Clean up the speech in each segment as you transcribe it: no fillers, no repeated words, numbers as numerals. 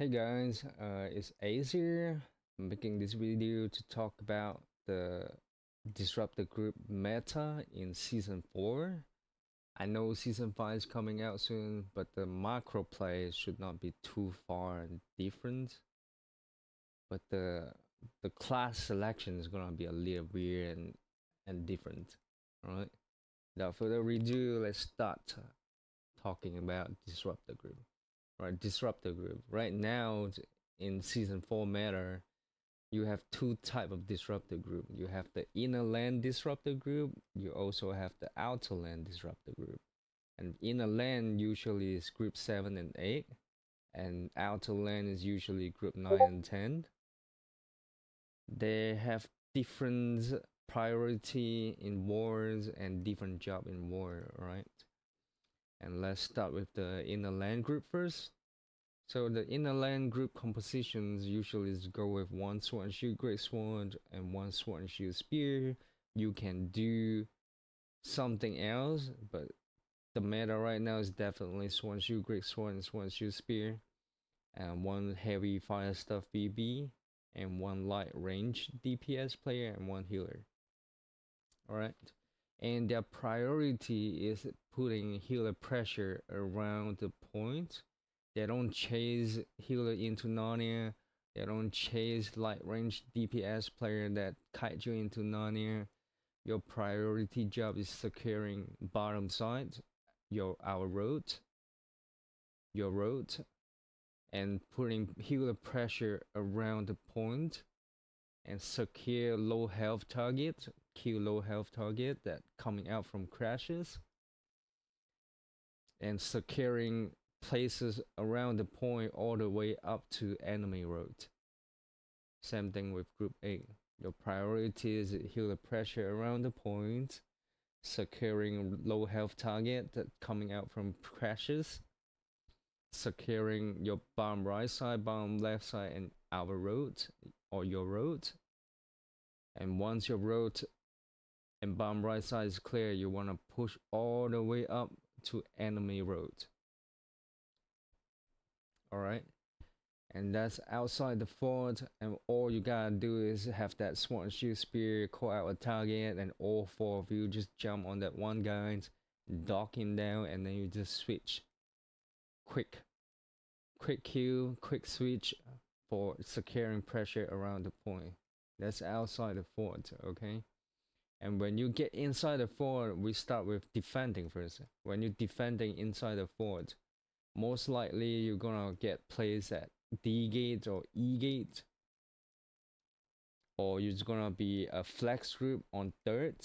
Hey guys, it's Ace here. I'm making this video to talk about the Disruptor Group meta in Season 4. I know Season 5 is coming out soon, but the macro play should not be too far different. But the class selection is gonna be a little weird and different. Alright? Without further ado, let's start talking about Disruptor Group. Right, Disruptor Group. Right now in Season 4 meta, you have two type of Disruptor Group. You have the inner land Disruptor Group. You also have the outer land Disruptor Group. And inner land usually is group 7 and 8, and outer land is usually group 9 and 10. They have different priority in wars and different job in war, right? And let's start with the inner land group first. So the inner land group compositions usually go with one sword and shield great sword and one sword and shield spear. You can do something else, but the meta right now is definitely sword and shield great sword and sword and shield spear, and one heavy fire stuff BB, and one light range DPS player and one healer. Alright. And their priority is putting healer pressure around the point. They don't chase healer into Narnia. They don't chase light range DPS player that kite you into Narnia. Your priority job is securing bottom side, our road, your road, and putting healer pressure around the point and secure low health target, kill low health target that coming out from crashes, and securing places around the point all the way up to enemy road. Same thing with group 8. Your priority is heal the pressure around the point, securing low health target that coming out from crashes, securing your bottom right side, bottom left side, and our road or your road. And once your road and bottom right side is clear, you want to push all the way up to enemy road. Alright, and that's outside the fort, and all you gotta do is have that sword and shield spear, call out a target, and all four of you just jump on that one guy, dock him down, and then you just switch. Quick kill, quick switch for securing pressure around the point. That's outside the fort, okay? And when you get inside the fort, we start with defending first. When you're defending inside the fort, most likely you're gonna get placed at D gate or E gate, or you're just gonna be a flex group on third.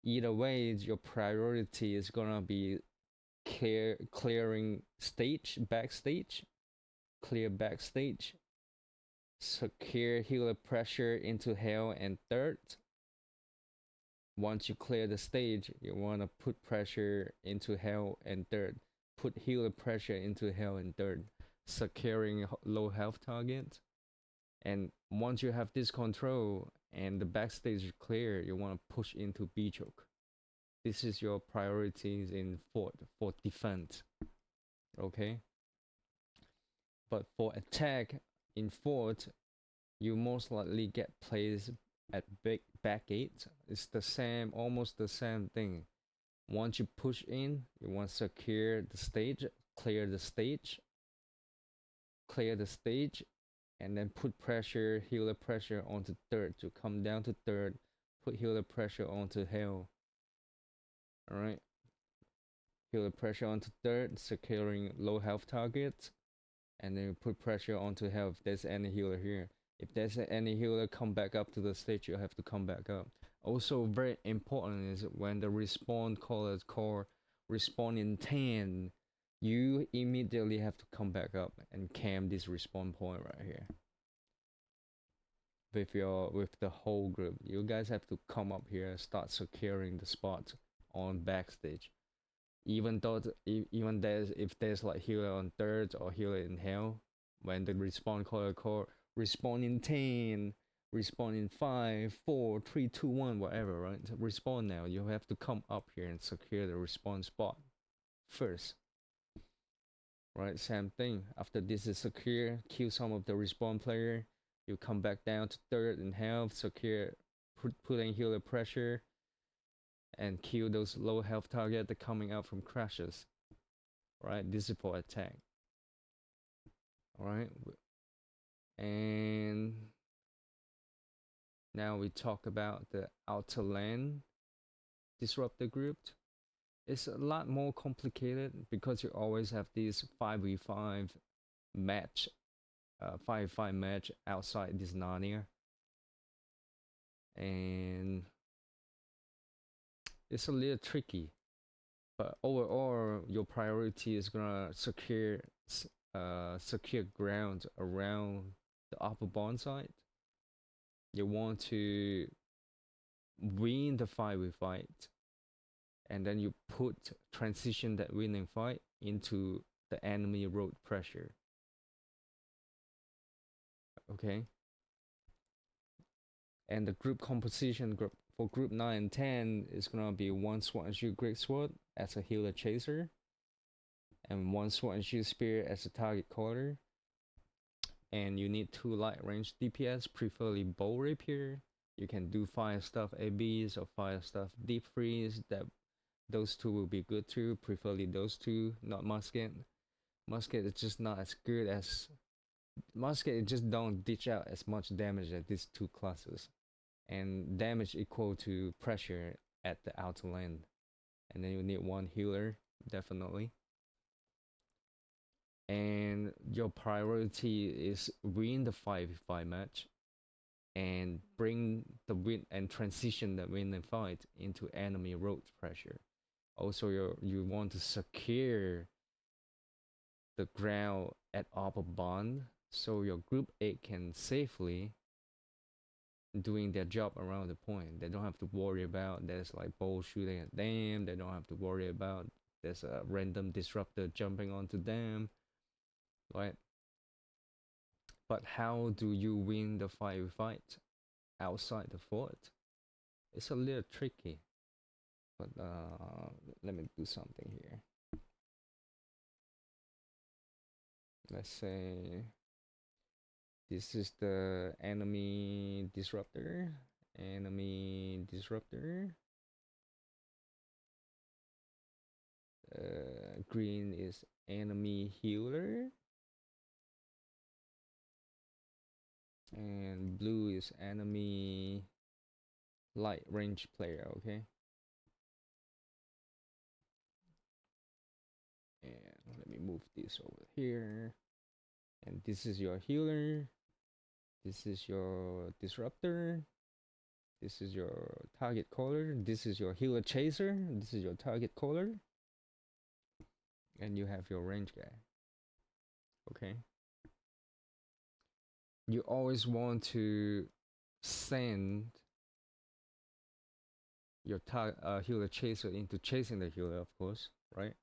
Either way, your priority is gonna be clearing stage, backstage, clear backstage, secure healer pressure into hell and third. Once you clear the stage, you want to put pressure into hell and third. Put healer pressure into hell and third, securing low health target. And once you have this control and the backstage is clear, you want to push into B choke. This is your priorities in fort for defense. Okay? But for attack in fort, you most likely get placed at back gate. It's the same, almost the same thing. Once you push in, you want to secure the stage, clear the stage, and then put pressure, healer pressure onto third to come down to third, put healer pressure onto hell. Alright, healer pressure onto third, securing low health targets, and then put pressure onto hell if there's any healer here. If there's any healer come back up to the stage, you have to come back up. Also very important is when the respawn call is called respawn in 10, you immediately have to come back up and cam this respawn point right here. With the whole group, you guys have to come up here and start securing the spot on backstage. Even though if there's like healer on third or healer in hell, when the respawn call respawn in 10, respawn in 5, 4, 3, 2, 1, whatever, right? Respawn now. You have to come up here and secure the respawn spot first. right? Same thing. After this is secure, kill some of the respawn player. You come back down to third in health, secure, put in healer pressure, and kill those low health target that coming out from crashes, right? This is for attack, all right? And now we talk about the outer lane disruptor group. It's a lot more complicated because you always have these 5v5 match, 5v5 match outside this Narnia, and it's a little tricky. But overall, your priority is gonna secure ground around the upper bond side. You want to win the 5v fight, and then you put transition that winning fight into the enemy road pressure. Okay. And the group composition group for group 9 and 10 is gonna be one sword and shield great sword as a healer chaser, and one sword and shield spear as a target caller. And you need 2 light range DPS, preferably bow rapier. You can do fire stuff ABs or fire stuff deep freeze. Those 2 will be good too, preferably those 2, not musket. Musket is just not as good as musket. It just don't dish out as much damage as these 2 classes, and damage equal to pressure at the outer lane. And then you need 1 healer, definitely. And your priority is win the 5v5 match and bring the win and transition the win and fight into enemy road pressure. Also, you want to secure the ground at upper bond so your group 8 can safely doing their job around the point. They don't have to worry about there's like bow shooting at them. They don't have to worry about there's a random disruptor jumping onto them, right? But how do you win the fight outside the fort? It's a little tricky. But let me do something here. Let's say this is the enemy disruptor. Enemy disruptor. Green is enemy healer. And blue is enemy light range player, okay? And let me move this over here. And this is your healer. This is your disruptor. This is your target caller. This is your healer chaser. This is your target caller. And you have your range guy. Okay. You always want to send your healer chaser into chasing the healer, of course, right?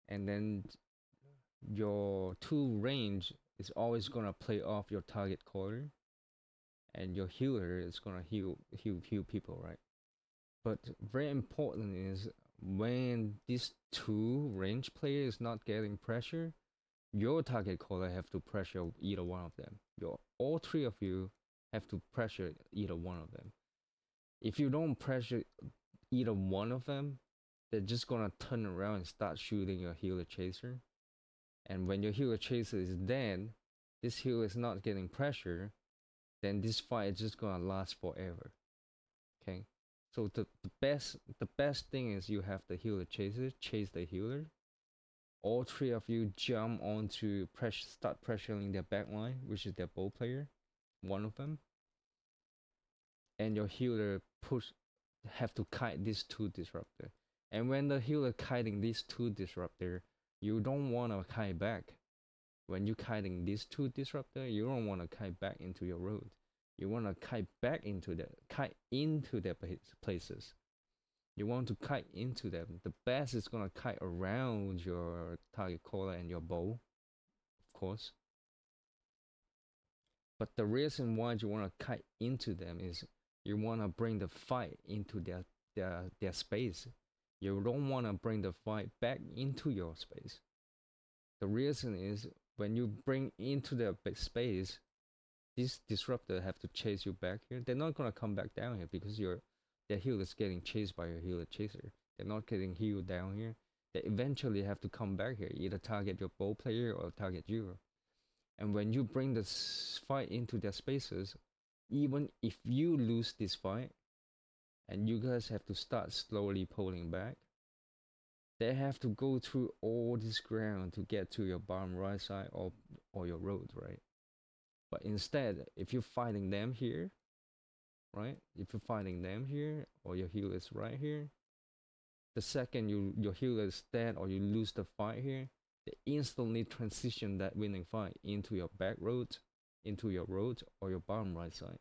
And then your 2 range is always gonna play off your target caller, and your healer is gonna heal people, right? But very important is when these 2 range players is not getting pressure, your target caller have to pressure either one of them. All 3 of you have to pressure either one of them. If you don't pressure either one of them, they're just gonna turn around and start shooting your healer chaser. And when your healer chaser is dead, this healer is not getting pressure, then this fight is just gonna last forever. Okay, so the best thing is you have the healer chaser chase the healer. All 3 of you jump onto start pressuring their backline, which is their bow player, one of them, and your healer have to kite these 2 disruptor. And when the healer kiting these 2 disruptor, you don't want to kite back. When you kiting these 2 disruptor, you don't want to kite back into your road. You want to kite into their places. You want to kite into them. The best is gonna kite around your target caller and your bow, of course. But the reason why you want to kite into them is you want to bring the fight into their space. You don't want to bring the fight back into your space. The reason is when you bring into the big space, this disruptor have to chase you back here. They're not gonna come back down here because their healer is getting chased by your healer chaser. They're not getting healed down here. They eventually have to come back here, either target your bow player or target you. And when you bring this fight into their spaces, even if you lose this fight, and you guys have to start slowly pulling back, they have to go through all this ground to get to your bottom right side or your road, right? But instead, if you're fighting them here, right? If you're fighting them here or your healer is right here, the second your healer is dead or you lose the fight here, they instantly transition that winning fight into your back road, into your road or your bottom right side.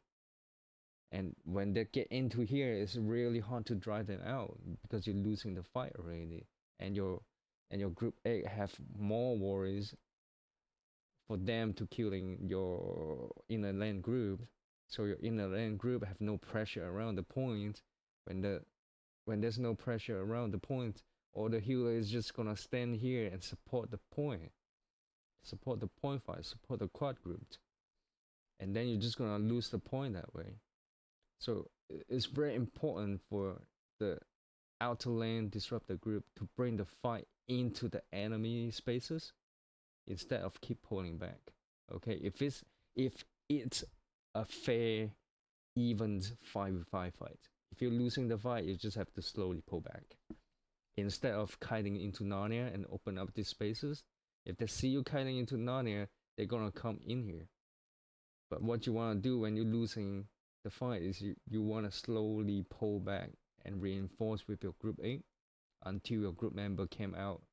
And when they get into here, it's really hard to drive them out because you're losing the fight already, and your group A have more worries for them to killing your inner lane group, so your inner lane group have no pressure around the point. When there's no pressure around the point, or the healer is just gonna stand here and support the point, support the point fight, support the quad group, and then you're just gonna lose the point that way. So it's very important for the outer lane disruptor group to bring the fight into the enemy spaces instead of keep pulling back. Okay, if it's a fair, even 5v5 fight, if you're losing the fight, you just have to slowly pull back instead of kiting into Narnia and open up these spaces. If they see you kiting into Narnia, they're gonna come in here. But what you want to do when you're losing the fight is you want to slowly pull back and reinforce with your group 8 until your group member came out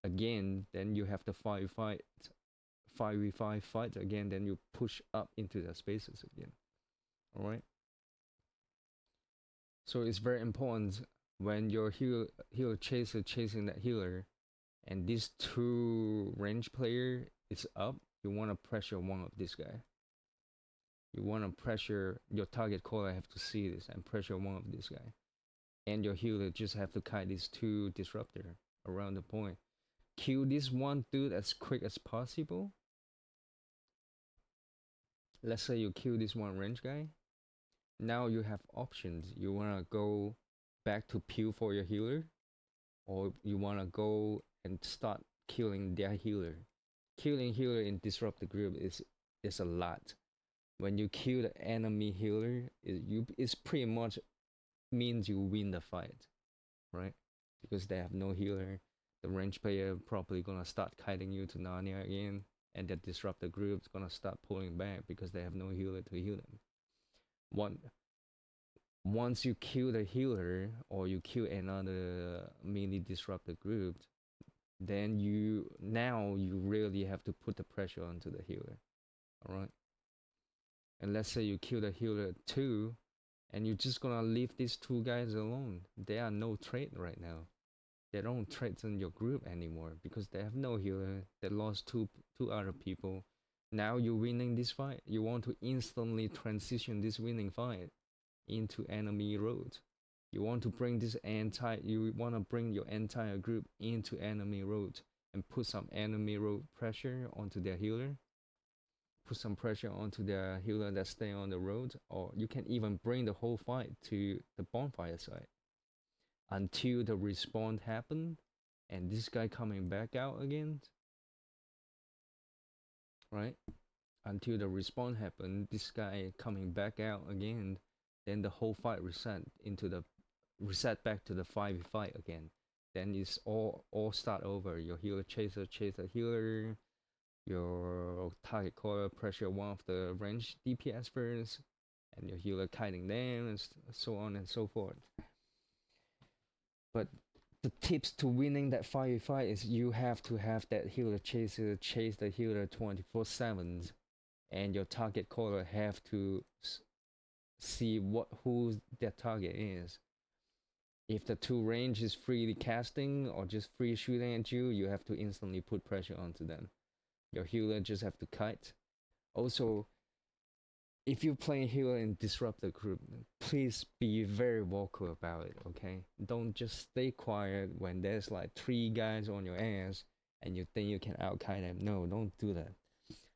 again. Then you have the 5v5 fight again. Then you push up into the spaces again. All right. So it's very important when your healer chaser chasing that healer, and this two range player is up. You want to pressure one of this guy. You want to pressure your target caller have to see this and pressure one of this guy, and your healer just have to kite these two disruptor around the point. Kill this one dude as quick as possible. Let's say you kill this one range guy. Now you have options. You want to go back to peel for your healer, or you want to go and start killing their healer. Killing healer in disrupt the group is a lot. When you kill the enemy healer, it's pretty much means you win the fight, right? Because they have no healer. The range player probably gonna start kiting you to Narnia again, and the disruptor group's gonna start pulling back because they have no healer to heal them. Once you kill the healer or you kill another mini disruptor group, then you really have to put the pressure onto the healer. Alright? And let's say you kill the healer too, and you're just gonna leave these two guys alone. They are no threat right now. They don't threaten your group anymore because they have no healer. They lost two other people. Now you're winning this fight. You want to instantly transition this winning fight into enemy road. You want to bring you want to bring your entire group into enemy road and put some enemy road pressure onto their healer. Put some pressure onto their healer that stay on the road, or you can even bring the whole fight to the bonfire side until the respawn happen and this guy coming back out again, right? Until the respawn happen, this guy coming back out again, then the whole fight reset back to the 5v5 again. Then it's all start over. Your healer chase the healer, your target caller pressure one of the range DPS first, and your healer kiting them, and so on and so forth. But the tips to winning that 5v5 is you have to have that healer chaser chase the healer 24/7, and your target caller have to see who their target is. If the two range is freely casting or just free shooting at you, you have to instantly put pressure onto them. Your healer just have to kite. Also, if you play healer in Disruptor group, please be very vocal about it, okay? Don't just stay quiet when there's like 3 guys on your ass and you think you can outkite them. No, don't do that.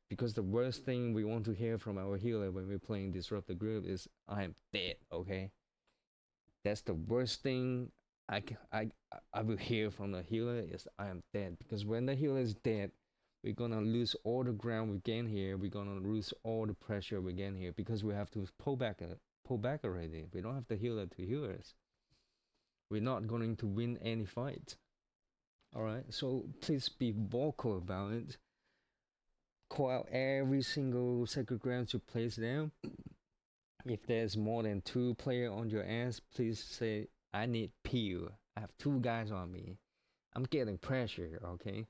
Because the worst thing we want to hear from our healer when we're playing Disruptor group is I'm dead, okay? That's the worst thing I will hear from the healer is I am dead. Because when the healer is dead, we're gonna lose all the ground we gain here. We're gonna lose all the pressure we gain here because we have to pull back already. We don't have the healer to heal us. We're not going to win any fight. All right, so please be vocal about it. Call out every single sacred ground you place down. If there's more than 2 players on your ass, please say I need peel. I have 2 guys on me. I'm getting pressure, okay?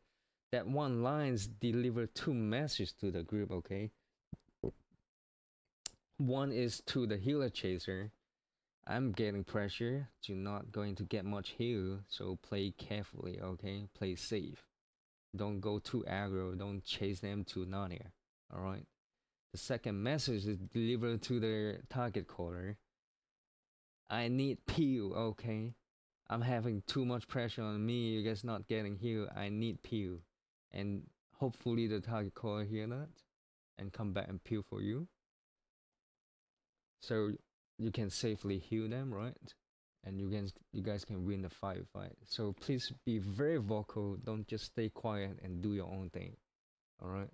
That one lines deliver 2 messages to the group, okay? One is to the healer chaser. I'm getting pressure. You're not going to get much heal, so play carefully, okay? Play safe. Don't go too aggro. Don't chase them to Narnia, alright? The second message is delivered to the target caller. I need peel, okay? I'm having too much pressure on me. You guys not getting healed. I need peel. And hopefully the target caller hear that and come back and peel for you. So you can safely heal them, right? And you guys can win the fight. So please be very vocal. Don't just stay quiet and do your own thing. Alright?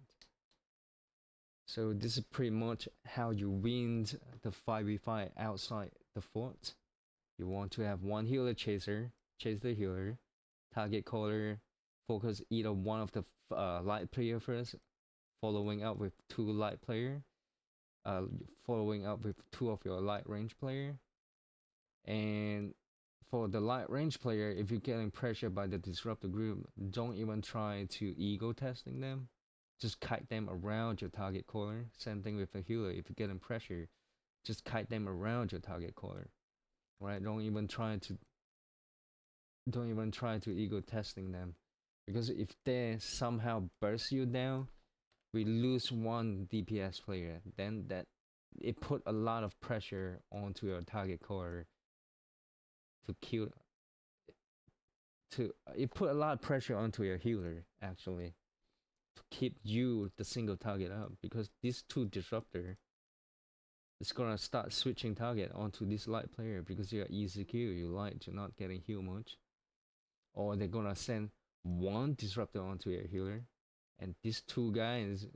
So this is pretty much how you win the 5v5 outside the fort. You want to have one healer chaser, chase the healer, target caller, focus either one of the light player first, following up with 2 light player, following up with 2 of your light range player. And for the light range player, if you're getting pressured by the disruptor group, don't even try to ego testing them. Just kite them around your target caller. Same thing with the healer. If you're getting pressure, just kite them around your target caller. Right? Don't even try to ego testing them, because if they somehow burst you down, we lose 1 DPS player. Then that it put a lot of pressure onto your target caller to kill. It put a lot of pressure onto your healer actually to keep you the single target up, because these 2 disruptor is gonna start switching target onto this light player because you're easy kill, you light, you're not getting heal much. Or they're gonna send 1 disruptor onto your healer, and these 3 guys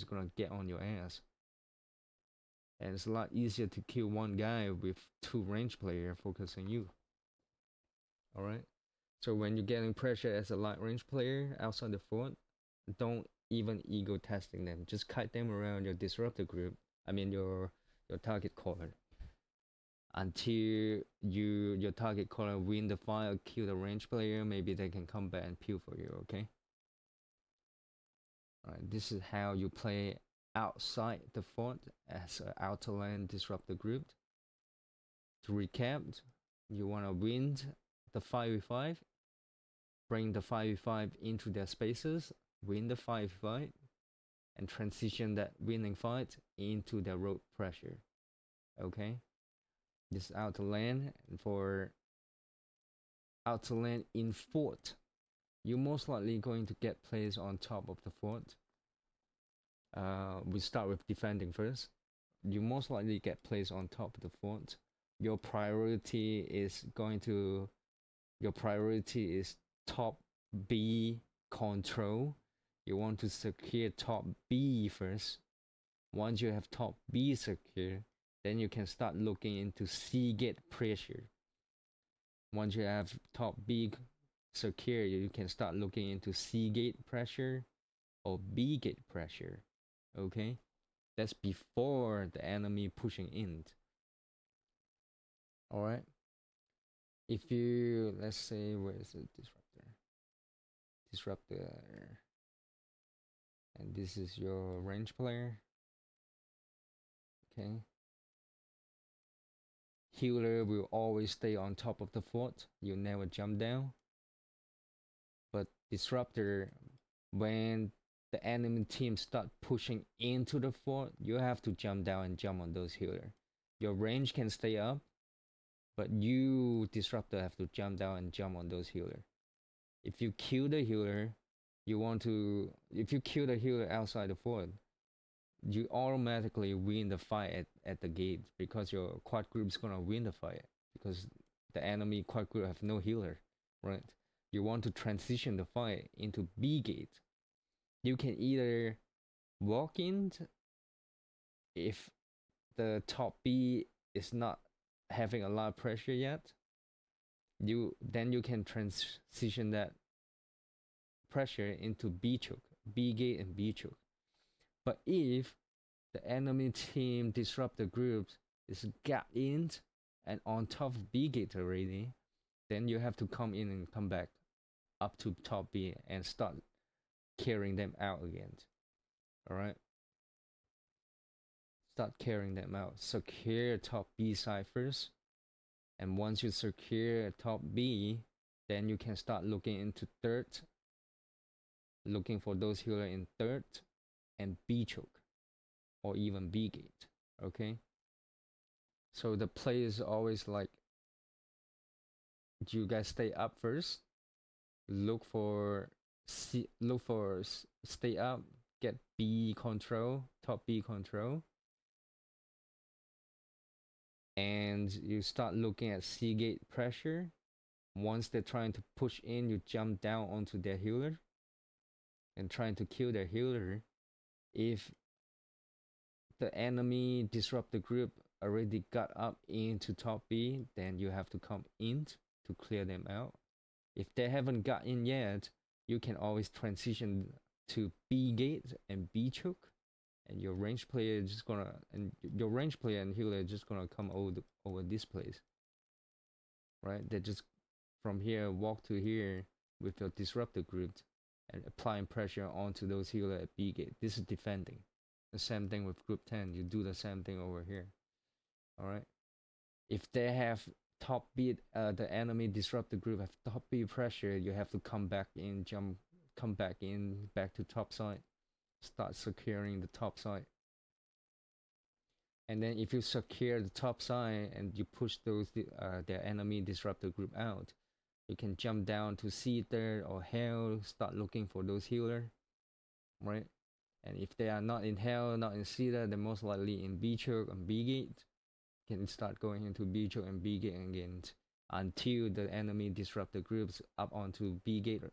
gonna get on your ass. And it's a lot easier to kill 1 guy with 2 range player focusing you. Alright? So when you're getting pressure as a light range player outside the fort, don't even ego testing them. Just kite them around your disruptor group. I mean your target caller. Until your target caller win the fight or kill the range player, maybe they can come back and peel for you, okay? Alright, this is how you play outside the fort as an outer lane disruptor group. To recap, you wanna win the 5v5, bring the 5v5 into their spaces, win the 5v5, and transition that winning fight into their road pressure. Okay? This outer lane. And for outer lane in fort, you're most likely going to get plays on top of the fort. We start with defending first. You most likely get plays on top of the fort. Your priority is top B control. You want to secure top B first. Once you have top B secure, then you can start looking into C gate pressure. Once you have top B secure, you can start looking into C gate pressure or B gate pressure. Okay? That's before the enemy pushing in. Alright? If you, let's say, where is the disruptor? And this is your range player. Okay. Healer will always stay on top of the fort. You never jump down. But disruptor, when the enemy team start pushing into the fort, you have to jump down and jump on those healer. Your range can stay up, but you Disruptor have to jump down and jump on those healer. If you kill the healer, if you kill the healer outside the fort, you automatically win the fight at the gate, because your quad group is gonna win the fight, because the enemy quad group have no healer, right? You want to transition the fight into B gate. You can either walk in if the top B is not having a lot of pressure yet. You can transition that pressure into B choke, B gate and B choke. But if the enemy team Disruptor groups is got in and on top of B gate already, then you have to come in and come back up to top B and start carrying them out again. Alright? Start carrying them out. Secure top B side first. And once you secure top B, then you can start looking into third. Looking for those healer in third and B choke. Or even B gate. Okay? So the play is always like, you guys stay up first. Look for stay up, get B control, top B control, and you start looking at C gate pressure. Once they're trying to push in, you jump down onto their healer and trying to kill their healer. If the enemy Disruptor group already got up into top B, then you have to come in to clear them out. If they haven't got in yet, you can always transition to B gate and B choke, and your range player is just gonna and healer is just gonna come over this place, right? They just from here walk to here with your Disruptor group and applying pressure onto those healer at B gate. This is defending. The same thing with group 10. You do the same thing over here. All right. If they have top B, the enemy Disruptor group have top B pressure, you have to come back in, come back to top side, start securing the top side. And then if you secure the top side and you push those their enemy Disruptor group out, you can jump down to C third or hell, start looking for those healer, right? And if they are not in hell, not in C third, they're most likely in B choke and B gate. Can start going into B choke and B gate again until the enemy Disruptor groups up onto B gate,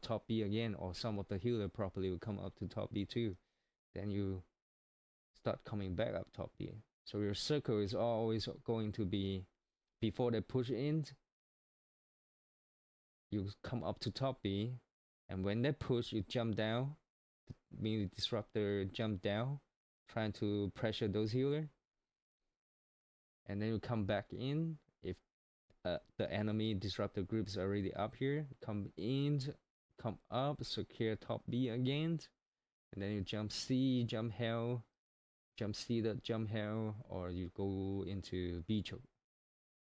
top B again, or some of the healer properly will come up to top B too. Then you start coming back up top B. So your circle is always going to be, before they push in, you come up to top B, and when they push, you jump down, meaning Disruptor jump down, trying to pressure those healer. And then you come back in. If the enemy Disruptor group is already up here, come in, come up, secure top B again, and then you jump C, jump hell, jump C, jump hell, or you go into B choke,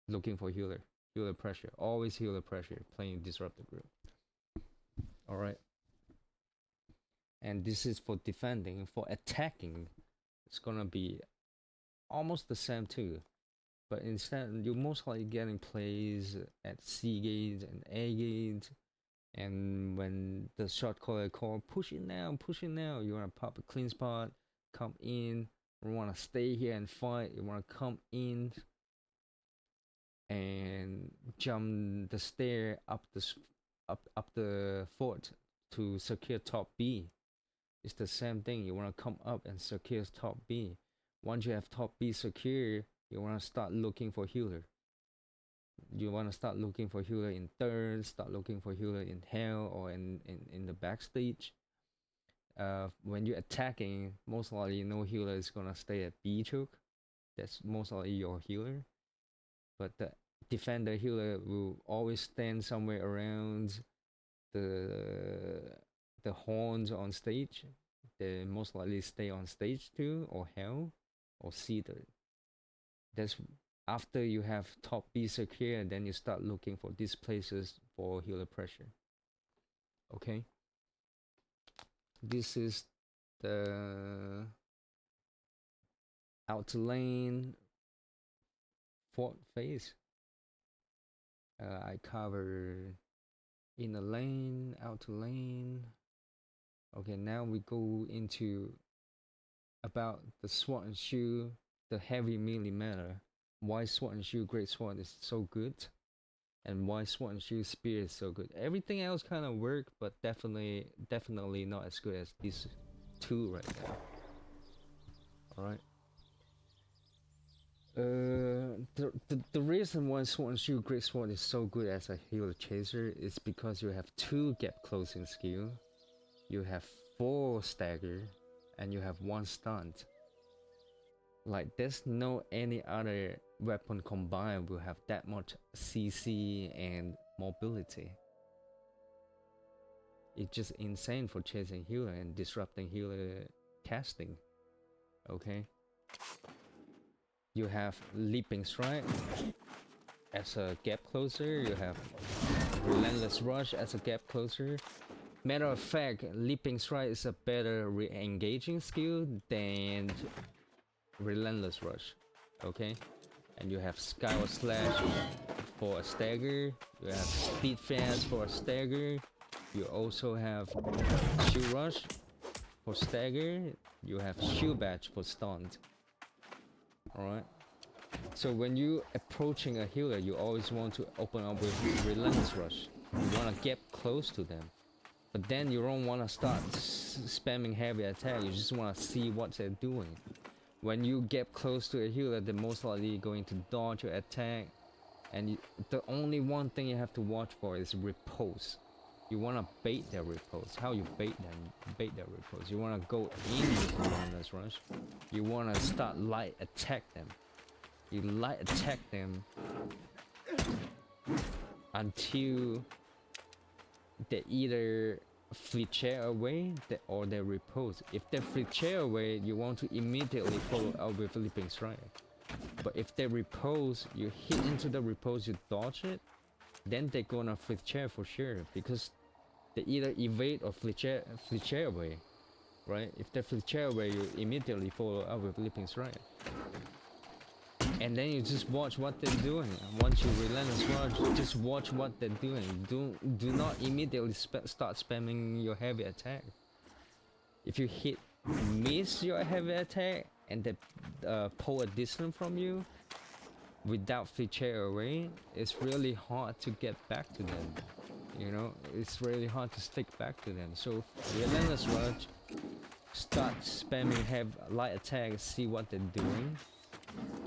looking for healer pressure, always healer pressure, playing Disruptor group. All right. And this is for defending. For attacking, it's gonna be almost the same too. But instead, you're most likely getting plays at C gate and A gate. And when the shot caller call, push it now, you want to pop a clean spot, come in. You want to stay here and fight. You want to come in and jump the stair up the fort to secure top B. It's the same thing. You want to come up and secure top B. Once you have top B secure, you want to start looking for healer. You want to start looking for healer in third, start looking for healer in hell or in the backstage. When you're attacking, most likely no healer is going to stay at B choke. That's most likely your healer. But the defender healer will always stand somewhere around the horns on stage. They most likely stay on stage 2 or hell or C3. That's after you have top B secure, then you start looking for these places for healer pressure. Okay. This is the outer lane fourth phase. I cover inner lane, outer lane. Okay, now we go into about the sword and shield, the heavy melee meta. Why sword and shield great sword is so good, and why sword and shield spear is so good. Everything else kind of work, but definitely not as good as these two right now. All right. The reason why sword and shield great sword is so good as a healer chaser is because you have 2 gap closing skill, you have 4 stagger, and you have 1 stunt. Like there's no any other weapon combined will have that much CC and mobility. It's just insane for chasing healer and disrupting healer casting. Okay. You have leaping strike as a gap closer, you have relentless rush as a gap closer. Matter of fact, leaping strike is a better re-engaging skill than relentless rush. Okay, and you have skyward slash for a stagger, you have speed fast for a stagger, you also have shield rush for stagger, you have shield badge for stunned. Alright, so when you approaching a healer, you always want to open up with relentless rush. You want to get close to them, but then you don't want to start spamming heavy attack. You just want to see what they're doing. When you get close to a healer, they're most likely going to dodge your attack, and the only one thing you have to watch for is repulse. You want to bait their repulse. How you bait them? Bait their repulse. You want to go in with relentless rush. You want to start light attack them. You light attack them until they either flee chair away or they repose. If they flee chair away, you want to immediately follow up with leaping strike. But if they repose, you hit into the repose, you dodge it, then they're gonna flee chair for sure, because they either evade or flee chair away, right? If they flee chair away, you immediately follow up with leaping strike. And then you just watch what they're doing. Once you relentless rush, just watch what they're doing. Do not immediately start spamming your heavy attack. If you miss your heavy attack and they pull a distance from you without flee chair away, it's really hard to get back to them. You know, it's really hard to stick back to them. So relentless rush, start spamming heavy light attack, see what they're doing.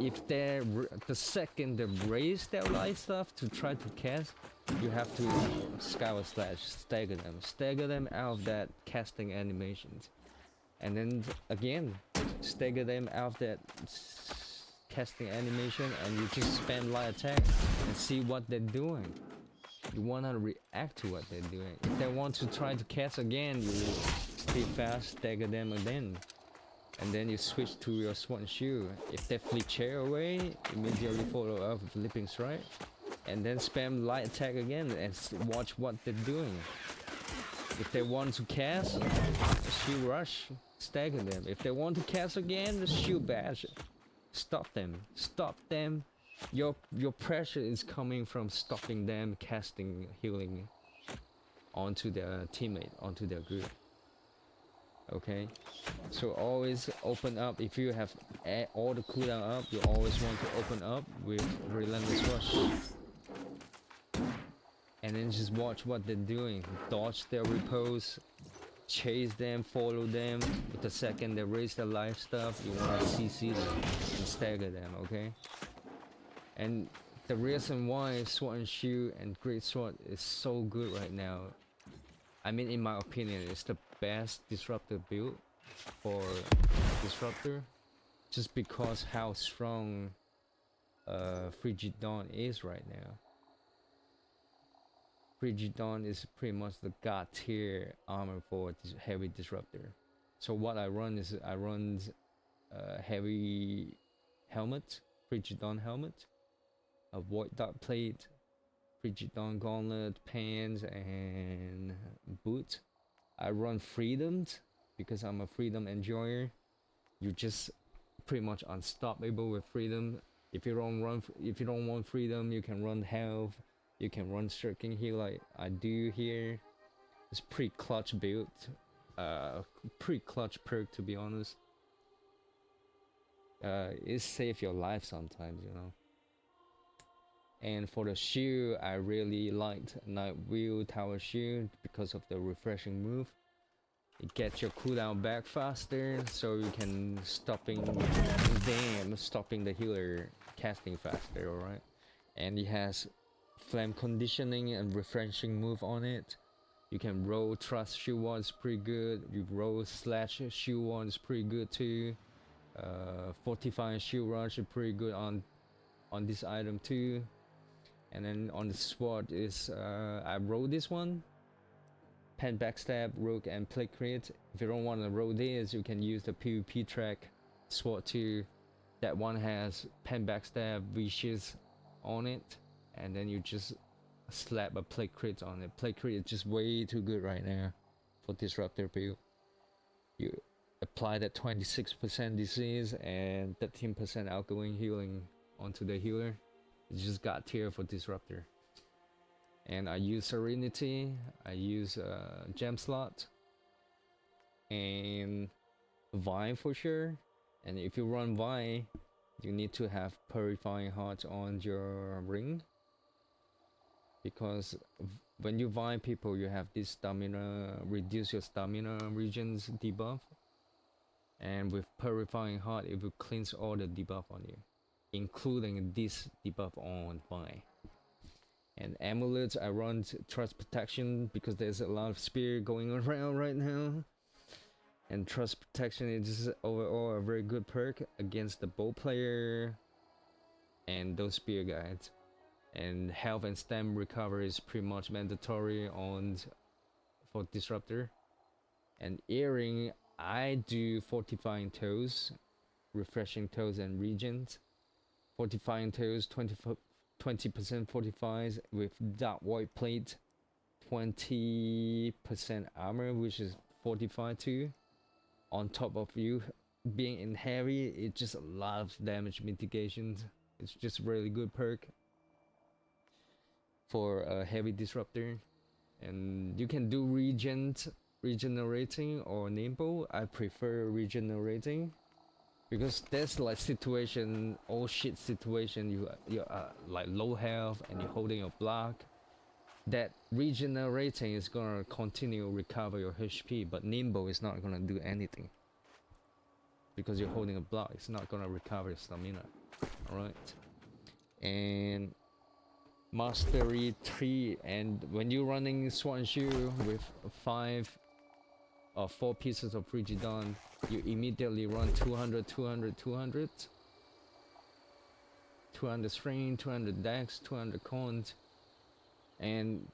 If they're the second they raise their light stuff to try to cast, you have to skyward slash stagger them out of that casting animations, and then again stagger them out of that casting animation, and you just spam light attack and see what they're doing. You want to react to what they're doing. If they want to try to cast again, you stay fast, stagger them again. And then you switch to your sword and shield. If they flee chair away, immediately follow up with leaping strike, and then spam light attack again and watch what they're doing. If they want to cast, shield rush, stagger them. If they want to cast again, the shield bash, stop them. Your pressure is coming from stopping them casting healing onto their teammate, onto their group. Okay, so always open up. If you have all the cooldown up, you always want to open up with relentless rush, and then just watch what they're doing. Dodge their repose, chase them, follow them. But the second they raise their life stuff, you want to CC them and stagger them. Okay, and the reason why sword and shield and great sword is so good right now, I mean, in my opinion, it's the best disruptor build for Disruptor, just because how strong Frigid Dawn is right now. Frigid Dawn is pretty much the god tier armor for heavy Disruptor. So what I run is heavy helmet, Frigid Dawn helmet, a void dark plate, Frigid Dawn gauntlet, pants, and boot. I run freedomed because I'm a freedom enjoyer. You just pretty much unstoppable with freedom. If you don't want freedom, you can run health, you can run shirking heal like I do here. It's pretty clutch build, pretty clutch perk to be honest. It saves your life sometimes, you know. And for the shield, I really liked Night Wheel Tower Shield because of the refreshing move. It gets your cooldown back faster, so you can stopping the healer casting faster, alright? And it has flame conditioning and refreshing move on it. You can roll trust shield one, is pretty good. You roll slash shield one, is pretty good too. Fortifying shield rush is pretty good on this item too. And then on the sword is I roll this one. Pen backstab, rogue, and plate crit. If you don't want to roll this, you can use the PvP track sword 2. That one has pen backstab, wishes on it, and then you just slap a plate crit on it. Plate crit is just way too good right now for Disruptor build. You apply that 26% disease and 13% outgoing healing onto the healer. It just got tier for Disruptor. And I use Serenity, I use Gem Slot, and Vine for sure. And if you run Vine, you need to have Purifying Heart on your ring. Because when you Vine people, you have this stamina, reduce your stamina regions debuff. And with Purifying Heart, it will cleanse all the debuff on you, including this debuff on Vine. And amulets, I run trust protection because there's a lot of spear going around right now. And trust protection is overall a very good perk against the bow player and those spear guys. And health and stam recovery is pretty much mandatory for Disruptor. And earring, I do fortifying toes, refreshing toes, and regent. Fortifying toes, 20% fortifies with dark white plate, 20% armor, which is fortified too. On top of you being in heavy, it just a lot of damage mitigation. It's just really good perk for a heavy disruptor. And you can do regenerating or nimble. I prefer regenerating. Because there's like situation, all shit situation, you are like low health and you're holding your block. That regenerating is gonna continue recover your HP, but nimble is not gonna do anything. Because you're holding a block, it's not gonna recover your stamina. Alright. And Mastery 3, and when you're running Swan Shoe with 5 or 4 pieces of Frigidon, you immediately run 200, 200, 200. 200 string, 200 dex, 200 cons. And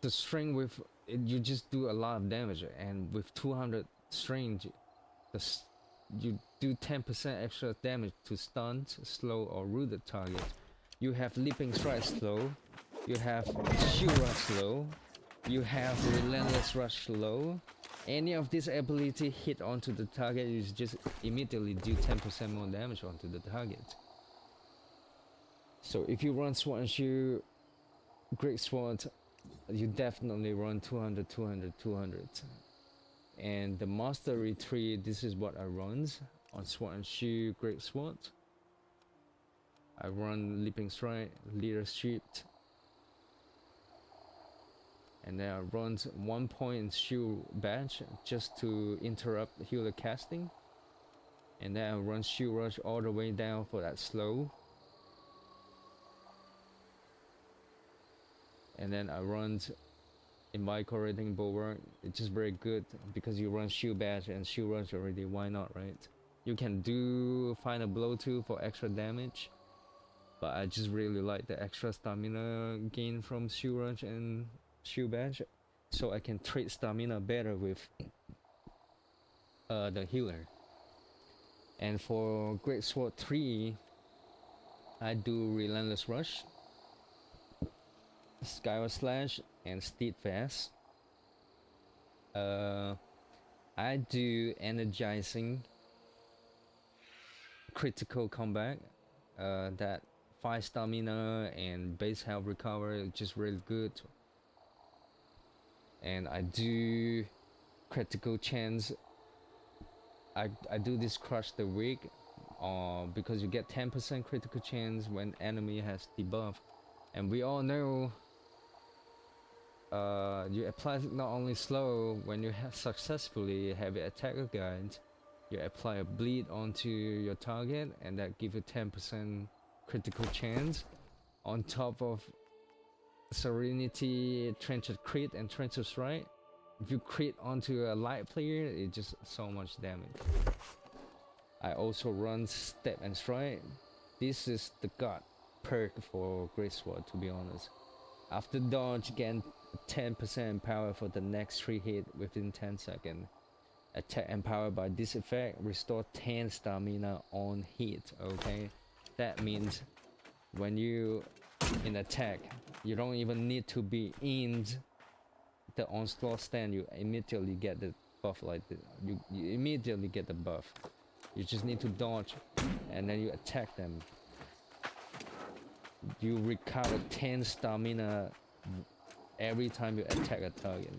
the string with it, you just do a lot of damage. And with 200 string, you do 10% extra damage to stun, slow, or rooted target. You have Leaping Strike slow. You have Shield Rush slow. You have Relentless Rush slow. Any of this ability hit onto the target, you just immediately do 10% more damage onto the target. So if you run Sword and Shield, Great Sword, you definitely run 200, 200, 200. And the Mastery 3, this is what I run on Sword and Shield, Great Sword. I run Leaping Strike, Leadership, and then I run 1 point shield badge just to interrupt healer casting, and then I run shield rush all the way down for that slow, and then I run invigorating bulwark. It's just very good because you run shield badge and shield rush already, why not, right? You can do final blow too for extra damage, but I just really like the extra stamina gain from shield rush and shield badge, so I can trade stamina better with the healer. And for Great Sword 3, I do Relentless Rush, Skyward Slash, and Steadfast. I I do energizing critical combat. That 5 stamina and base health recover is just really good. And I do critical chance. I do this crush the weak, because you get 10% critical chance when enemy has debuff, and we all know you apply not only slow when you have successfully have an attacker guide, you apply a bleed onto your target, and that give you 10% critical chance on top of Serenity, Trenched Crit, and Trenched Strike. If you crit onto a light player, it's just so much damage. I also run Step and Strike. This is the god perk for Great Sword, to be honest. After dodge, gain 10% power for the next 3 hits within 10 seconds. Attack empowered by this effect, restore 10 stamina on hit, okay? That means when you in attack, you don't even need to be in the onslaught stand, you immediately get the buff like this. You immediately get the buff. You just need to dodge and then you attack them. You recover 10 stamina every time you attack a target.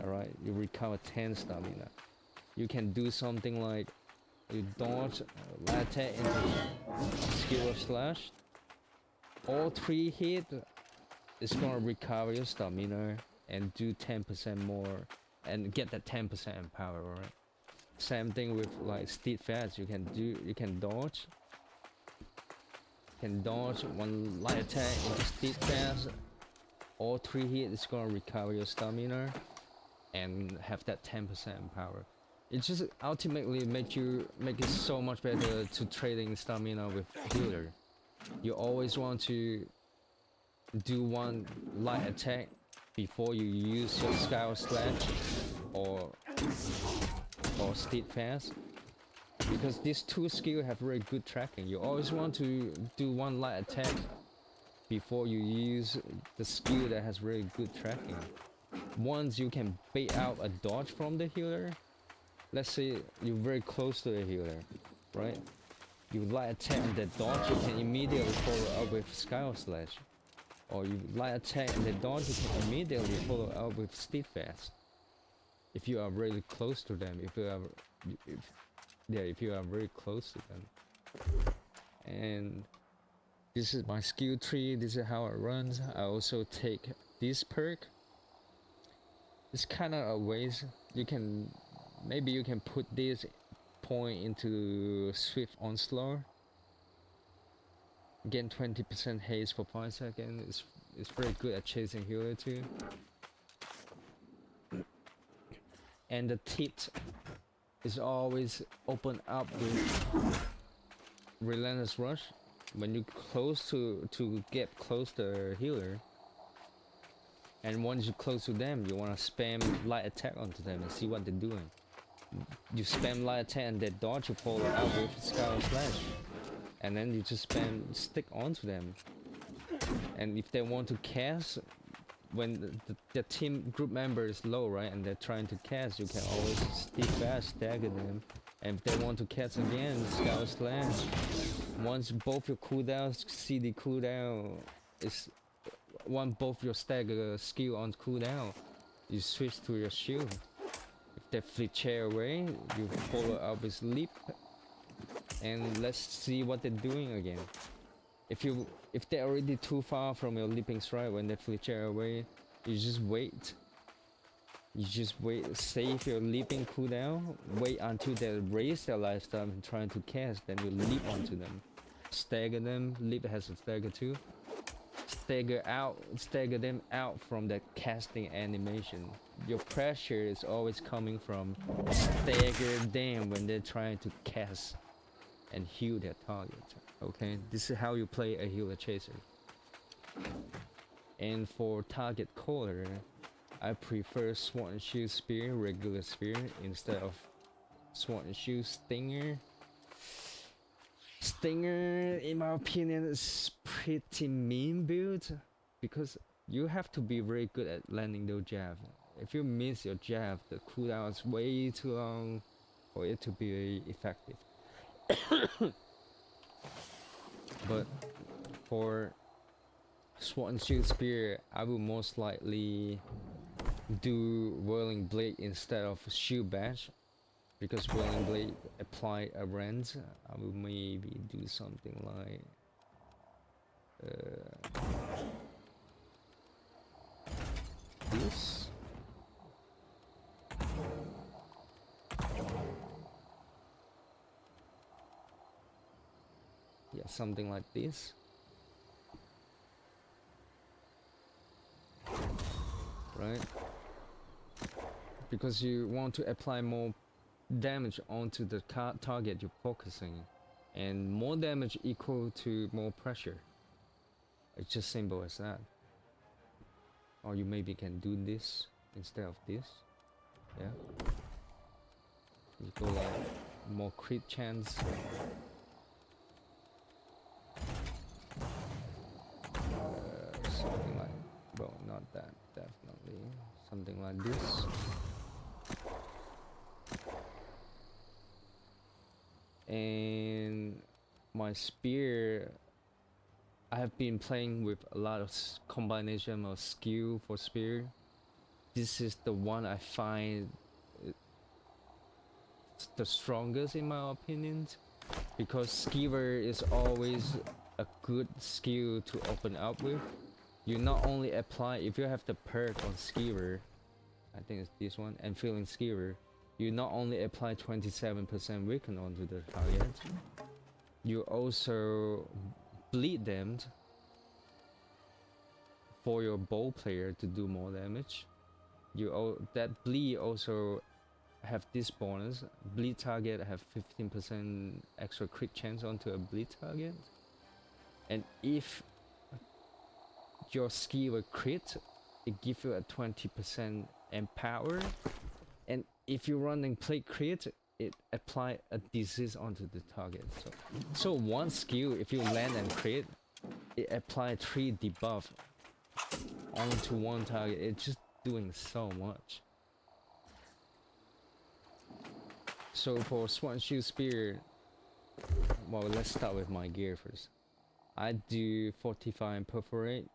Alright, you recover 10 stamina. You can do something like you dodge, light attack into skill of slash. All 3 hits is gonna recover your stamina and do 10% more and get that 10% power, alright? Same thing with like steadfast. You can dodge. One light attack into steadfast. All 3 hits is gonna recover your stamina and have that 10% power. It just ultimately make it so much better to trading stamina with healer. You always want to do one light attack before you use your Scout Slash or Steadfast, because these 2 skills have very good tracking. You always want to do one light attack before you use the skill that has very good tracking. Once you can bait out a dodge from the healer, let's say you're very close to the healer, right? You light attack and the dodge, you can immediately follow up with Scout Slash. Or you light attack and the dodge, you can immediately follow up with Steadfast. If you are really close to them, if you are very close to them. And this is my skill tree, this is how it runs. I also take this perk. It's kind of a waste. Maybe you can put this point into Swift Onslaught. Gain 20% haste for 5 seconds. It's very good at chasing healer too. And the tip is always open up with Relentless Rush. When you close to get close to the healer, and once you're close to them, you want to spam light attack onto them and see what they're doing. You spam light attack and they dodge, you follow up with Scout Slash, and then you just spam stick onto them. And if they want to cast, when the team group member is low, right, and they're trying to cast, you can always steadfast stagger them. And if they want to cast again, Scout Slash. Once both your cooldowns, CD cooldown is both your stagger skill on cooldown, you switch to your shield. If they flee chair away, you follow up with leap, and let's see what they're doing again. If they're already too far from your leaping strike when they flee chair away, you just wait. Save your leaping cooldown, wait until they raise their lifestyle and trying to cast, then you leap onto them. Stagger them, leap has a stagger too. Stagger them out from the casting animation. Your pressure is always coming from stagger them when they're trying to cast and heal their target. Okay, this is how you play a healer chaser. And for target caller, I prefer Sword and Shield Spear, regular spear, instead of Sword and Shield Stinger. Stinger, in my opinion, is pretty mean build, because you have to be very good at landing those jabs. If you miss your jab, the cooldown is way too long for it to be effective. But for Sword and Shield Spear, I will most likely do Whirling Blade instead of Shield Bash, because Whirling Blade apply a range. I will maybe do something like this. Yeah, something like this. Right? Because you want to apply more damage onto the target you're focusing, and more damage equal to more pressure. It's just simple as that. Or you maybe can do this instead of this. Yeah. You go like more crit chance. Something like, well, not that, definitely. Something like this. And my spear, I have been playing with a lot of combination of skill for spear. This is the one I find the strongest in my opinion, because skewer is always a good skill to open up with. You not only apply, if you have the perk on skewer, I think it's this one, and feeling skewer, you not only apply 27% weaken onto the target, you also bleed them for your bow player to do more damage. That bleed also have this bonus. Bleed target have 15% extra crit chance onto a bleed target, and if your skill crit, it gives you a 20% empower, and if you're running plate crit, it apply a disease onto the target. So one skill, if you land and crit, it apply 3 debuff onto one target. It's just doing so much. So for Sword and Shield Spear, well, let's start with my gear first. I do Fortify and Perforate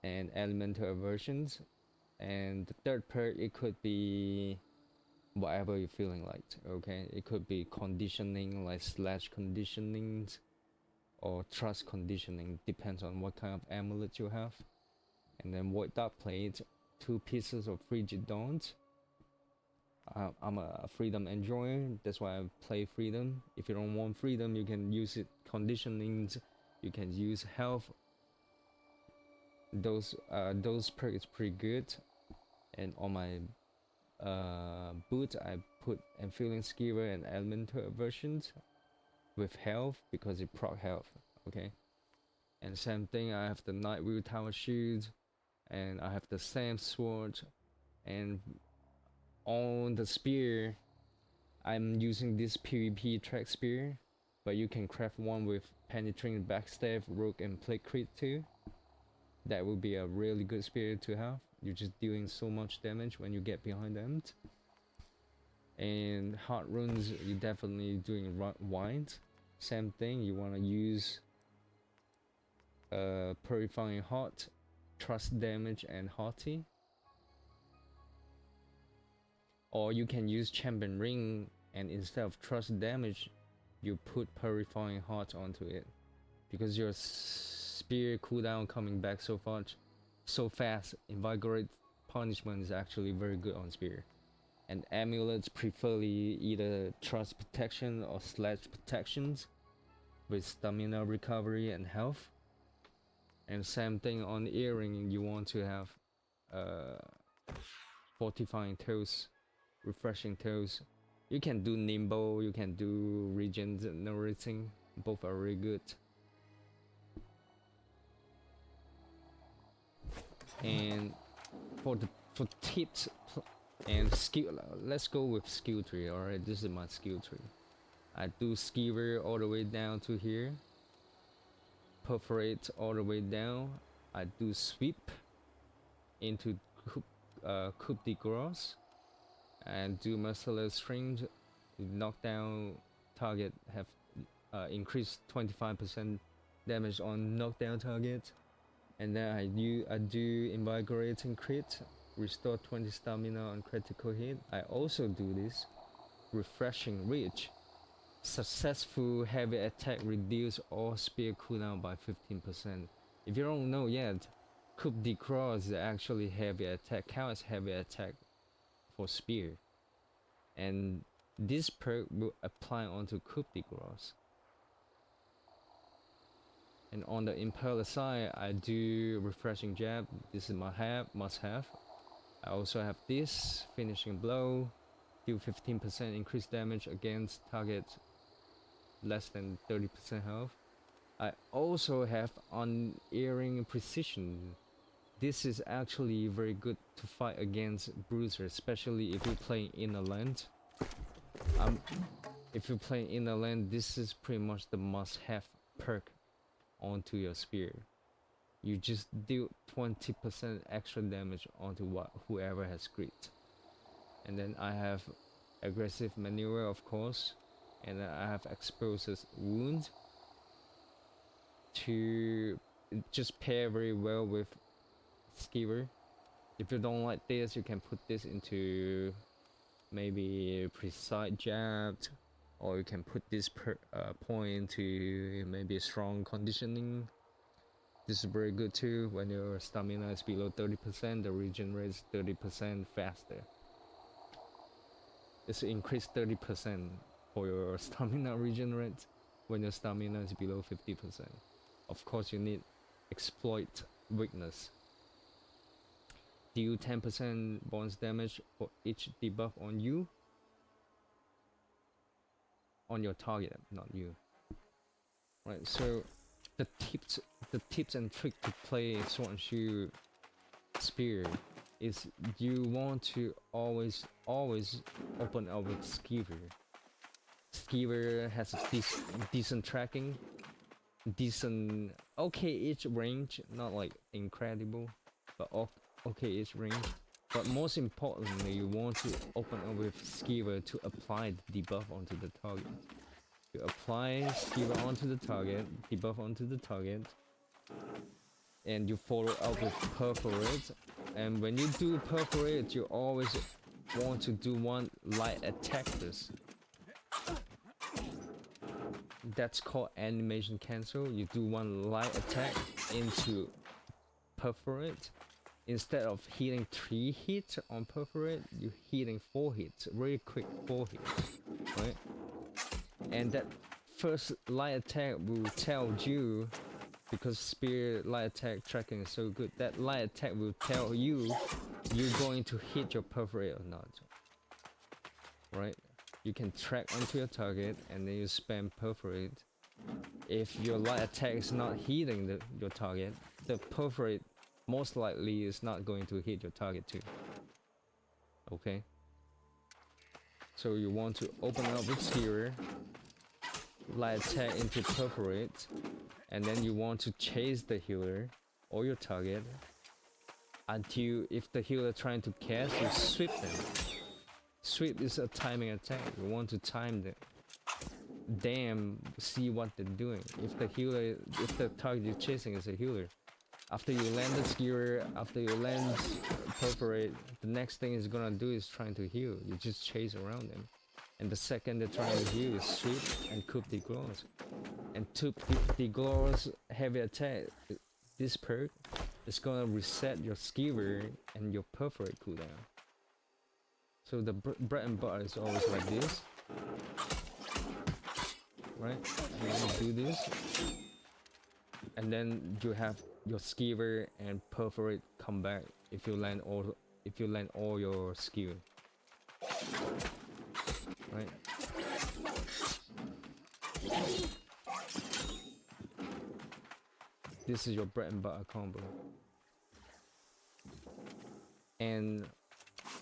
and Elemental Aversions, and the third perk, it could be whatever you're feeling like, okay? It could be conditioning, like slash conditioning or trust conditioning, depends on what kind of amulet you have. And then Void Dark Plate, 2 pieces of Frigid Dawns. I'm a freedom enjoyer, that's why I play freedom. If you don't want freedom, you can use it conditioning, you can use health. Those perks is pretty good. And on my boot, I put Enfeeling Skewer and Elemental Aversions with health, because it proc health, okay? And same thing, I have the Nightwheel Tower Shield, and I have the Sam Sword, and on the spear, I'm using this PvP track spear, but you can craft one with Penetrating Backstab, Rogue, and Plate Crit too. That would be a really good spear to have. You're just doing so much damage when you get behind them. And Heart Runes, you're definitely doing wide. Same thing, you want to use Purifying Heart, Trust Damage, and Haughty. Or you can use Champion Ring, and instead of Trust Damage, you put Purifying Heart onto it, because your spear cooldown coming back so fast. Invigorate Punishment is actually very good on spear. And amulets, preferably either Trust Protection or Slash Protections with stamina recovery and health. And same thing on earring, you want to have Fortifying Toes, Refreshing Toes. You can do Nimble, you can do Regenerating, both are really good. And for tips and skill, let's go with skill tree. Alright, this is my skill tree. I do Skewer all the way down to here, Perforate all the way down. I do Sweep into coup de grace and do merciless string. Knockdown target have increased 25% damage on knockdown target. And then I do invigorating crit, restore 20 stamina on critical hit. I also do this refreshing reach. Successful heavy attack reduce all spear cooldown by 15%. If you don't know yet, coup de grace is actually heavy attack, counts heavy attack for spear. And this perk will apply onto coup de grace. And on the impaler side, I do refreshing jab. This is my must have. I also have this finishing blow, do 15% increased damage against targets less than 30% health. I also have unerring precision. This is actually very good to fight against bruisers, especially if you're playing in a land. If you're playing in a land, this is pretty much the must-have perk onto your spear. You just deal 20% extra damage onto whoever has crit. And then I have aggressive maneuver, of course, and then I have explosive wound to just pair very well with skewer. If you don't like this, you can put this into maybe precise jab, or you can put this point to maybe strong conditioning. This is very good too. When your stamina is below 30%, the regenerates 30% faster. It's increased 30% for your stamina regenerate when your stamina is below 50%. Of course, you need exploit weakness. Deal 10% bonus damage for each debuff on you. On your target, not you. Right, so the tips and trick to play sword and shield spear is you want to always open up with skewer. Skewer has a decent tracking, decent okay-ish range, not like incredible, but okay-ish range. But most importantly, you want to open up with skewer to apply the debuff onto the target. You apply skewer onto the target, debuff onto the target, and you follow up with perforate. And when you do perforate, you always want to do one light attack this. That's called animation cancel. You do one light attack into perforate. Instead of hitting 3 hits on perforate, you're hitting 4 hits, really quick 4 hits, right? And that first light attack will tell you, because spear light attack tracking is so good, that light attack will tell you you're going to hit your perforate or not, right? You can track onto your target and then you spam perforate. If your light attack is not hitting your target, the perforate most likely is not going to hit your target too. Okay? So you want to open up with skewer, light attack into perforate, and then you want to chase the healer or your target until if the healer trying to cast, you sweep them. Sweep is a timing attack. You want to time them. Damn, see what they're doing. If the target you're chasing is a healer, after you land the skewer, after you land perforate, the next thing it's gonna do is trying to heal. You just chase around them. And the second they're trying to heal is sweep and coup de grace. And coup de grace heavy attack, this perk is gonna reset your skewer and your perforate cooldown. So the bread and butter is always like this. Right? You do this. And then you have your skewer and perforate come back if you land all your skewer. Right? This is your bread and butter combo. And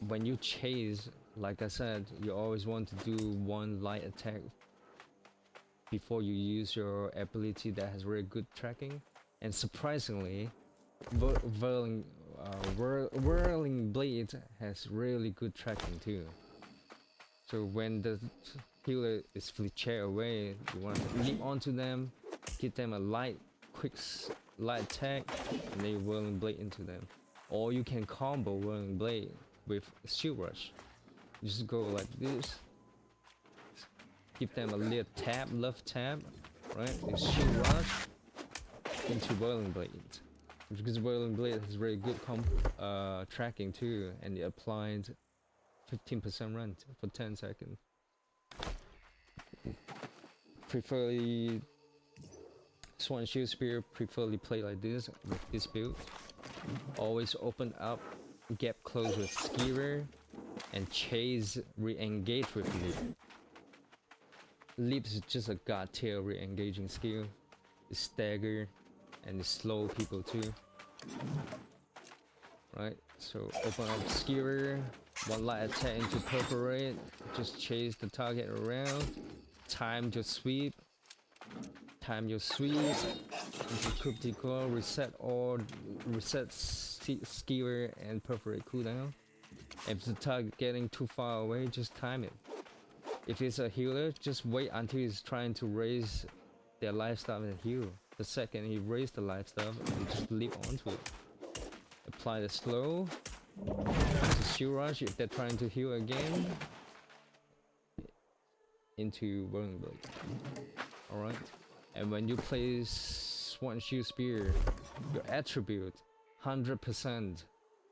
when you chase, like I said, you always want to do one light attack before you use your ability that has very good tracking. And surprisingly, whirling blade has really good tracking too. So when the healer is flicker away, you want to leap onto them, give them a light attack, and then whirling blade into them. Or you can combo whirling blade with shield rush. You just go like this, give them a little tap, left tap, right? You shield rush into whirling blade. Because whirling blade has very good tracking too, and it applied 15% run for 10 seconds. Preferably Swan Shield Spear, preferably play like this with this build. Always open up, gap close with Skewer, and chase re-engage with Leap. Leap is just a god tier re-engaging skill. It's stagger and it slow people too. Right, so open up Skewer, one light attack into perforate, just chase the target around, time your sweep, into critical, reset Skewer and perforate cooldown. If the target getting too far away, just time it. If it's a healer, just wait until he's trying to raise their lifestyle and heal. The second he raises the lifestyle, you just leap onto it. Apply the slow. To shield rush if they're trying to heal again. Into whirling blade. Alright. And when you play Swan Shield Spear, your attribute 100%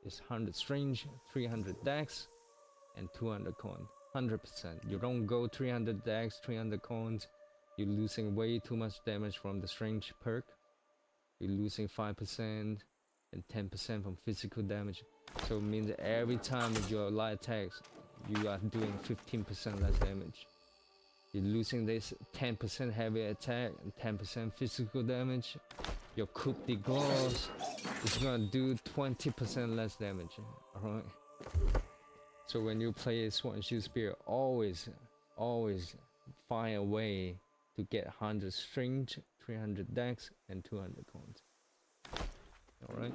is 100 strange, 300 dex, and 200 con. 100%. You don't go 300 dex, 300 cons. You're losing way too much damage from the strange perk. You're losing 5% and 10% from physical damage. So it means every time with your light attacks, you are doing 15% less damage. You're losing this 10% heavy attack and 10% physical damage. Your coup de grace is gonna do 20% less damage. Alright? So when you play Swan Shield Spear, always find a way to get 100 strange, 300 dex, and 200 cons. Alright?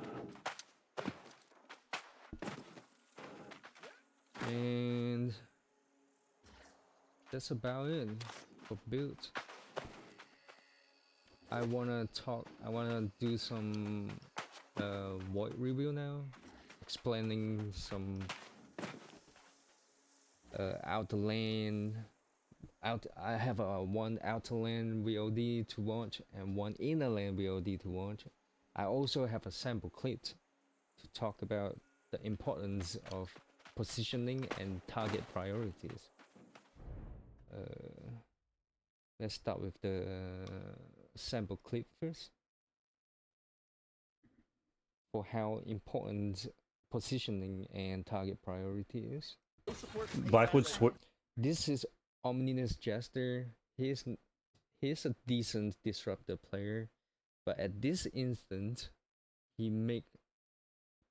And that's about it for builds. I wanna do some void review now, explaining some outer lane. I have one outer lane VOD to watch and one inner lane VOD to watch. I also have a sample clip to talk about the importance of positioning and target priorities. Let's start with the sample clip first. For how important positioning and target priority is. Blackwood Sword. This is Ominous Jester. He's a decent Disruptor player, but at this instant, he make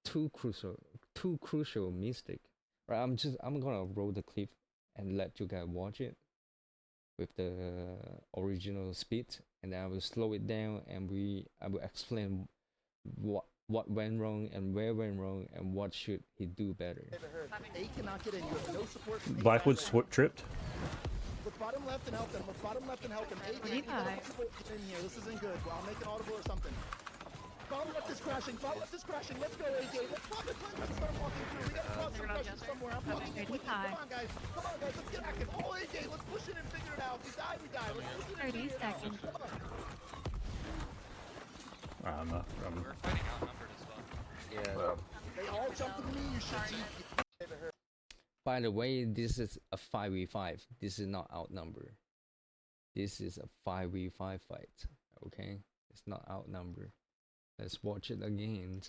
two crucial mistake. Right, I'm gonna roll the clip and let you guys watch it with the original speed, and I will slow it down and I will explain what went wrong and where went wrong and what should he do better. Blackwood Sword tripped. Look bottom left and help them. Look bottom left and help them. In here. This isn't good. Well, I'll make an audible or something. Bottom left is crashing. Bottom left is crashing. Let's go, AJ. Let's pop it. Let's start walking through. We gotta cross some pressure somewhere. I'm fucking with you. Come on, guys. Let's get active. Oh, AJ, let's push it and figure it out. We die. Let's push it. 30 seconds. We're fighting outnumbered as well. Yeah. Well, they all jumped to me. You should see. By the way, this is a 5v5. This is not outnumber. This is a 5v5 fight. Okay? It's not outnumber. Let's watch it again.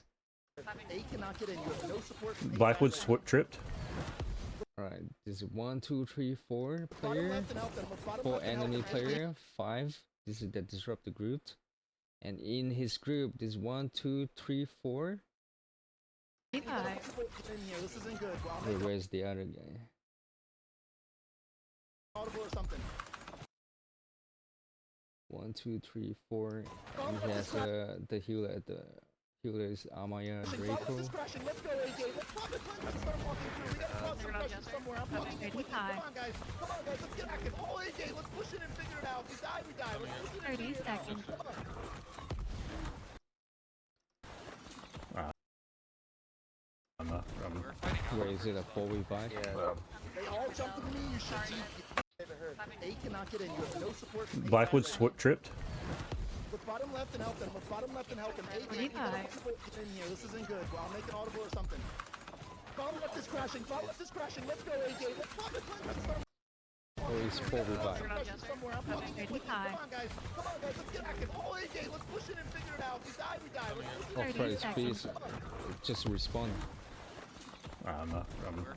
They cannot get in. You have no support. Blackwood Sword tripped. Alright, this is 1, 2, 3, 4 player. 4 enemy player. 5. This is the Disruptor group. And in his group, this 1, 2, 3, 4. In here. This isn't good. Wait, where's the other guy? Audible or something. 1, 2, 3, 4. And he has the healer at the Healers Amaya Crashing, Draco. Bottom is crashing. Let's go, AJ. Let's pop the cleanse and start walking through. We gotta cause some pressure somewhere. I'm walking in with you. Come on, guys. Come on, guys. Let's get active. Oh, AJ, let's push it and figure it out. We die, we die. Let's push it and 30 figure it out. seconds. Come on. We're fighting out. Where is it, a 4v5? They all jump to me. You should cheat. A cannot get in. You have no support from A Blackwood side right sword tripped. now. Look bottom left and help them. Look bottom left and help them. A, you gotta support in here. This isn't good. Well, I'll make an audible or something. Bottom left is crashing. Bottom left is crashing. Let's go, AJ. Let's pop the cleanse and start. Or is 4v5? Pressure somewhere. I'm walking in with you. Come on, guys. Come on, guys. Let's get active. Oh, AJ, let's push it and figure it out. We die, we die. Let's push it Oh, and Christ, figure it please. out. Just respawn. We're fighting outnumbered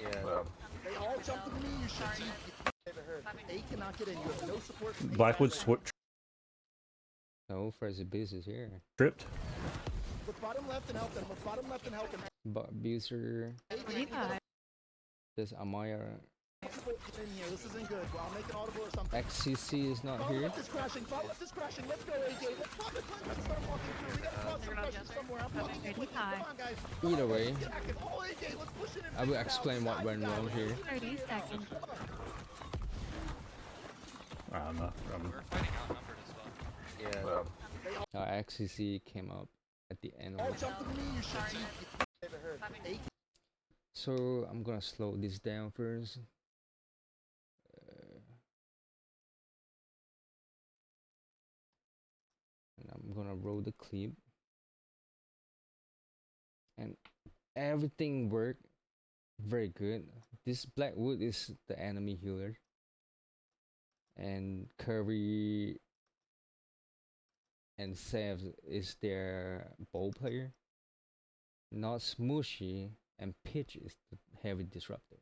as well. They all jump to me. You should cheat. A cannot get in. You have no support from A Blackwood side right sword No, Fred's Abyss is here. tripped. now. Look bottom left and help them. Look bottom left and help them. But Abuser, A, you gotta there's Amaya. support in here. This isn't good. Well, I'll make an audible or something. XCC is not Bottom here. left is crashing. Bottom left is crashing. Let's go, AJ. Let's pop the cleanse and start walking through. We gotta cause some pressure somewhere. I'm walking in with you. Come on, guys. Either way, Get active. Oh, AJ, let's push it and I will figure it out. explain We what die, went we die. wrong Let's here. push it and 30 figure it out. seconds. Come on. We're fighting outnumbered as well. XCC came up at the end All of it. jump to me. You should cheat. A So I'm gonna slow this down first. And I'm gonna roll the clip. And everything worked very good. This Blackwood is the enemy healer. And Curry and Sev is their bow player. Not Smooshy and Pitch is the heavy disruptor.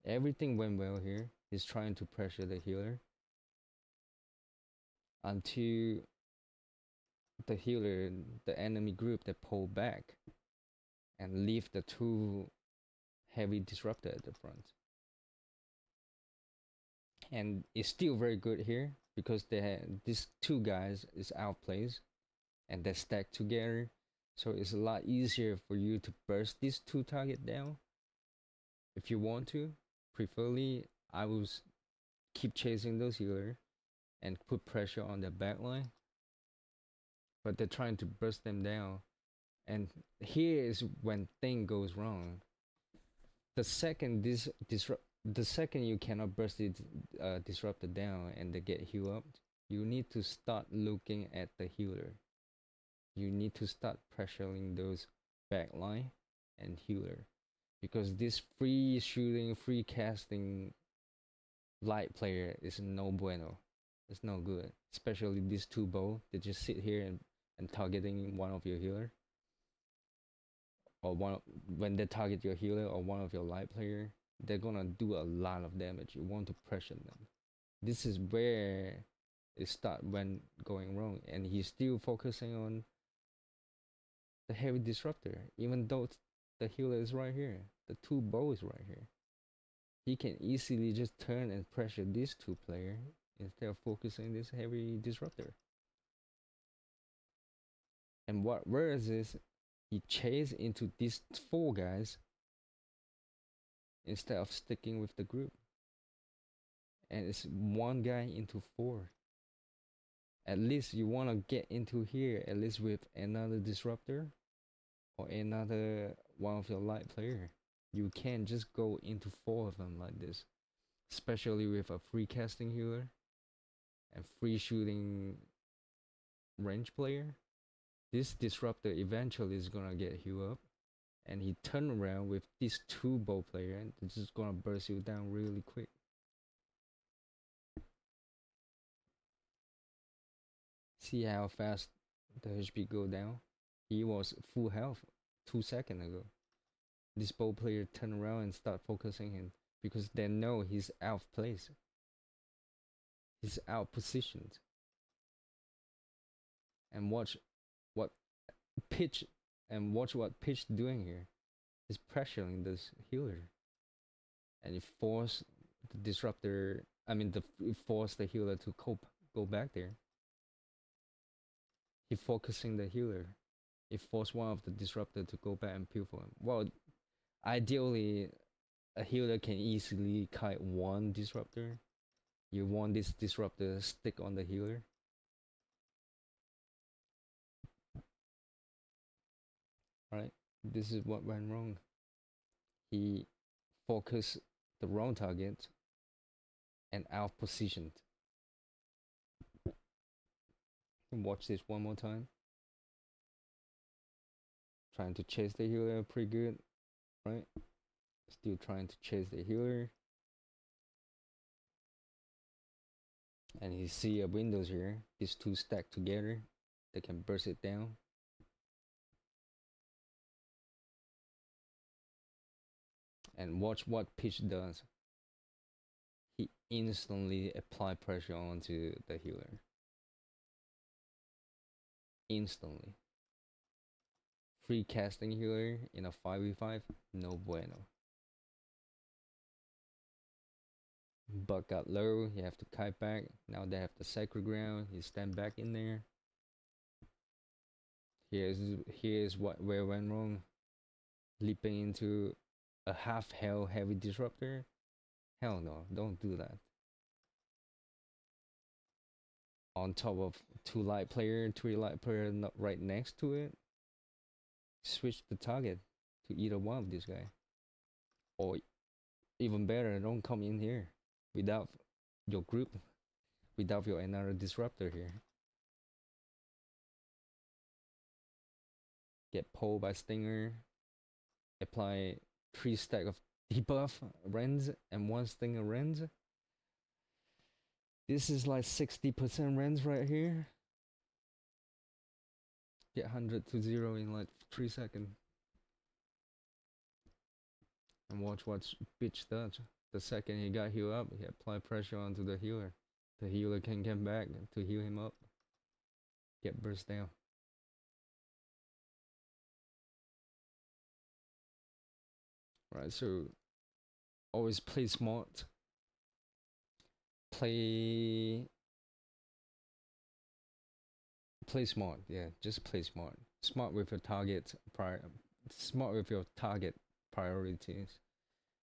Everything went well here. He's trying to pressure the healer until the healer, the enemy group, that pulled back and leave the two heavy disruptor at the front. And it's still very good here because they had these two guys is outplaced and they're stacked together. So it's a lot easier for you to burst these two target down if you want to. Preferably, I will keep chasing those healers and put pressure on their backline. But they're trying to burst them down. And here is when thing goes wrong. The second the second you cannot burst it disruptor down and they get healed up, you need to start looking at the healer. You need to start pressuring those backline and healer, because this free shooting, free casting light player is no bueno. It's no good, especially these two bow. They just sit here and targeting one of your healer, or when they target your healer or one of your light player, they're gonna do a lot of damage. You want to pressure them. This is where it start when going wrong, and he's still focusing on the heavy disruptor, even though the healer is right here, the two bow is right here. He can easily just turn and pressure these two players instead of focusing this heavy disruptor. And what worse is, he chased into these four guys instead of sticking with the group. And it's one guy into four. At least you want to get into here, at least with another disruptor or another one of your light player. You can't just go into four of them like this, especially with a free casting healer and free shooting range player. This disruptor eventually is gonna get healed up, and he turn around with these two bow player and it's just gonna burst you down really quick. See how fast the HP go down? He was full health 2 seconds ago. This bow player turn around and start focusing him because they know he's out of place. He's out positioned. And watch what Pitch doing here. He's pressuring this healer. And it forced the disruptor, it forced the healer to go back there. He focusing the healer. He forced one of the disruptor to go back and peel for him. Well, ideally, a healer can easily kite one disruptor. You want this disruptor to stick on the healer. Right? This is what went wrong. He focused the wrong target and out positioned. Watch this one more time. Trying to chase the healer pretty good, right? Still trying to chase the healer. And you see a windows here. These two stacked together. They can burst it down. And watch what Pitch does. He instantly apply pressure onto the healer. Instantly. Free casting healer in a 5v5, no bueno. Buck got low, you have to kite back. Now they have the sacred ground, you stand back in there. Here's where it went wrong. Leaping into a half health heavy disruptor. Hell no, don't do that. On top of 2 light player, 3 light player not right next to it. Switch the target to either one of these guys. Or even better, don't come in here without your group, without your another disruptor here. Get pulled by Stinger, apply 3 stack of debuff Rends and 1 Stinger Rends. This is like 60% Rends right here. Get 100 to 0 in like 3 seconds. And watch what Bitch does. The second he got healed up, he applied pressure onto the healer. The healer can come back to heal him up. Get burst down. Right, so always play smart. Play smart, yeah, just play smart. Smart with your target smart with your target priorities.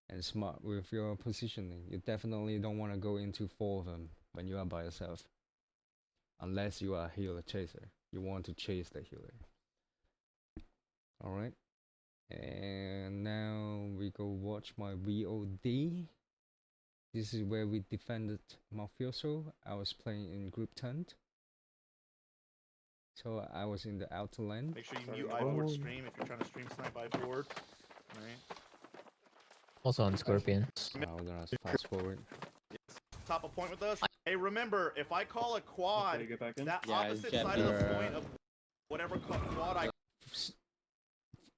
And smart with your positioning. You definitely don't want to go into 4 of them when you are by yourself. Unless you are a healer chaser. You want to chase the healer. Alright. And now we go watch my VOD. This is where we defended Mafioso. I was playing in group tent. So I was in the outer lane. Make sure you mute iForward stream if you're trying to stream snipe iForward. Right. Also on Scorpion. So I'm gonna fast forward. Top a point with us. Hey, remember, if I call a quad, that opposite side of the point of whatever quad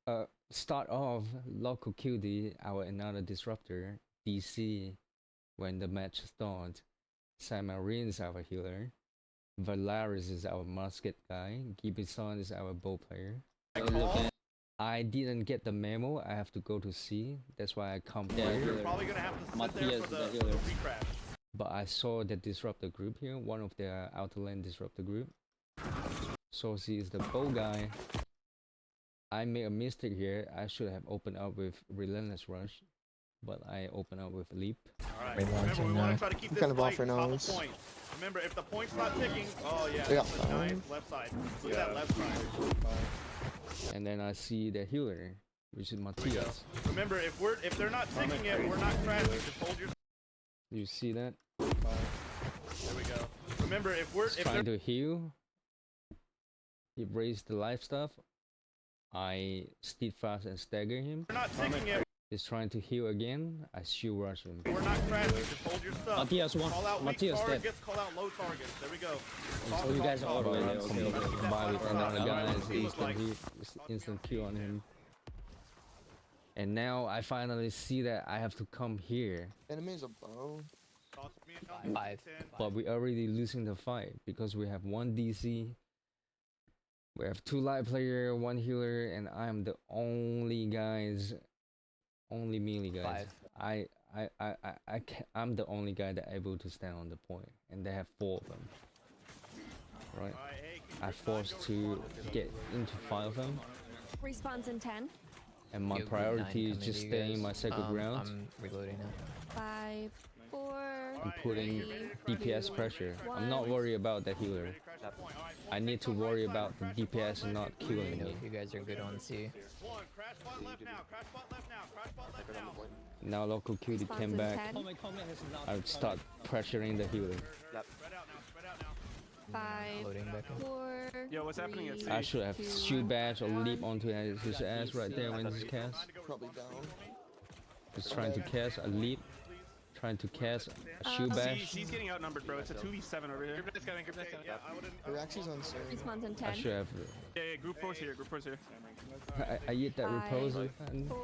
I... Start off, Local QD, our another disruptor, DC, when the match starts. Samarin is our healer. Valaris is our musket guy. Gibson is our bow player. I didn't get the memo. I have to go to C. That's why I come here. You're probably gonna have to sit there for the recrash. But I saw the disruptor group here, one of the outer lane disruptor group. So he is the bow guy. I made a mistake here. I should have opened up with Relentless Rush, but I opened up with Leap. Alright, remember we want to try to keep this fight top of point. Remember, if the point's not ticking, oh yeah, that's a nice left side. Look at that left side. And then I see the healer, which is Matthias. Remember, if they're not ticking it, we're not crashing. Just hold your... You see that? There we go. Remember, if trying to heal, he raised the life stuff. I steadfast and stagger him. We're not ticking it. He's trying to heal again. I shield rush him. We're not crashing. Just hold your stuff. Matthias one. Call out weak Matthias targets. dead. Call out low targets. There we go. Oh, you guys are all the way there. Okay. Combine with another guy, instant kill on him. And now I finally see that I have to come here. Enemies above. 5. But we're already losing the fight because we have 1 DC. We have 2 light player, 1 healer, and I'm the only melee guys. 5. I'm the only guy that able to stand on the point, and they have 4 of them. Right. Alright, hey, I forced to get into 5 of them, Respawns in 10. and my Yo, group priority 9 is coming just to you staying in guys. my second round I'm reloading now. 5, 4, and putting 3, DPS 2, pressure. I'm not 1. worried about the healer. I need to worry about the DPS not Let me killing know me. if you guys are good on C. Now local cutie Respawns came in back. 10. I would start pressuring the healer. 5, Loading back in. 4, Yo, what's happening at 3, C? I should have 2, shoot bash or leap 1. onto his ass right there when he's cast. Probably down. Just trying to cast a leap, trying to cast a shoot bash. C's getting outnumbered, bro. It's a 2v7 over here. Reactions on Sir. Respawns in I 10. should have. Yeah, group force here, group force here. I hit that 5, repulsor and 4,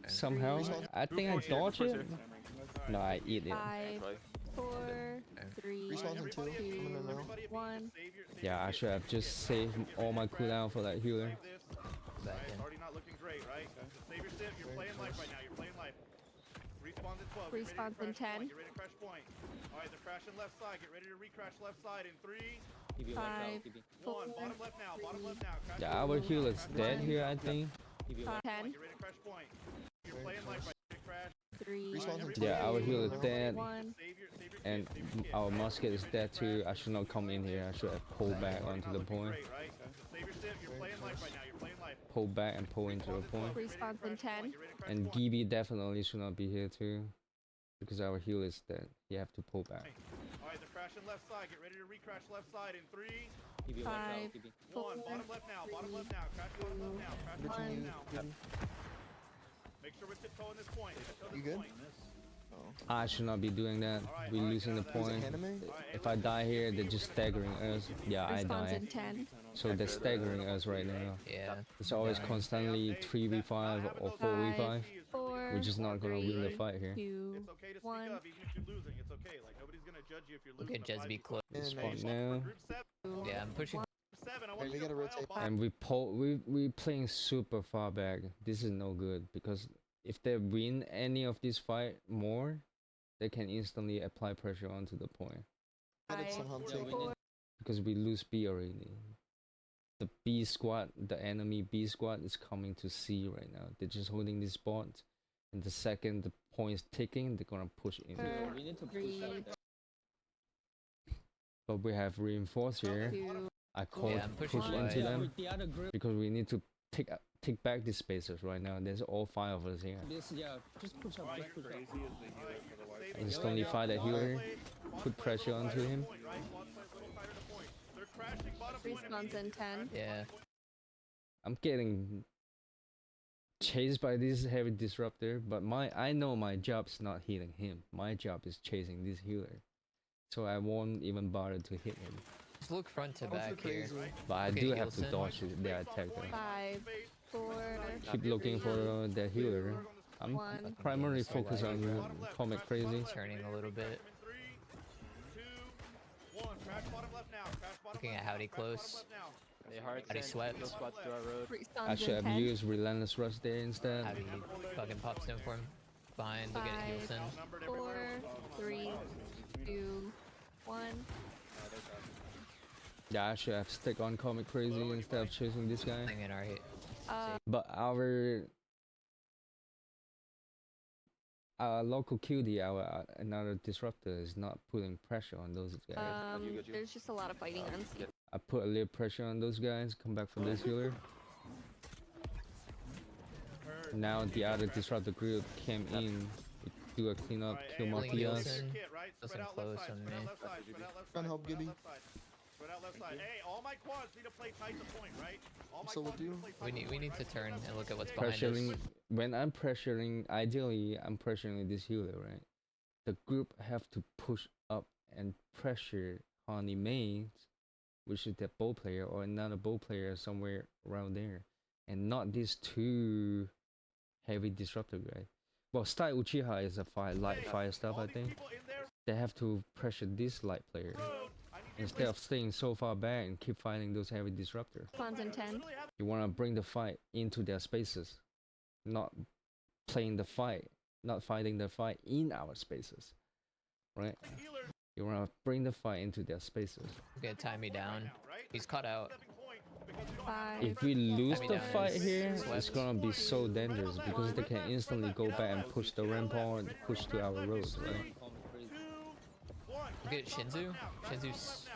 somehow I think I dodged it. No, I eat it. 5, 4, 3, Respawns in 2. 2, I'm gonna know. 1. Yeah, I should have just saved all my cooldown for that healer. Back in. Already not looking great, right? Save your sip. You're playing life right now. You're playing life. Respawns in 12. Respawns in 10. Get ready to crash point. All right, they're crashing left side. Get ready to recrash left side in 3, 5, 4, 1. Bottom left now. Bottom left now. Crash Yeah, our healer's dead here, I think. 10, Get ready to crash point. You're playing life right now. Crash. 3, Respawns in 2. Yeah, our healer's dead, 1. Save your and our musket is dead too. I should not come in here. I should have pulled back onto the point. great, right? Save your sip. You're playing life right now. You're playing life. Pull back and pull into the point. Respawns in 10. And Gibby definitely should not be here too, because our healer is dead. You have to pull back. All right, they're crashing left side. Get ready to recrash left side in 3, 5, 4, 1. Bottom left now. Bottom left now. Crash bottom left now. Crash bottom Richie, left you now. good? Make sure we're tiptoeing this point. Tiptoe You this good? point. I should not be doing that. We're losing the Is it point. anime? If I die here, they're just staggering us. Yeah, I Respawns die. in 10. So they're staggering us right now. Yeah. It's always constantly 3v5 or 4v5. 5, 4, We're just not gonna win the fight here. 2, It's okay to speak 1. up even if you're losing. It's okay. Like nobody's gonna judge you if you're Look losing. at Jez be close. Spot now. Group 7. Yeah, I'm pushing. I Hey, want we you gotta to rotate. And we playing super far back. This is no good because if they win any of this fight more, they can instantly apply pressure onto the point. Added 5, some hunting. 4, Because we lose B already. The B squad, the enemy B squad is coming to C right now. They're just holding this spot. And the second the point's ticking, they're gonna push in. 3, But we have reinforced here. 2, I called Yeah, I'm pushing push wide. into them because we need to take back these spaces right now. There's all 5 of us here. Instantly fight a healer, put pressure onto him. respawns in 10. Yeah. I'm getting chased by this heavy disruptor, but I know my job's not hitting him. My job is chasing this healer. So I won't even bother to hit him. Just look front to Also back here. crazy. But I Okay, do have to Gilson. dodge their attack though. 5, 4, Keep looking for the healer. I'm 1. primarily focused on Comic Crazy. Turning a little bit. Looking at Howdy close. Howdy swept. Respawns I should in have 10. used Relentless Rush there instead. Howdy fucking pop stone for him. Behind. Look at 5, Hilson. 4, 3, 2, 1. Yeah, I should have stick on Comic Crazy instead of chasing this guy. Thing in our hit. But our local QD, our another disruptor, is not putting pressure on those guys. There's just a lot of fighting on C. I put a little pressure on those guys. Come back for this healer. Now the other disruptor group came in. Do a cleanup, kill Pulling Matthias. Hilson. Hilson close on me. Trying to help Gibby. Spread out left side. Hey, all my quads need to play tight to point, right? All my So quads we'll need to do- play tight We to need point, to right? turn and look at what's behind Pressuring us. when I'm pressuring, ideally I'm pressuring this healer, right? The group have to push up and pressure Honey Maid, which is the bow player, or another bow player somewhere around there, and not these 2 heavy disruptor guys. Well, Style Uchiha is a light fire stuff, I think. People in there, They have to pressure this light player I need you instead of staying so far back and keep fighting those heavy disruptor. Respawns in 10. You want to bring the fight into their spaces, not playing the fight, not fighting the fight in our spaces, right? healers You wanna bring the fight into their spaces. Gonna tie me down. He's cut out. 5, If we lose me the down fight is here, it's swept. gonna be so dangerous because they can instantly go back and push the rampart and push to our roads, right? Look at Shinzu. Shinzu's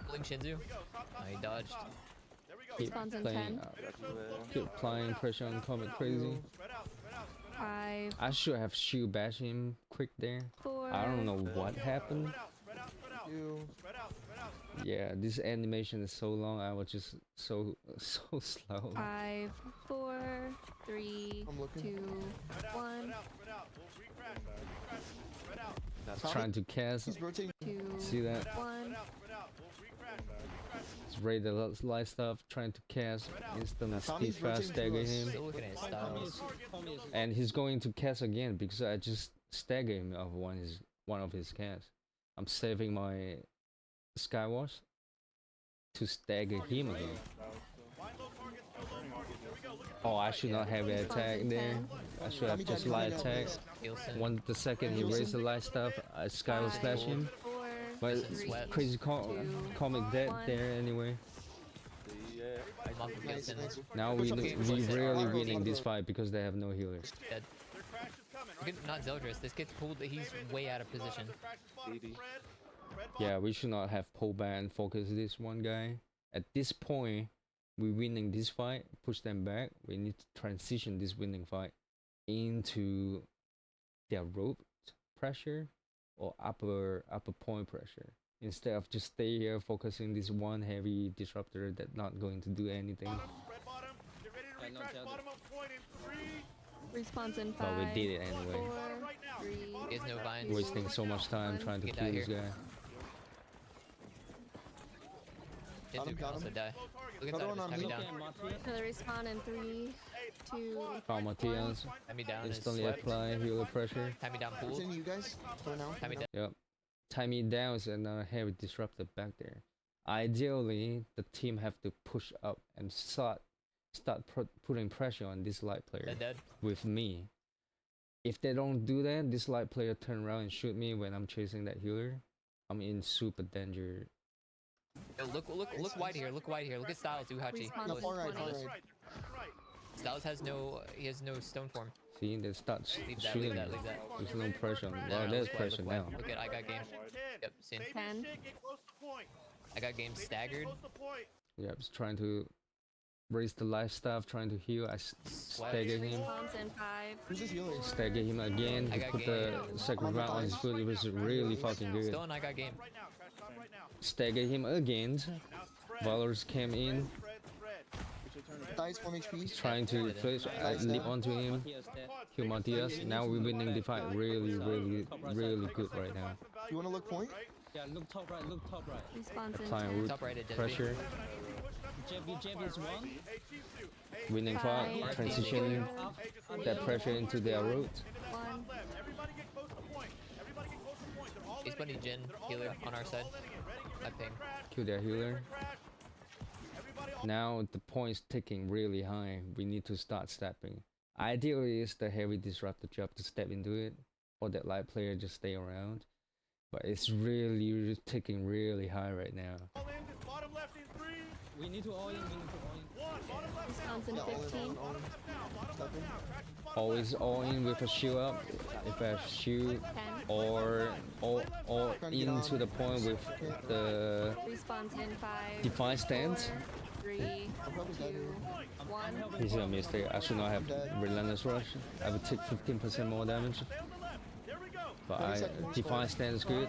pulling Shinzu. Oh, he dodged. Keep Respawns in playing, 10. keep applying pressure on Comet Crazy. 5, I should have shield bash him quick there. 4, I don't know what happened. 2. Yeah, this animation is so long. I was just so slow. 5, 4, 3, I'm looking. 2, 1, Trying to cast. He's rotating. 2, See that? 1. It's raid the light stuff. Trying to cast. Instantly Tommy's speed fast rotating to stagger us. him. Still looking at his styles. And he's going to cast again because I just stagger him of one of his casts. I'm saving my Skywash to stagger him again. Oh, I should not have an attack there. I should have just light attack. Nielsen. The second he raised the light stuff, I Skyward slash him. 4, But Sweat. crazy comic dead there anyway. I'm off of Nielsen. Now we really winning this fight because they have no healer. Dead. Look at, not Zeldris. This gets pulled. He's way out of position. Yeah, we should not have pull back and focus this one guy. At this point, we're winning this fight, push them back. We need to transition this winning fight into their rope pressure or upper point pressure. Instead of just stay here focusing this one heavy disruptor that's not going to do anything. Respawns in 5, But we did it anyway. 4, 3, He has no vines. Wasting so much time trying to Get kill out this here. guy. Shinzu can also die. Look Another inside one of on his. me. Tie me down. Another respawn in 3, 2, Found Matthias. Tie me down. Is Instantly swept. apply healer pressure. Tie me down. Pool. Rotating you guys for now. Tie me down. Yep. Tie me down is another heavy disruptor back there. Ideally, the team have to push up and start putting pressure on this light player Dead. Dead. with me. If they don't do that, this light player turn around and shoot me when I'm chasing that healer. I'm in super danger. Yo, look wide here. Look wide here. Look at Styles. Uhachi. Respawn No, in far right, 20. far right. Styles has no. He has no stone form. See, they start Leave that. shooting. Leave that. Leave that. There's no pressure on. No, Well, no, there's look wide, pressure look now. wide. Look at I got game. Yep. Seen. 10. I got game staggered. Yeah, just trying to raise the life staff, trying to heal. I stagger him. Respawns in 5, Who's this healer? Stagger him again. I He got put the second round on his foot. It was really fucking good. Still, and I got game. Stagger him again. Valors came in, Dies 1 HP. trying to flash. I leap onto him. Kill Matthias. Now we're winning the fight really good right now. You wanna look point? Yeah, look top right, look top right. respawns in Applying 10, root Top right at pressure. Jeb is one. Winning fight. Five. Transition that pressure into their root. 1, He's putting Jin healer on our side. I ping. Kill their healer. Now the point's ticking really high. We need to start stepping. Ideally, it's the heavy disruptor job to step into it, or that light player just stay around. But it's really ticking really high right now. We need to all in, we need to all in. respawns in Yeah, all in, 15, all in. Stepping. Always all in with a shield up. If I shield 10, or into the point with the respawns in 5, define stance. 3, I'm probably 2, dead here. 1, He's a mistake. I should not have relentless rush. I would take 15% more damage. But define stand is good.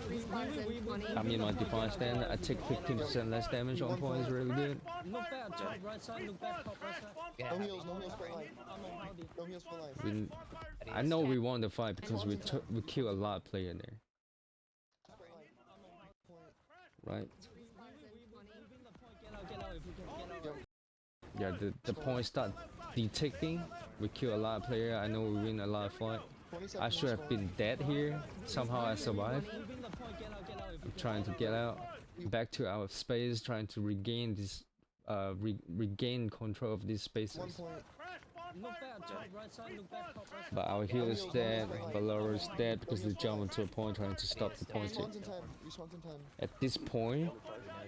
respawns in 20, I mean my define stand, I take 15% less damage on point is really good. Look back, top right side, look back, top right side. Yeah. No heals for life. I'm on Audi. No heals for life. We, I know we won the fight because we kill a lot of player there. Right? Get out if you can get out. Yeah, the points start detecting. We kill a lot of player. I know we win a lot of fight. 20 I should have been dead here. Somehow I survived. Win the point, get out if you can. Trying to get out back to our space, trying to regain this regain control of these 1 spaces. point. Look back, top right side, look back, top right side. But our healer's dead, Valoro's dead because they jumped into a point trying to stop the pointing. Respawns in 10. Respawns in 10. At this point, No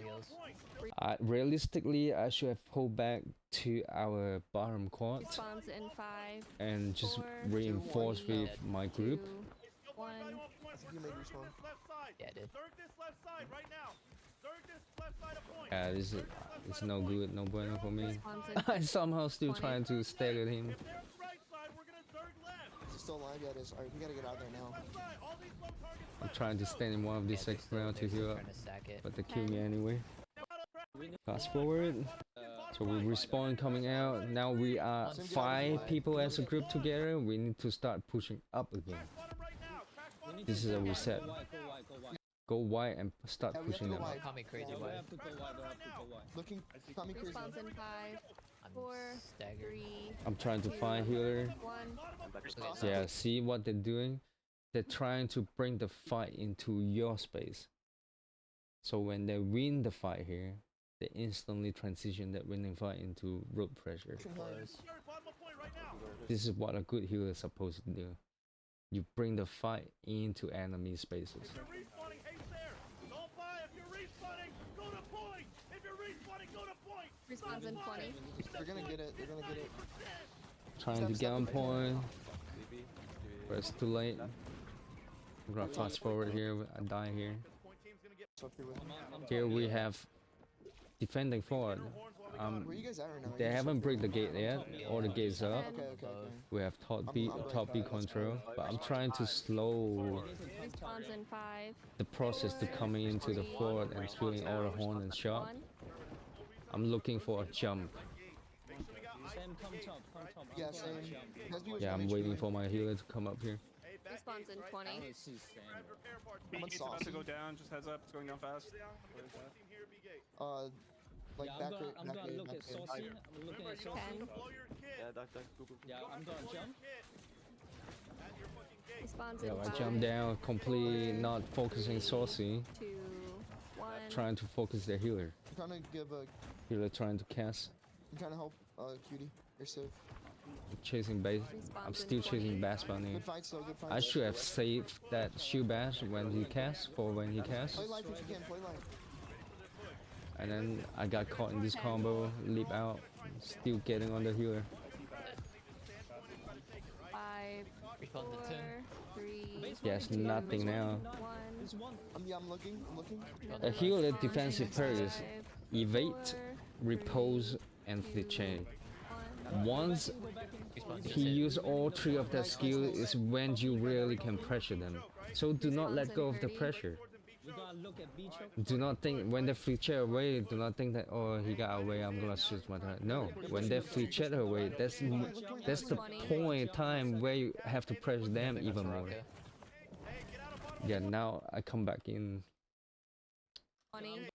heals. realistically, I should have pulled back to our bottom quad Respawns in 5, and just 4, reinforce with my 2, group. 1. I think you made respawn. Yeah, I did. Third this left side right now. Third this left side of point. Yeah, this is it's no good, no bueno for me. Respawns in I somehow still 20. trying to stagger him. If they're right side, we're gonna third left. Is it still alive? Yeah, it is. Alright, we gotta get out there now. Left side. All these low targets I'm trying to stand in one of these second round to heal up, Trying to stack it. but they kill me anyway. Fast forward. So we respawn coming out. Now we are 5 people as a group together. We need to start pushing up again. This is a reset. Go wide, go wide, go wide. Go wide and start Yeah, we have to pushing go them up. wide. Call me crazy Yeah, we wide. have to go wide, we have to go wide. Looking. Tommy crazy. Respawns in 5, I'm 4, staggered. 3, I'm trying to find healer. 1. Yeah, see what they're doing? They're trying to bring the fight into your space. So when they win the fight here, they instantly transition that winning fight into rope pressure. Close. This is what a good healer is supposed to do. You bring the fight into enemy spaces. If you're respawning, haste there. Don't buy. If you're respawning, go to point. If you're respawning, go to point. Respawns in 20. They're gonna get it. They're gonna get it. Trying to get on point, but it's too late. I'm gonna fast forward here. I die here. So up here with me. Here we have defending forward. Where you guys at right now? They haven't break the gate yet. All the gates are up. Okay, okay, okay. We have top B control, but I'm trying to slow Respawns in 5, the process to coming into the forward and feeling all the horn and shot. 1. I'm looking for a jump. Sam, come top, come top. Yeah, I'm same. going to jump. Hasby was Yeah, I'm 1 waiting HP. for my healer to come up here. Respawns in 20. I see Sam. B-gate's about to go down. Just heads up. It's going down fast. Like Yeah, back I'm back gonna eight, look back at eight. Saucy. I'm looking at Saucy. 10. Yeah, I'm gonna jump. Respawns Yeah, in I 5, jump down, completely not focusing saucy, 2, 1. trying to focus their healer. I'm trying to give a. Healer trying to cast, I'm trying to help. Cutie. You're safe. chasing base. I'm still chasing bass bunny. Good fights though. Good fights. I should have saved that shield bash when he casts, for when he casts. Play life if you can. Play life. And then I got caught in this combo, leap out, still getting on the healer. 5, Respawn 4, to 10. 3, Yes, nothing now. 1. There's one. I'm looking. I'm looking. A healer defensive perk is 5, evade, 4, repose, and fleet chain. 1. Once Respawn he uses all 3 of that skill is when you really can pressure them. So do not let go of the pressure. We gotta look at B choke. Do not think when they fleet chair away, do not think that, oh, he got away, I'm gonna shoot my turret. No, when they fleet chair away, that's the point in time where you have to press them even more. Yeah, now I come back in. 20.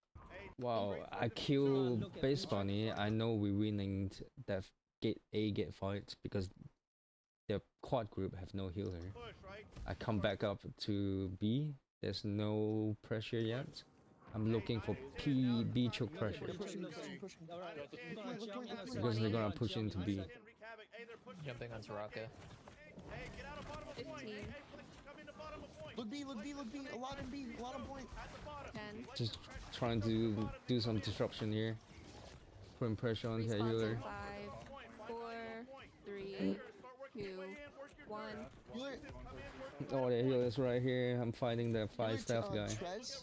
Wow, I kill base bunny. I know we're winning that gate fight because the quad group have no healer. I come back up to B. There's no pressure yet. I'm looking for B choke pressure Pushing. Alright. because they're gonna push into B. Jumping on Soraka. 15, Look B. Look B. Look B. A lot in B. A lot on point. 10. Just trying to do some disruption here. Putting pressure on the Respawns healer. in 5, 4, 3, 2, 1. Healer. Oh, the healer's right here. I'm fighting the 5 staff guy. Trez.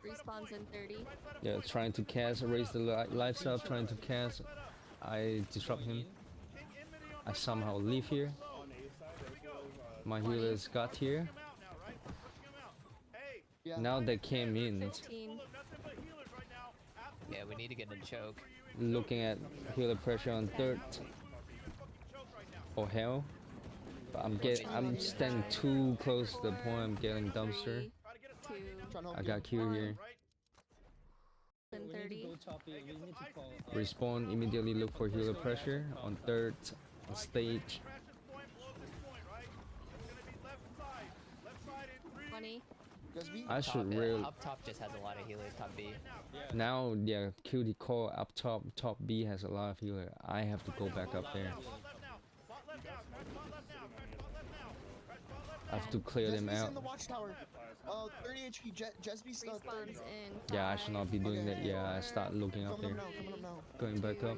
Respawns in 30. Yeah, trying to cast, raise the life up, trying to cast. I disrupt him. I somehow leave here. My healers got here. Yeah. Now they came in. 15. Yeah, we need to get in choke. Looking at healer pressure on third. Oh hell. But I'm standing too close to the point I'm getting dumpster. 2, Trying to help I you. got Q here. We and need to 30. go top B. We need to call. Respawn, immediately look for healer pressure on third stage. 20. Guys B. I should really Up top just has a lot of healers. Top B. now, yeah, QD call up top B has a lot of healer. I have to go back up there. I have to clear them Jesby's out. in the watchtower. 30 HP. Jesby's 30. Respawns in Yeah, I should not be doing that. Yeah, I start looking up Coming there. up now, coming up now. Going back up.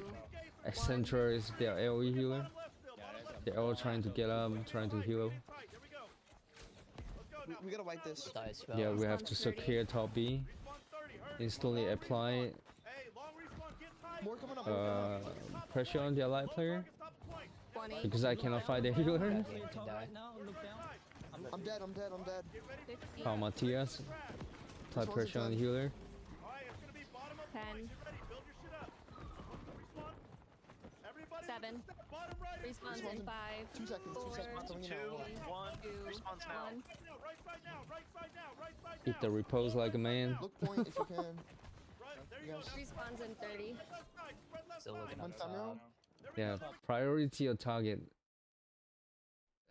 Eccentra is their AoE healer. They're all trying to get up, trying to heal. We gotta wipe this. Die spell. Yeah, we have to secure top B. Instantly apply More coming up. More coming up. pressure on the allied player 20, because I cannot fight the healer. Can Top die. right now, look down. I'm dead, I'm dead, I'm dead. 15, How Matthias apply pressure on the healer. 10, 7, respawns in 5, 2 seconds, 2 seconds. Coming in now. 1. 2, Response now. 1. Eat the repose like a man. Look point if you can. Yes. Respawns in 30, Still looking One up time top. around. Yeah, priority your target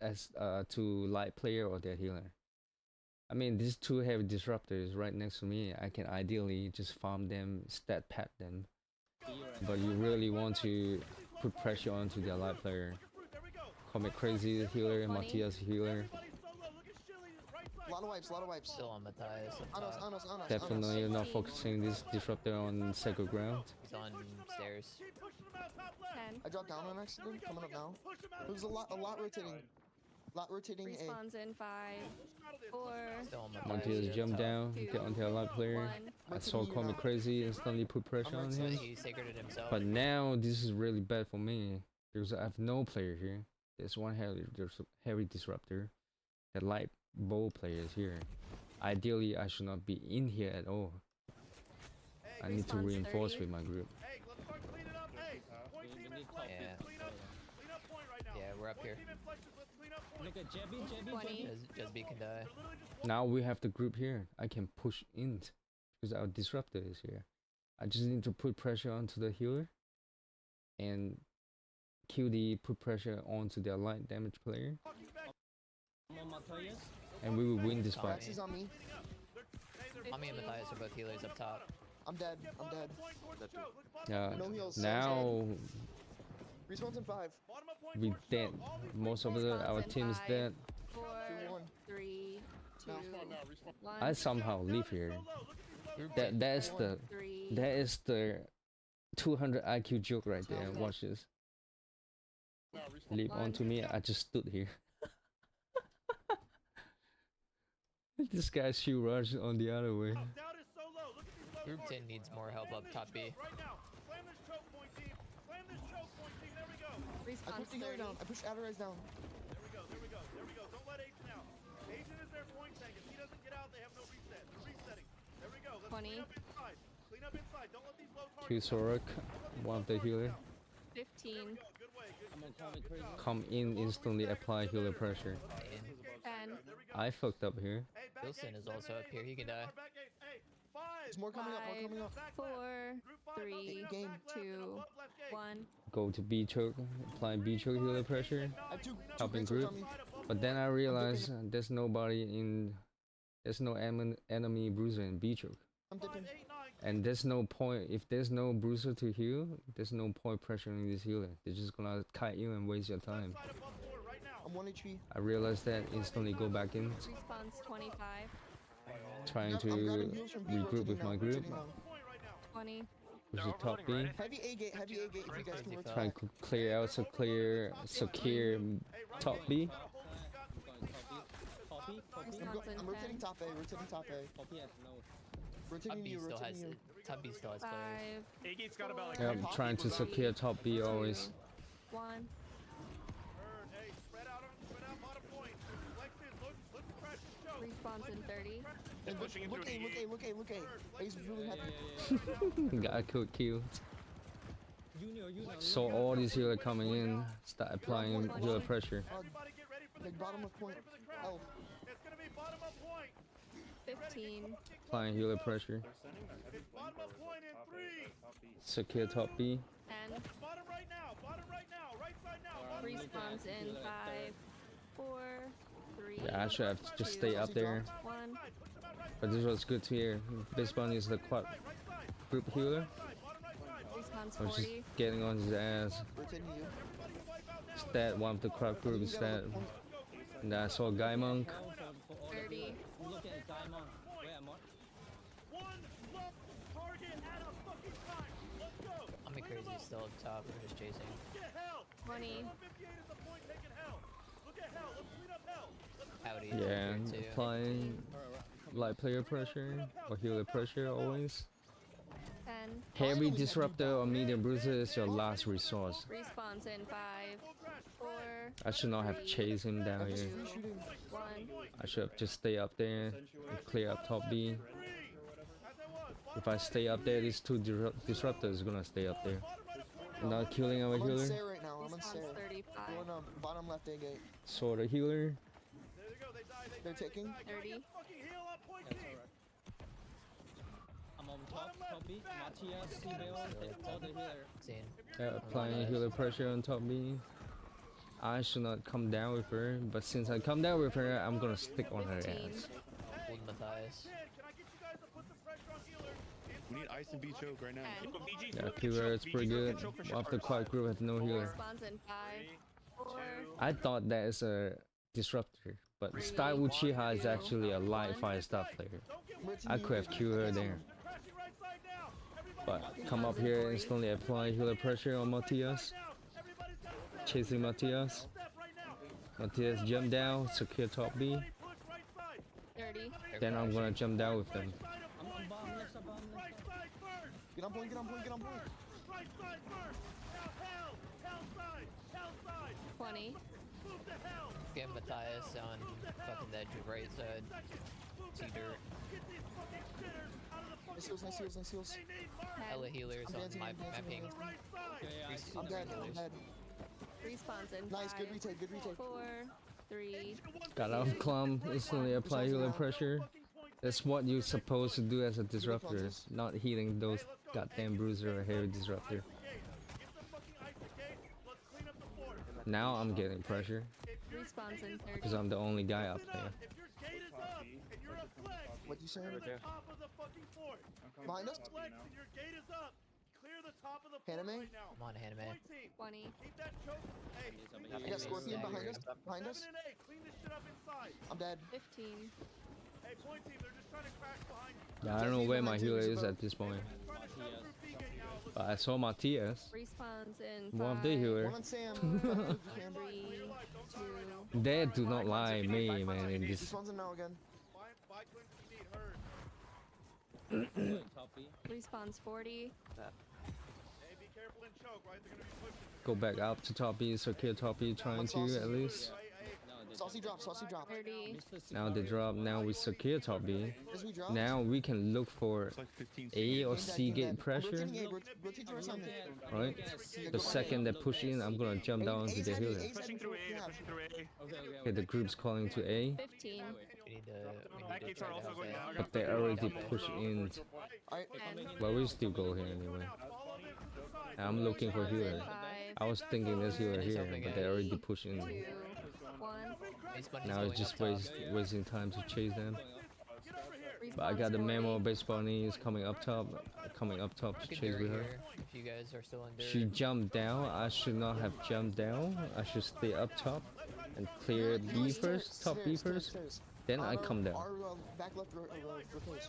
as to light player or their healer. I mean, these two heavy disruptors right next to me. I can ideally just farm them, stat pat them, but you really want to put pressure onto their light player. Comic Crazy healer, 20. Matthias healer. A lot of wipes, a lot of wipes. Still on Matthias. up Anos, top. Anos, Anos. Definitely Anos. not focusing this disruptor on sacred ground. He's on stairs. 10, I dropped down on accident. Coming up now. There's a lot rotating. Lot rotating A. respawns in 5, 4, Still on Matthias. Matthias up jump top. down, get onto our light player. 1. I saw Comic Crazy instantly put pressure on him. He sacreded himself. But now this is really bad for me because I have no player here. There's one heavy disruptor. The light bow player is here. Ideally, I should not be in here at all. I need to Response reinforce 30. with my group. Hey, let's start cleaning up. Hey, point We team need and top flexes. Yeah. Clean up point right now. Yeah, we're up Point here. team and flexes, let's clean up point. Look at Jebby, 20. Just be can die. Now we have the group here. I can push in because our disruptor is here. I just need to put pressure onto the healer and QD put pressure onto their light damage player, I'm on Matthias. and we will win this fight. Max is on me. Mommy and Matthias are both healers up top. I'm dead. I'm dead. Yeah. No heals. Now Respawns in 5. we dead. Most of our team is dead. 4, 2-1. 3, 2, 1. I somehow live here. That is the 200 IQ joke right there. Watch this. Leap onto me. I just stood here. This guy's shoe rush on the other way. Group 10 needs more help up top B. I Respawns pushed the healer 30. down. I pushed Adderez down. There we go. Don't let Agent out. Agent is their point tank. If he doesn't get out, they have no reset. They're resetting. There we go. Let's 20. clean up inside. Clean up inside. Don't let these low Two targets. Sorok, one of the healer. 15, Good way. Good I'm on Comic Crazy. Come in instantly, apply healer pressure. 10, I fucked up here. Hey, back Wilson gates, is also up here. He can die. back gates. Hey, 5. There's more coming up. More 5, coming up. 4, Group 5. 3, Game. 2, 1. Go to B choke, apply B choke healer pressure, I have two helping great swords group. on me. But then I realized there's nobody in, there's no enemy bruiser in B choke. I'm dipping. And there's no point, if there's no bruiser to heal, there's no point pressuring this healer. They're just gonna kite you and waste your time. I'm 1 HP. I realized that, instantly go back in, Respawns 25, trying I'm to grabbing heals from B, regroup rotating with now, my group, rotating now. 20, which is top B. Heavy A gate, if you guys can rotate. Trying to clear out, secure top B. Copy. I'm rotating top A, rotating top A. Copy at no. Top Rotating B you, still has rotating you. top B still has 5, players. A-gate's got about like Yeah, I'm trying to secure top B always. 1. Hey, spread out bottom point. Flexes, look fresh and choke. Respawns in 30, And look pushing A, into an look A. A's really happy. Got killed. Junior. Saw all these healer coming in, start applying healer pressure. Everybody get ready for Like bottom of point. Help. It's gonna be bottom of point. 15, Applying healer pressure. It's bottom of point in 3. Secure top B. 10. Bottom right now. Right side now. Respawns in 5, 4, 3, Yeah, I should have just stay up there. 1. But this was good to hear. This one is the quad group healer. Respawns I was just 40, getting on his ass. Rotating you. Stat one of the quad group is stat. And I saw Guy Monk. Go for order. 30. I'm looking at Diamond. Where am I? One lump target at a fucking time. Let's go. I'm crazy still up top. We're just chasing. Look at hell. 20. 158 is the point taking hell. Look at hell. Let's clean up hell. Howdy. Yeah, Here too. applying light player pressure or healer pressure always. 10. Heavy disruptor or medium bruiser is your last resource. Respawns in 5, 4, I should not have chased him down here. 1. I should have just stay up there and clear up top B. If I stay up there, these two disruptors are gonna stay up there. Not killing our I'm on healer. Sarah right now. I'm on Respawns Sarah. 35. Going bottom left A gate. Sort of healer. There they go. They die. They're taking. 30. Fucking heal up point That's team. alright. I'm on top B. Matthias, Sibel, all the healer. Seen. Applying healer pressure on top B. I should not come down with her, but since I come down with her, I'm gonna stick on her 15. ass. Holding Matthias. Can I get you guys to put some pressure on healers? We need ice and B choke right now. 10. Yeah, healer is pretty good. After quad group has no healer. Respawns in 5, 4, I thought that is a disruptor, but Style Uchiha is actually a light 5-star player. I could have killed her there. But come up here, instantly apply healer pressure on Matthias. Chasing Matthias. Matthias jump down, secure top B. 30. Then I'm gonna jump down with them. I'm on bomb left, I'm bomb left. Get on point. Get on point. Get on point. Right side first. Now hell. Hell side. Hell side. 20. Move to hell. Get Matthias on fucking the edge of right side. See dirt. Get these fucking shitters out of the fucking Nice heals. Nice heals. Nice heals. They need mark. Hella healers I'm on dancing, my I'm dancing, ping. I'm dancing. Right side. Okay, yeah, I see I'm the dead. I'm healers. dead. Respawns in Nice. 5, Good retake. Good retake. 4, 3. Got out of clump, instantly apply healer pressure. That's what you're supposed to do as a disruptor, not healing those goddamn bruiser or heavy disruptor. Get some fucking ice again. Let's clean up the fort. Now I'm getting pressure, Respawns in 30. because I'm the only guy up there. If your gate is up and you're a flex, What you saying? clear the top of the fucking fort. Behind us. Flex and your gate is up. Clear the top of the fort Anime? right now. I'm on anime. Point team. 20. Keep that choke. Hey, clean I this got shit Scorpion up. behind us. Behind us. 7 and 8. Clean this shit up inside. I'm dead. 15. Hey, point team. They're just trying to crash behind you. Yeah, I don't know where my healer is at this point. Trying to shove through B gate now. It looks But I saw Matthias, Respawns in 5, one of the healer. One on Sam. 3, 2, They do not lie me, man. In this, This one's in now again. buy clinch if you need hers. Top B. respawns 40. Hey, be careful and choke, right? They're gonna be pushing. go back up to top B, secure top B, trying to at least. Saucy drop. Saucy drop. 30. Now they drop. Now we secure top B. As we drop. Now we can look for It's like 15 A or Game dead, C game gate dead. pressure. Rotating A. Rotate to our side. Right? The second they push in, I'm gonna jump down to the healer. Pushing through A, pushing through A. Okay, Okay, the group's calling to A, 15. We need to Back gates try are to also help going it. down. but they already push in. Alright. 10. But we still go here anyway. I'm looking for healer. 5, I was thinking there's healer here, but they already push in. 2, 1. Base bunny's Now going it's just up top. wasting time to chase them. But I got the memo. Base bunny is coming up top to Good chase dirt with her. here, if you guys are still on dirt. She jumped down. I should not have jumped down. I should stay up top and clear B first, top B first. Then I come down. Our back left repairs.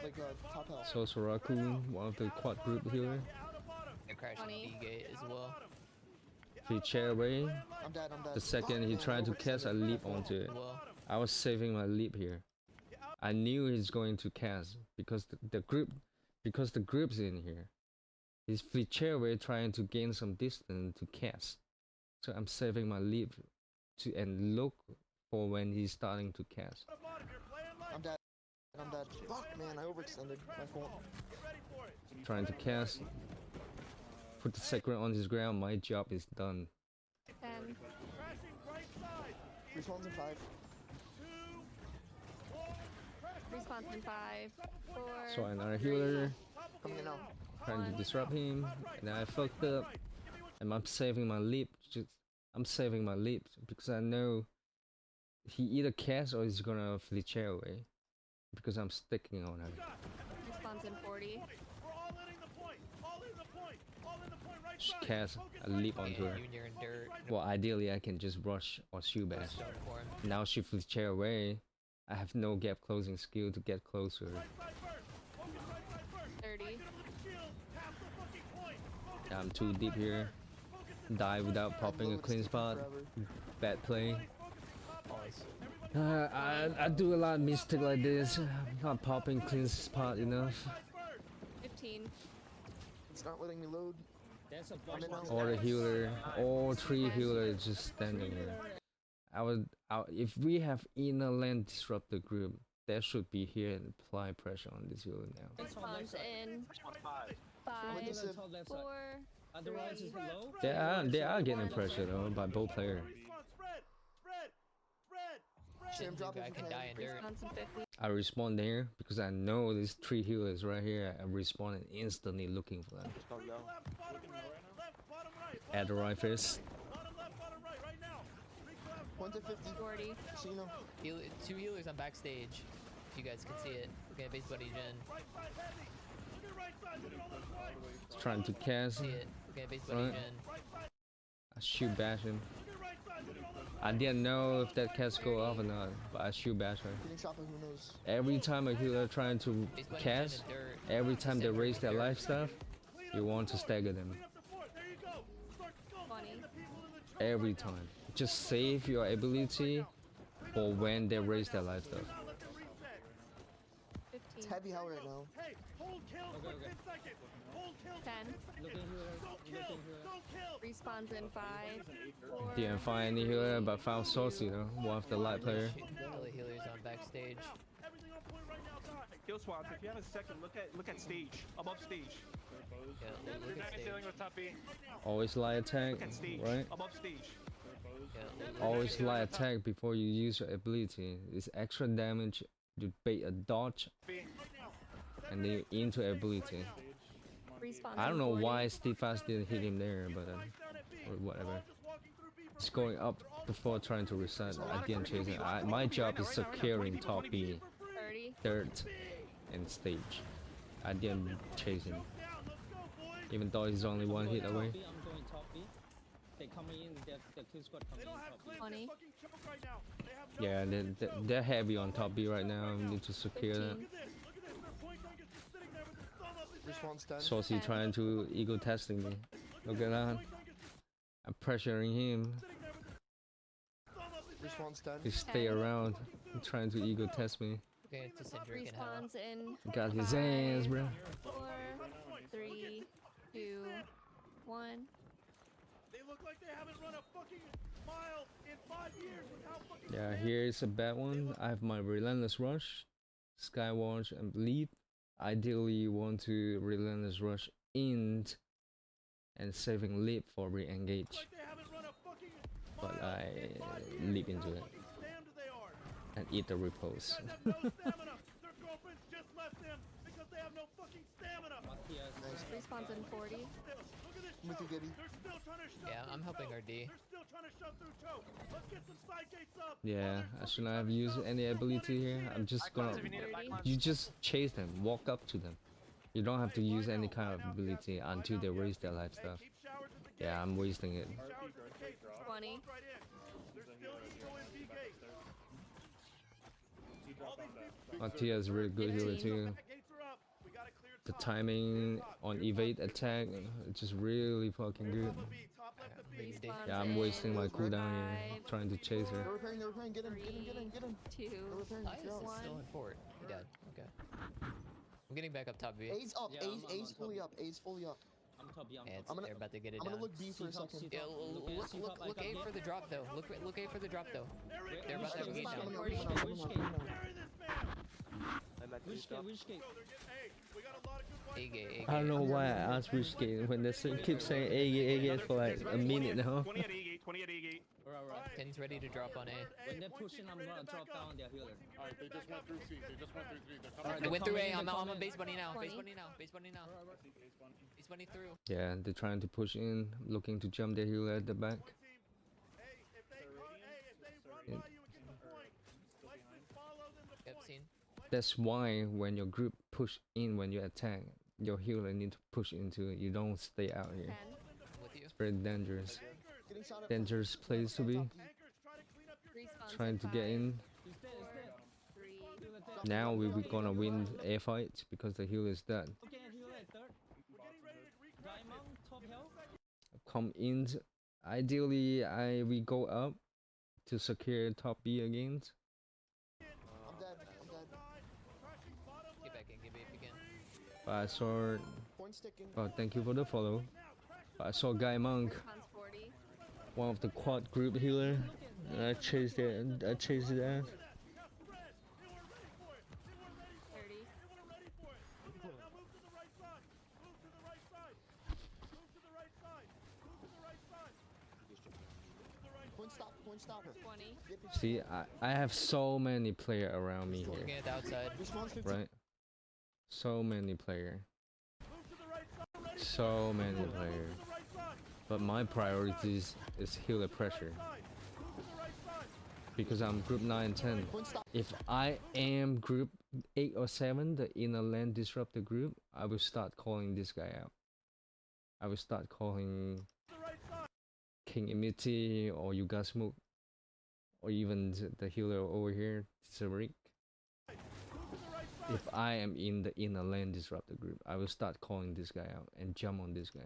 Like top health. So Soraku, one of the quad group healer, They're crashing 20. B gate as well. he chair away. I'm dead. I'm dead. The second he tried to cast, I leap onto it. Well, I was saving my leap here. I knew he's going to cast because the group's in here. He's flee chair away trying to gain some distance to cast. So I'm saving my leap to and look for when he's starting to cast. I'm dead. I'm dead. Fuck, man. I overextended. My fault. Trying to cast. Put the second on his ground. My job is done. 10. Respawns in 5. Respawns in 5, 4. So another healer Coming in now. trying to disrupt him, and I fucked up. And I'm saving my leap. I'm saving my leap because I know he either casts or he's gonna flee chair away because I'm sticking on him. Respawns in 40. cast a leap onto her. You and your dirt. Well, ideally I can just rush or shoot bash. Stone for him. Now shift the chair away. I have no gap closing skill to get closer. 30. I'm too deep here. Die without popping a clean spot. Bad play. I do a lot of mistake like this. Not popping clean spot enough. 15. It's not letting me load. There's a I'm in boss. now. Or the healer. All three healers just standing here. If we have inner lane disruptor group, they should be here and apply pressure on this healer now. Response in. Like I 5, said, 4. Otherwise, it's low. They are getting pressure though by both players. Sam, drop if I you can can. die in dirt. Response in 50. I respawn there because I know these three healers right here. I respawn and instantly looking for them. At the right fist. Point to 50. 40. So you know. Two healers on backstage. If you guys can see it. Okay, base buddy Jen. Trying to cast. See it. Okay, base buddy Right. Jen. I shoot bash him. I didn't know if that cast go off or not, but I shoot bash her. Getting shot by who knows. Every time a healer trying to Base buddy cast, Jen in dirt. every time they Same raise with their dirt. life stuff, you want to stagger them. 20. Every time. Just save your ability for when they raise their life stuff. 15. It's heavy hell right now. Hey, hold kill for 10 seconds. Hold kill 10. Looking here. Don't kill. Don't kill. Respawns in 5, 4. Didn't find any healer, but found Saucy, you know, one of the light player. All the healers on backstage. Everything on point right now, die. Kill swats. If you have a second, look at stage. Above stage. Yeah, look at stage. Dealing with top B. Always light attack, Look at stage. right? Above stage. Yeah, Always light attack before you use your ability. It's extra damage. You bait a dodge, and then you into ability. Respawns I don't in know 40. why Steve Fast didn't hit him there, but or whatever. It's going up before trying to reset. I didn't chase it. My job is securing top B, 30. dirt, and stage. I didn't chase him, even though he's only one hit away. I'm going top B. They coming in. The kill squad coming in top B. 20. Yeah, they're heavy on top B right now. We need to secure that. 15. Respawn's dead. Saucy trying to ego testing me. Look at that. I'm pressuring him. Respawn's dead. He stay around, trying to ego test me. okay, it's a Syndric in hell. Respawns in Got his ass, bro. 4, 3, 2, 1. They look like they haven't run a fucking mile in 5 years with how fucking Yeah, here's a bad one. I have my Relentless Rush, Skywatch, and Leap. Ideally, you want to Relentless Rush in and saving Leap for re-engage. like they haven't run a fucking But mile I in 5 years. leap into it Fucking slammed they are. and eat the repose. Guys have no stamina. Their girlfriends just left them because they have no fucking stamina. Matthias. Respawns in 40. Look at this With you, choke. Gibby. They're still trying to shove Yeah, through I'm helping choke. RD. They're still trying to shove through choke. Let's get some side gates up. Yeah, I should not have used any ability here. I'm just gonna. You just chase them, walk up to them. You don't have to use any kind of ability until they raise their life stuff. Keep showers at the gate. Yeah, I'm wasting it. Showers at the gate. 20. Walk right in. There's still eco in B gate. All these people. Matia is really good healer too. Gates are up. We gotta clear The top. timing on evade attack, it's just really fucking good. Top of B, top left of B. Respawns Yeah, I'm in wasting my cooldown here, 5, trying to chase her. They're repairing, they're repairing. Get him, get him, get him, get him. 2. They're repairing. Ice Go. is still in fort. He died. Okay. I'm getting back up top B. A's up, Yeah, A's, I'm A's on fully top. up, A's fully up. I'm top B. I'm And top B. they're about to get it I'm gonna down. look B for a second. Yeah, look A for the drop though. Look A for the drop though. They're about to have a gate down. Which gate? Carry this man. Which gate? Which gate? Go, they're getting A. We got a lot of good A gate, A gate. I don't know why I asked which gate when they keep saying A gate for like a minute now. 20 at A gate. 20 at A gate. Alright. Ken's ready to drop on A. When they're pushing, I'm gonna drop down their healer. Alright, they just went through C. They just went through C. They're Alright, coming. They went through A. coming, I'm they're on coming. base bunny now. Base 20. bunny now. Base bunny now. Base bunny through. Yeah, they're trying to push in, looking to jump their healer at the back. Hey, if they run by you and get the point, let's just follow them to Yep, point. seen. That's why when your group push in when you attack, your healer need to push into it. You don't stay out here. 10. Very dangerous. Getting shot at Dangerous place to be. Respawn Trying to get in. He's dead, he's dead. 3. Now we're gonna win a fight because the healer is dead. Okay, heal at third. Diamond, top health. Come in. Ideally, we go up to secure top B again. I'm dead. I'm dead. Get back in, get back again. But I saw. Point sticking. Oh, thank you for the follow. But I saw Guy Monk, Respawn's 40. one of the quad group healer. And I chased it. I chased it out. 30. Point stop. Point stop. 20. See, I have so many player around me Still here, looking at the outside. Respawn's 15. right? So many player. So many player. But my priorities is healer pressure. Because I'm group 9 and 10. Point stop. If I am group 8 or 7, the inner land disruptor group, I will start calling this guy out. I will start calling King Imiti or Yugasmuk, or even the healer over here, Sarik. If I am in the inner land disruptor group, I will start calling this guy out and jump on this guy.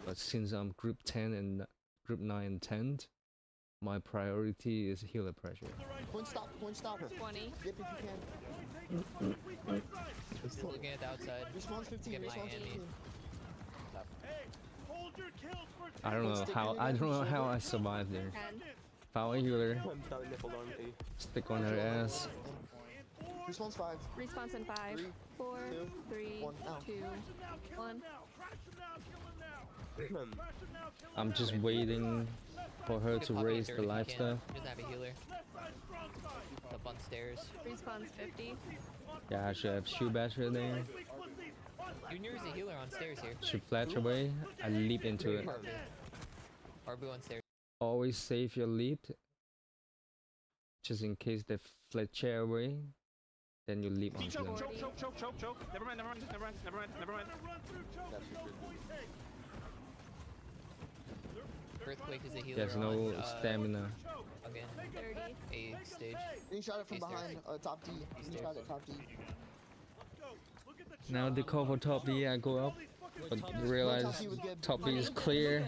But since I'm group 10 and group 9 and 10, my priority is healer pressure. Point stop. Point stopper. 20. Dip if you can. Still looking at the outside. Respawn's 15. Get Respawn's Miami. 15. I don't know how I survived there. 10. Power healer, stick on her ass. Respawn's 5. Respawn's in 5. 3, 4. 3. 1. Now. 2. 1. I'm just waiting for her to Pop raise third the if you life can. stuff. He doesn't have a healer. Up on stairs. Respawn's 50. Yeah, I should have shoe basher there. Junior is a healer on stairs here. Should flash away. I leap into it. Arbu on stairs. Always save your leap, just in case they fletch away. Then you leap onto them. Choke. Never mind. Earthquake is a healer There's no on, stamina. Again, 30. A stage. Getting shot at from He's there. behind. Top D. Getting shot at top D. Now they call for top B. I go up, but realize top B is clear.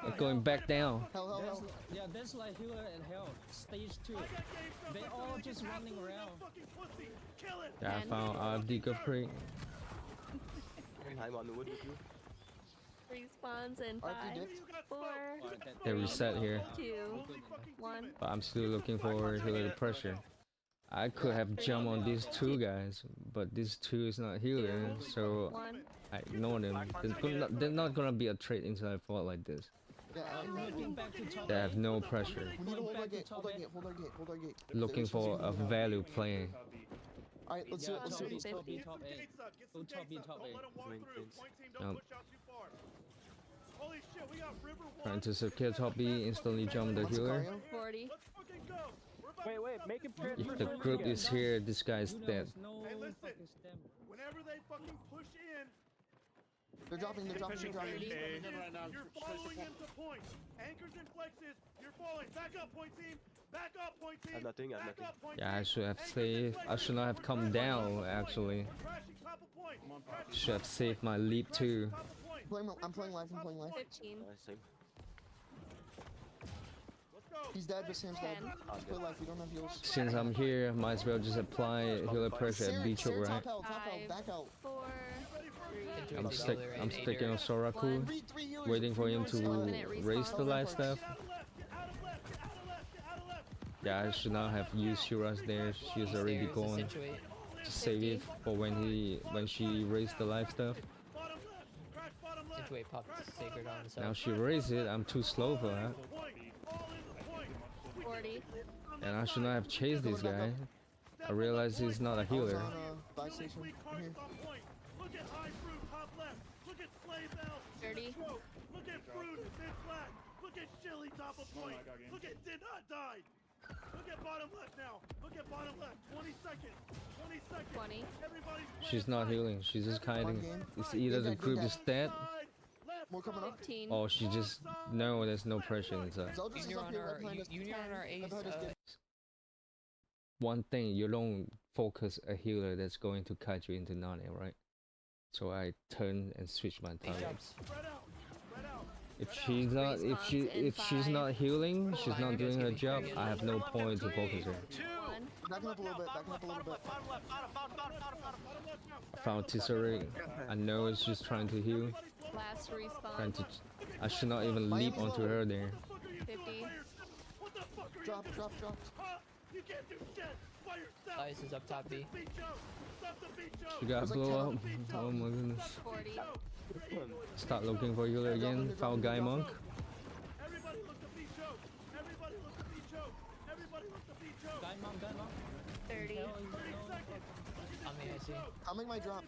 I'm going back down. Hell. Yeah, that's like healer and health. Stage 2. They all just running around. Yeah, I found RFD good creek. Respawns in 5. RP dipped. 4. They reset here, 2. 1. but I'm still looking for healer pressure. I could have jumped on these two guys, but these two is not healer, so 1. I ignore them. They're not gonna be a trade inside fort like this. Yeah, Looking back to top They A. have no pressure. we need to hold our Back to gate. top Hold our A. gate. Hold our gate. Looking for a value play. Alright, let's do it. Let's do it. Top B, top A. Go top B, top A. Holy shit, we got River Trying to secure top B, instantly jump the healer. 40. Let's fucking go. We're about Wait, make him If the group is here, this guy's Who knows? dead. No Hey, listen. fucking stamina. Whenever they fucking push in, They're dropping. you're Coming in right now. following him to point. Anchors and flexes, you're following. Back up, point team. Back up, point team. Back up, point Yeah, I team. should have Anchors and saved. I flexes, should not have we're come crashing down top of actually. point. We're crashing top of point. Crashing Should have top of saved my point. leap too. Top of point. I'm playing live. 15. Let's go. He's dead, but Sam's dead. 10. Let's play live. We don't have heals. Since I'm here, might as well just apply healer pressure at B choke, Sarah, right? top Five. L. Back out. 4. 3. I'm Enjoy the healer I'm and sticking on Ader. Soraku, 3 healers. waiting for him to 1-minute raise the respawn. life stuff. Get out of left. Get out of left. Get out of left. Get out of left. Yeah, I should not have used Shura's there. She's already Stairs, gone. accentuate. Just save it for when she raised the life stuff. Bottom left. Crash bottom left. Accentuate popped sacred on himself. Now she raised it. I'm too slow for that, Point. All in the point. 40. and I should not have chased this guy. I realized he's not a I was healer. on buy station. Weak I'm here. targets on point. Look at high fruit top left. Look at slave bell. 30. Look at fruit mid flat. Look at chili top of point. Look at did not die. Look at bottom left now. Look at bottom left. 20 seconds. 20 seconds. 20. Everybody's She's not healing. She's just hiding. It's either the group is dead Left, More coming up. 15. Oh, she just no. There's no pressure inside. Zeldris is Junior up on here right our behind us. Junior on our ace. Right behind us, kid. One thing, you don't focus a healer that's going to cut you into Nane, right? So I turn and switch my target. Spread out. Spread out. If she's not, if she's not healing, she's not doing her job. I have no point to focus her. 1. Backing up a little bit. Backing up a little bit. I found Tisseré. I know it's just trying to heal. Last Trying respawn. to. I should not even leap onto her there. 50. What the fuck are Drop, you drop, drop. Huh? You can't do shit by yourself. Ice is up top B. Beat Joe. Stop the beat Joe. She got There's like blow up. 10 Oh my goodness. 40. Start looking for healer again. Found Guy Monk. Everybody look to beat Joe. Everybody look to beat Joe. Everybody look to beat Joe. Guy mom, guy mom. 30. 30 seconds. On the IC. Coming my drop.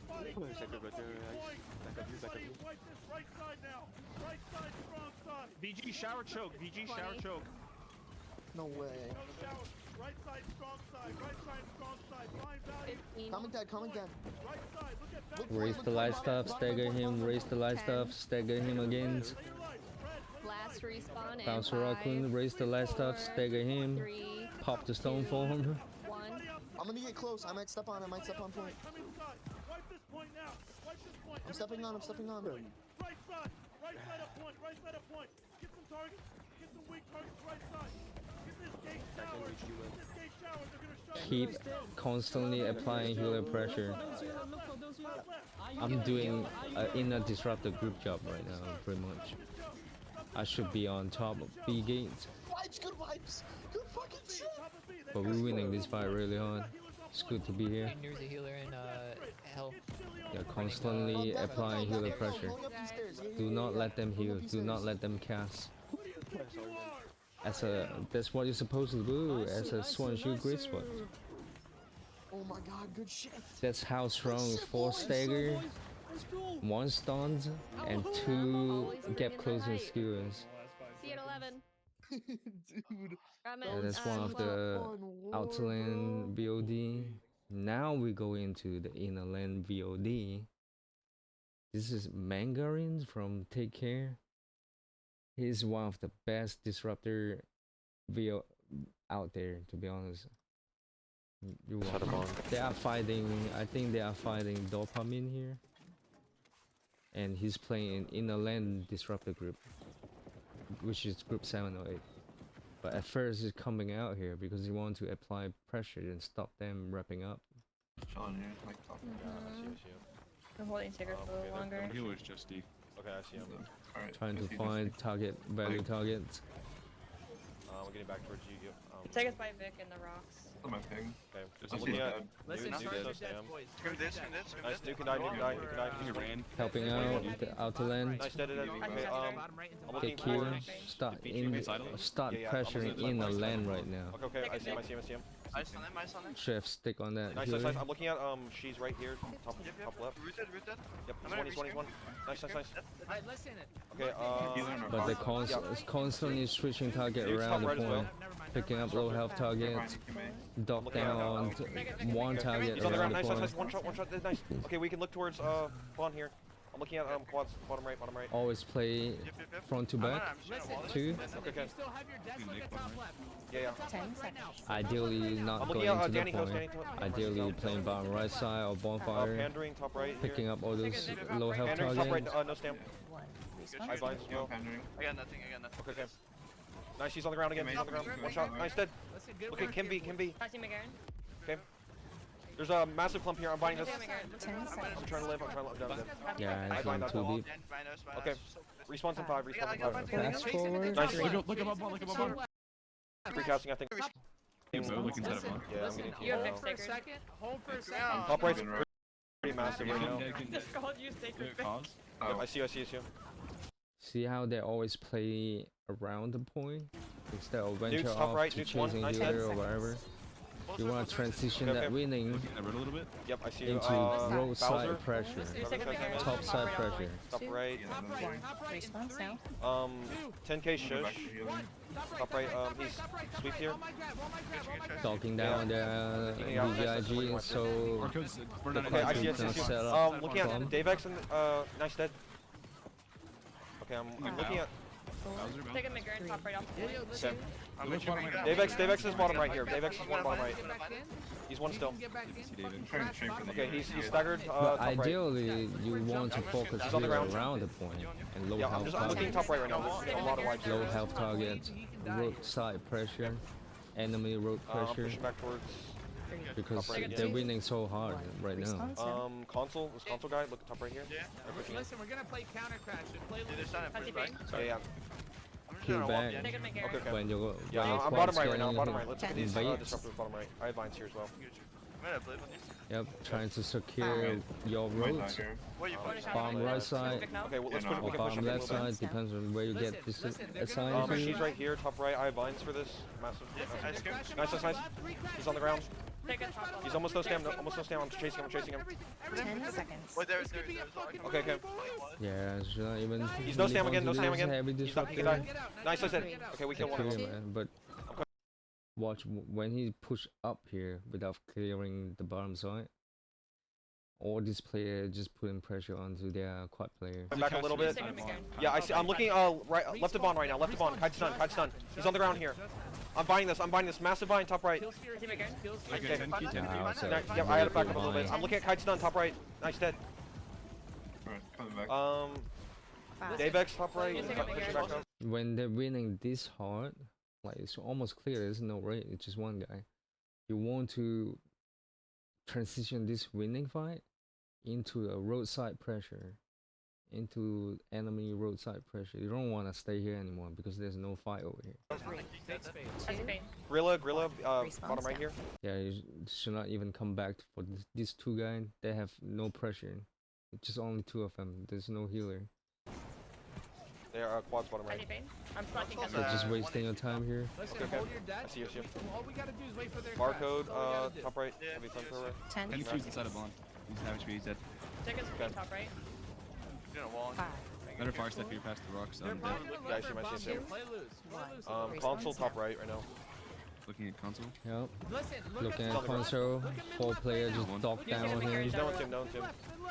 Everybody wipe this right side now. Right side, strong side. VG shower choke. VG shower 20. choke. No way. No shower. Right side, strong side. Right side, strong side. Blind value. 15. Coming dead. Coming dead. Right side. Look at back. Raise the light stuff. Stagger him. Raise the light stuff. Stagger him again. Play your life. Spread. Last respawn in Bounce 5, Rakun. Raise the light stuff. 4, Stagger him. 3, Pop the stone for him. 1. I'm gonna get close. I might step on. I might step on point. Come inside. Wipe this point now. Wipe this point. I'm stepping on. I'm stepping on. Right side. Right side up point. Right side up point. Get some targets. Get some weak targets right side. Get this gate shower. Get this gate shower. They're gonna shut Keep constantly applying healer pressure. I'm doing an inner disruptor group job right now, pretty much. I should be on top of B gate, Vibes. Good vibes. Good fucking shit. but we're winning this fight really hard. It's good to be here. Junior's a healer in hell. They're constantly applying healer pressure. Going up these stairs. Yeah, Do yeah, not yeah. let them heal. Do not let them cast. That's what you're supposed to do as a Swan Shoot Great Spot. Oh my god. Good shit. That's how strong 4 stagger, 1 stuns, and 2 gap closing skewers. See you at 11. Dude. And that's one of the outer lane VOD. Now we go into the inner lane VOD. This is Mangarin from Take Care. He's one of the best disruptor VO out there, to be honest. They are fighting, I think they are fighting Dopamine here. And he's playing in inner lane disruptor group, which is group 7 or 8. But at first he's coming out here because he wants to apply pressure and stop them wrapping up. I'm holding sticker for a little longer. He was just D. Okay, I see him. Trying to find target, value targets. We're getting back towards you. Take us by Vic and the rocks. Okay. I'm looking at Listen, Nuke start does the death, Sam. boys. Nice, Nuke can die, Nuke can die, Nuke can die. He ran. Helping out the outer lane. Nice, dead. Okay, Bottom right into I'm bottom looking Get Q. for... Start pressuring in the lane right now. Okay, I see him. Ice on him, ice on him. Chef, stick on that Nice, healer. I'm looking at, she's right here, top left. Rooted. Yep, I'm he's gonna one. Nice. Alright, listen it. Okay, But they're constantly switching target Nuke's around top the right as well. point, picking up low health targets, dock down one target He's on the around ground, the nice, point. one shot, nice. Okay, we can look towards, spawn here. I'm looking at, quads, bottom right. Always play front to back. Listen, Two. listen, Okay. if you still have your desk, look at top left. Yeah. Top left right now. Ideally not I'm going looking at, to the Danny Coast, point. Ideally playing bottom right side or bonfire, pandering, top right here. picking up all those low health Pandering, top right, targets. no stamp. I bind as well. I got nothing. Okay. Nice, he's on the ground again, One shot, nice, dead. Listen, good Okay, work Kimby. I see McGarren. Okay. There's a massive clump here, I'm binding this. McGarren. I'm trying to live, I'm dead. Yeah, I he's bind on that too wall. deep. Okay. Respawn's in 5, Fast forward. Nice, Look him up, Recasting, I think. Top Listen, listen, yeah, I'm listen, getting You have hold Vic for a sticker. second, hold for a second. Top right's pretty massive right now. Just called you sacred Vic. Yep, I see you. See how they always play around the point instead of venture Nuke's top off right, to Nuke's one, chasing nice healer head. or whatever. You want to transition Okay, that okay. winning Yep, I see you. into roadside Bowser. pressure, top side pressure. Top right. Top right, in 3, 10k shush. Top right, he's sweep here. Talking down their VGIG, so the Okay, I see can it. set up Looking at bomb. Davex and, nice dead. Okay, I'm looking at. Take a McGurn top right off the point. Okay. I'm with you. Davex is bottom right here. Davex is one bottom right. He's one still. Okay, he's staggered. But Top right. ideally, you want to focus He's on the here ground. around the point and low Yeah, I'm health looking target. top right now. There's a lot of wide Low health target, roadside pressure, enemy road I'm pressure, pushing back towards. because top right they're again. winning so hard right now. Console. This console guy. Look top right here. Yeah. Listen, we're gonna play counter crash and play. Dude, they're starting to Has he push back. been? Yeah. I'm just Kill gonna walk back. in. Take a McGurn. Okay, okay. When you Yeah, when your I'm bottom quad's right now. getting Bottom right. Let's look at these invade. disruptors bottom right. I have vines here as well. I'm gonna play on you. Yep, trying to secure your roads. Where you Going to from? counter Bomb right side Specific now. Okay, well, let's or we can push bomb up a left little bit. side, depends on where you get this assigned to. She's right here, top right. I have vines for this. Massive. Ice cream. Nice. He's on the ground. Take a top. He's almost no stam. Almost no stam. I'm chasing him. 10 seconds. Wait, there's Okay. Yeah, it's not even. He's no stam again. No stam Heavy again. He's not. He disruptor. died. Nice. I said. Okay, we killed one of Secure, them. man, but watch when he push up here without clearing the bottom side. All these players just putting pressure onto their quad player. Back a little bit. Take a McGurn. Yeah, I see. I'm looking. Right, left of bond right now. Left of bond. Kite stun. He's on the ground here. I'm buying this. Massive vine, top right. Has he McGurn? Okay. Yeah, I'll say Yeah, I had to back up a little bit. vine. I'm looking at kite stun, top right. Nice dead. Davex, top right. Just take a Pushing McGurn. back up. When they're winning this hard, like it's almost clear there's no rate, it's just one guy. You want to transition this winning fight into a roadside pressure, into enemy roadside pressure. You don't want to stay here anymore because there's no fight over here. Has he been? Gorilla, bottom right here. Yeah, you should not even come back for these two guys. They have no pressure. It's just only two of them. There's no healer. They are quads bottom Has he right. been? I'm flanking him. So just wasting your time here. Listen, Okay. hold your dead. I see you. All we gotta do is wait for their Barcode, crash. That's all we gotta do. top right. Heavy flamethrower. 10 He's seconds. inside a bond. He's damage speed, he's dead. Take a speed top right. You're gonna wall. 5, Better fire step here past the rocks. They're I'm probably dead. gonna Yeah, I let see their my bomb CSM. go. Play loose. Play loose. Console top right now. Looking at console. Yep. Listen, Looking at at console, four players just dock down here. He's down with him.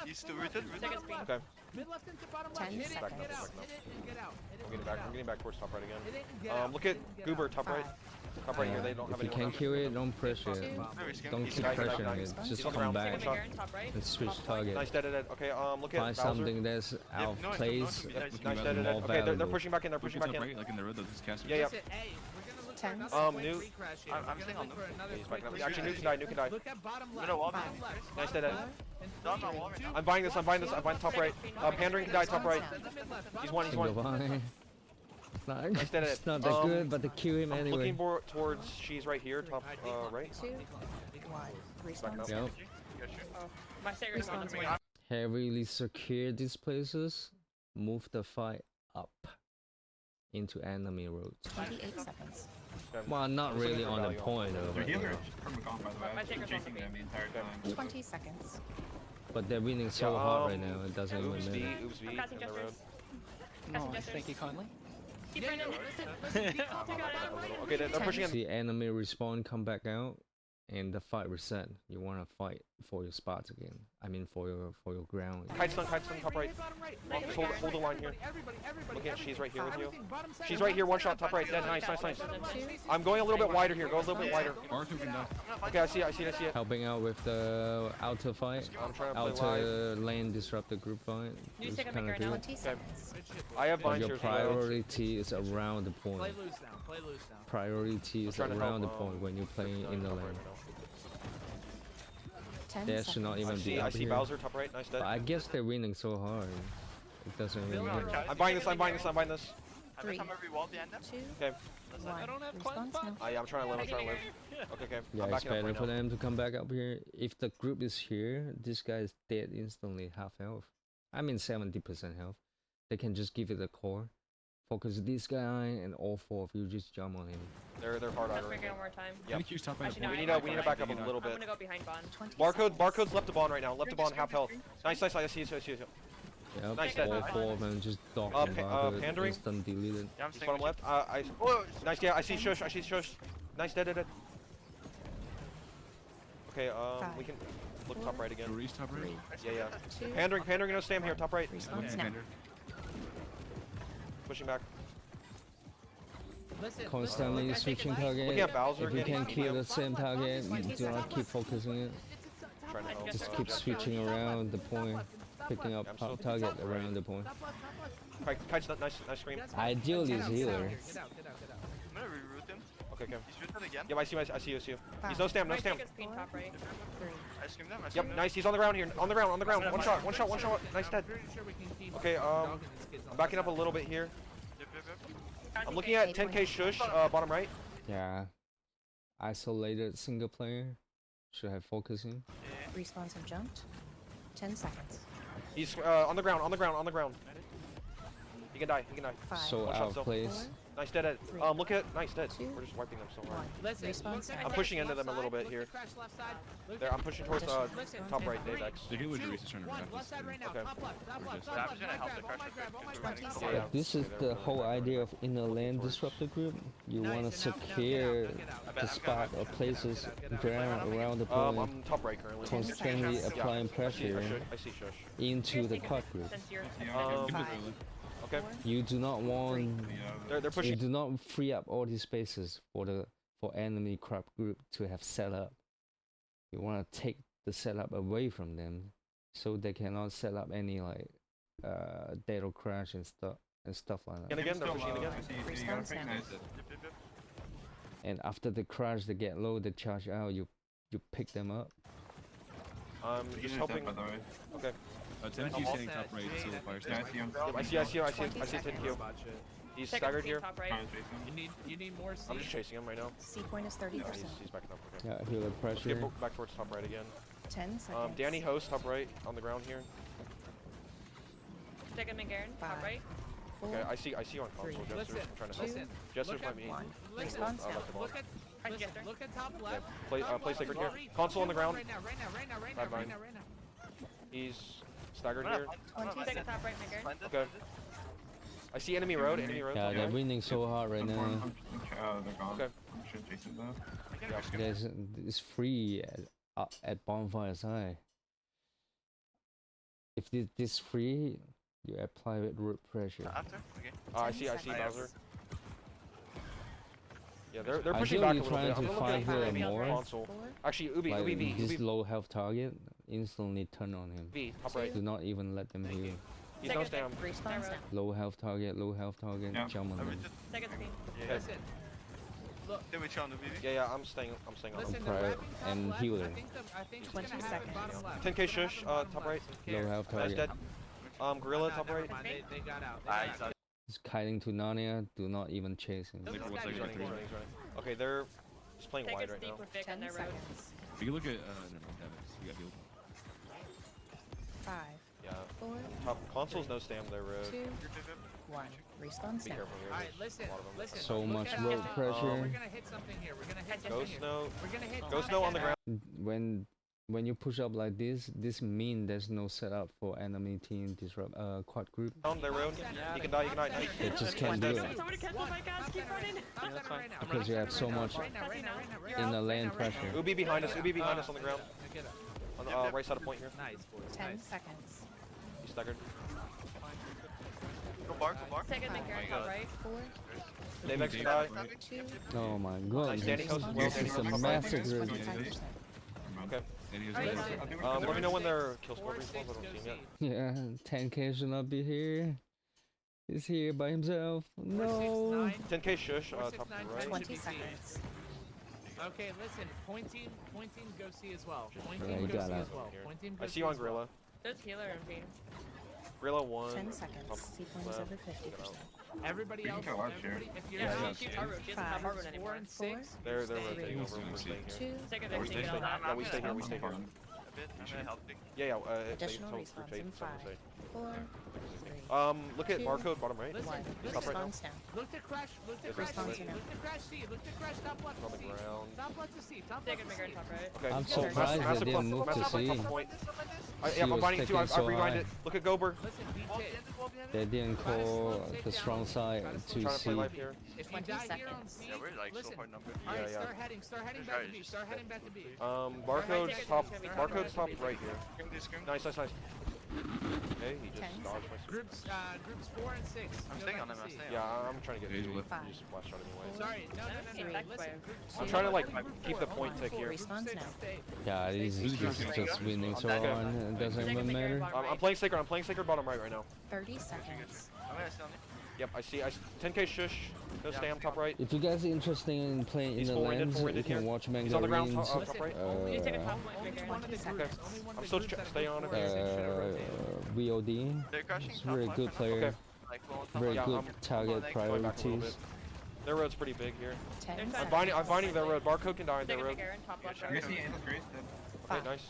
He's still rooted. Take a speed. Okay. mid left into bottom 10 left. Hit it, seconds. get out. Hit it and get out. Hit it I'm and getting get back. out. I'm getting back towards top right again. Hit it and get out. Look at Hit it and get Goober out. top right. Top right here. They don't have If you anyone. can kill it, don't pressure it. Don't He's keep guy, pressuring nice. it. He's Just on the come ground. Take a back McGurn top right. and switch Top target. Nice dead. Okay. Look at Find Bowser. something that's out of no, place. nice. Nice dead. more Okay, they're valuable. pushing back in. They're pushing back Top in. right, like in the road that this caster. Yeah, yeah. Listen, hey, we're gonna look for 10 another quick Nuke. re-crash here. I'm We're staying gonna on look for them. another He's quick back up. re-crash. Actually, Nuke can die. Nuke can die. Look at bottom left. gonna wall Bottom me. left. Nice dead. Don't know wall right now. I'm buying this. I'm buying top right. Pandering can die. Top right. He's one. Single vine. It's dead. it's not that good, but they kill him I'm anyway. looking towards. She's right here. Top right. 2, 1. Respawn up. zone. Yep. My Sager's on the way. Heavily secure these places. Move the fight up into enemy roads. 28 seconds. Well, not really on the point though. Their But, healer from the gone, by the way. My I've been Sager's on chasing the them the entire time. 20 seconds. but they're winning so Yeah, hard right now. It doesn't Oops even V. matter. Oops V. I'm casting In the road. gestures. Casting gestures. Thank you kindly. Keep Brandon. Listen. Take out it. Okay, they're pushing in. See enemy respawn, come back out, and the fight reset. You want to fight for your spots again. I mean for your ground. Kite stun, top right. Hold the line here. Look at she's right here with you. She's right here, one shot, top right. Dead. Nice. I'm going a little bit wider here. Go a little bit wider. Barcode can die. Okay, I see it. Helping out with the outer fight, I'm trying to play live. outer lane disruptor group fight. You Just take a kinda McGurn do out. it. 20 seconds. I have But vines your here as well. priority is around the Play point. loose now. Play loose now. Priority is trying to around the help, point when you're playing in the lane. 10 There seconds. should not even be I up see here. Bowser, top right. Nice But dead. I guess they're winning so hard. It doesn't really matter. I'm buying this. Every time every wall behind them. 2, Okay. 1. Respawn zone. I'm trying to live. Okay. Yeah, I'm it's backing up better right for now. them to come back up here. If the group is here, this guy is dead instantly, half health. I mean 70% health. They can just give it a core. Focus this guy and all four of you just jump on him. They're hard Let's right make it now. one more time. Yep. Can you top right? Actually, no, We I need know. to back up a little I'm bit. gonna go behind Bond. 20 Barcode's left the bond right now. Left the bond, half health. Nice. I see it. Yep, Nice dead. all four of them just docked Uh, and pa- barcode, pandering? instant deleted. Yeah, I'm He's staying bottom with left. Oh, Nice. Yeah, I see Shush. Nice dead. Okay. We can look top right again. Reese top right. Yeah. 2, Pandering. No stam here. Top right. Respawn Yeah, now. Pander. Pushing back. Listen, Constantly listen, switching listen, target. Looking at Bowser If you again, can he's kill medium. the same target, do not keep focusing it. Trying to help. Just keep switching around the point, picking up I'm still target top around the point. Kite's nice scream. Ideally, Get out, healer. get out. I'm gonna reroute him. Okay, okay. He's rooted again. Yep, I see you. He's no stam, no stam. Right. I screamed him. I Yep, screamed him. nice. He's on the ground here. On the ground. One shot. Nice dead. Pretty sure we can keep Okay, dogging these kids on I'm backing this up a little bit here. Yep. I'm looking at 10k shush, bottom right. Yeah. Isolated single player. Should have focusing. Respawns have jumped. 10 seconds. He's on the ground. He can die. 5, So One shot out still. place. Nice dead. Three, Look at nice dead. two, We're just wiping them so hard. 1. Listen, Respawn look sound. at I'm pushing into left them a little side, bit here. look at crash left side, look There, at- I'm pushing towards Listen, top it's right, three, Davex. They get what two, Reese is trying to one, wrap left this side right now, Okay. top left, top left, just- top I'm left, gonna help the grab, crash grab, real grab, quick. top 27. left. This is the whole idea of inner land disruptor group. You Nice, want to and now get secure out, get out. the spot or places Get out. ground around the point, I'm top right currently. constantly Yeah, applying pressure I see shush. into the cut group. Okay. You do not want, They're you pushing. do not free up all these spaces for enemy crop group to have set up. You want to take the setup away from them, so they cannot set up any like data crash and stuff like that. And again, they're pushing again. Respawn now. And after the crash, they get low, they charge out. You pick them up. I'm just helping. Okay. 10Q standing top right, so the fire station. Yep, I see 10Q. He's staggered here. You need more I'm C. just chasing him right now. C point is 30%. He's backing up. Okay. Yeah, healer Let's get pressure. back towards top right again. 10 seconds. Danny host top right on the ground here. Second McGarren, top 5, right. 4, Okay, I see you on console, Jester. Listen, I'm trying to help. listen. Jester, Look fight at me. one. Listen, Respawn sound. look at, listen, look at top left. Play Top left sacred is here. free. Console on the Kill one ground. Right Bad now. mine. He's staggered here. 20 Second seconds. top right McGarren. Okay. I see enemy road. Yeah, they're winning so hard right now. Okay. There's it's free at bonfire side. If this free, you apply with root pressure. After? Okay. I see 10 Bowser. seconds. Yeah, they're pushing back a Ideally little trying bit. I'm to gonna find look her at more. console. 4, Actually, Ubi Like V. this low health target, instantly turn on him. V, top right. Do not even let them heal. He's no stam. Respawn sound. Low health target, jump on them. Second screen. Okay. Listen, Then we chill on the BB. Yeah, I'm staying on. listen, Private the wrapping top and left, healer. I think he's 20 gonna have it seconds. bottom left. 10k shush, top right. Low health Nice target. dead. Gorilla top Never right. mind, they got out. They Ah, got he's out. out. He's kiting to Narnia. Do not even chase him. Look at One this guy, second, He's running. Okay, they're just playing Take wide a right steep now. with Vic on 10 their road. seconds. You can look at, never mind, Davex. You got healed. 5, Yeah. 4, Top console's no stam. They're 2, 1. Respawn Be sound. careful here. Alright, There's listen, a lot of them. listen. So look much at road it. pressure. We're gonna hit something here. We're gonna hit something Ghost here. no. We're gonna hit Ghost top no on the center. ground. When you push up like this mean there's no setup for enemy team disrupt quad group. Down their road. You can die. Nice. They just can't do it Somebody cancel my gas, keep running. because you have so much in the lane pressure. Ubi behind us. On the ground. On the right side of point here. Nice, boys. 10 Nice. seconds. He's staggered. Go bar. Second McGarren, top right. 4, Davex can die. 2, Oh my god, Nice, Danny this host. this is a massive group. 25%. Okay. And he was Alright, right. Let me know when their kill score 4, respawns. 6, I don't go see him yet. C. Yeah, 10k should not be here. He's here by himself. 4, 6, No. 9. 10k shush. 4, 6, Top 9, right. 20 seconds. Okay, listen. Pointing, go C as well. Yeah, Pointing, you go got C that. as well. Pointing, go I see you C on as well. Gorilla. There's healer and V. Gorilla 1. 10 seconds. C point is over 50%. Everybody else, everybody, if you're Yeah, not she top road. She doesn't have hard road 4 anymore. and 6, They're stay. rotating over. We're staying here. 2, Second Yeah, we vaccine, stay get on that. No, we stay here. We stay here. A bit. I'm gonna help Vic. Yeah. additional they respawns rotate, in so 5, rotate. 4, 3, Look at 2, barcode bottom right. Listen, 1. Top right now. Respawns down. Look to crash, look to Yes, crash response C, now. look to crash C, look to crash top left On to the C. ground. Top left to C, top left Second to C. McGarren, top right. Okay. I'm Massive surprised clump, they didn't move to massive C. clump point. She I'm was binding too. taking I've so rewind high. it. Look at Gober. Listen, be hit. They didn't call the strong side to Trying to play C. life here. If you 20 die here on seconds. C, Yeah, we're like so listen. far numbered. Alright, Yeah, yeah. start heading Just back try to B, it. start heading back to B. Barcode's top right here. Scream this, scream. Nice. Okay, he just 10 dodged my Groups 4 and 6. I'm Go staying back on to him, I'm C. staying. Yeah, I'm trying to get He's you. with- You just flash shot anyway. Sorry, no. Three. Listen, group I'm two, trying to like group keep four, the point only tick four, here. group Respawns six, now. stay. Yeah, Stay this is safe. just winning so Okay. on. It doesn't Second even McGarren matter. bottom I'm right. playing sacred. I'm playing sacred bottom right now. 30 seconds. I'm gonna stay on it. Yep, I see. 10k shush. No stam top right. If you guys are interested in playing in He's the full-winded, lens, you full-winded can here. watch He's on the ground, Mangarines. top right. You take a top point, Only McGarren. one of the Okay. groups. Only one of I'm the still groups that stay are on group it. four should have rotated. VOD. They're crushing He's a top very left good right now. player. Okay. Like, well, top Very left. good I'm target going back a little bit. priorities. Their road's pretty big here. 10 There's seconds. I'm binding their road. Barcode can die on their Second road. McGarren, top left Yeah, right. Okay, nice.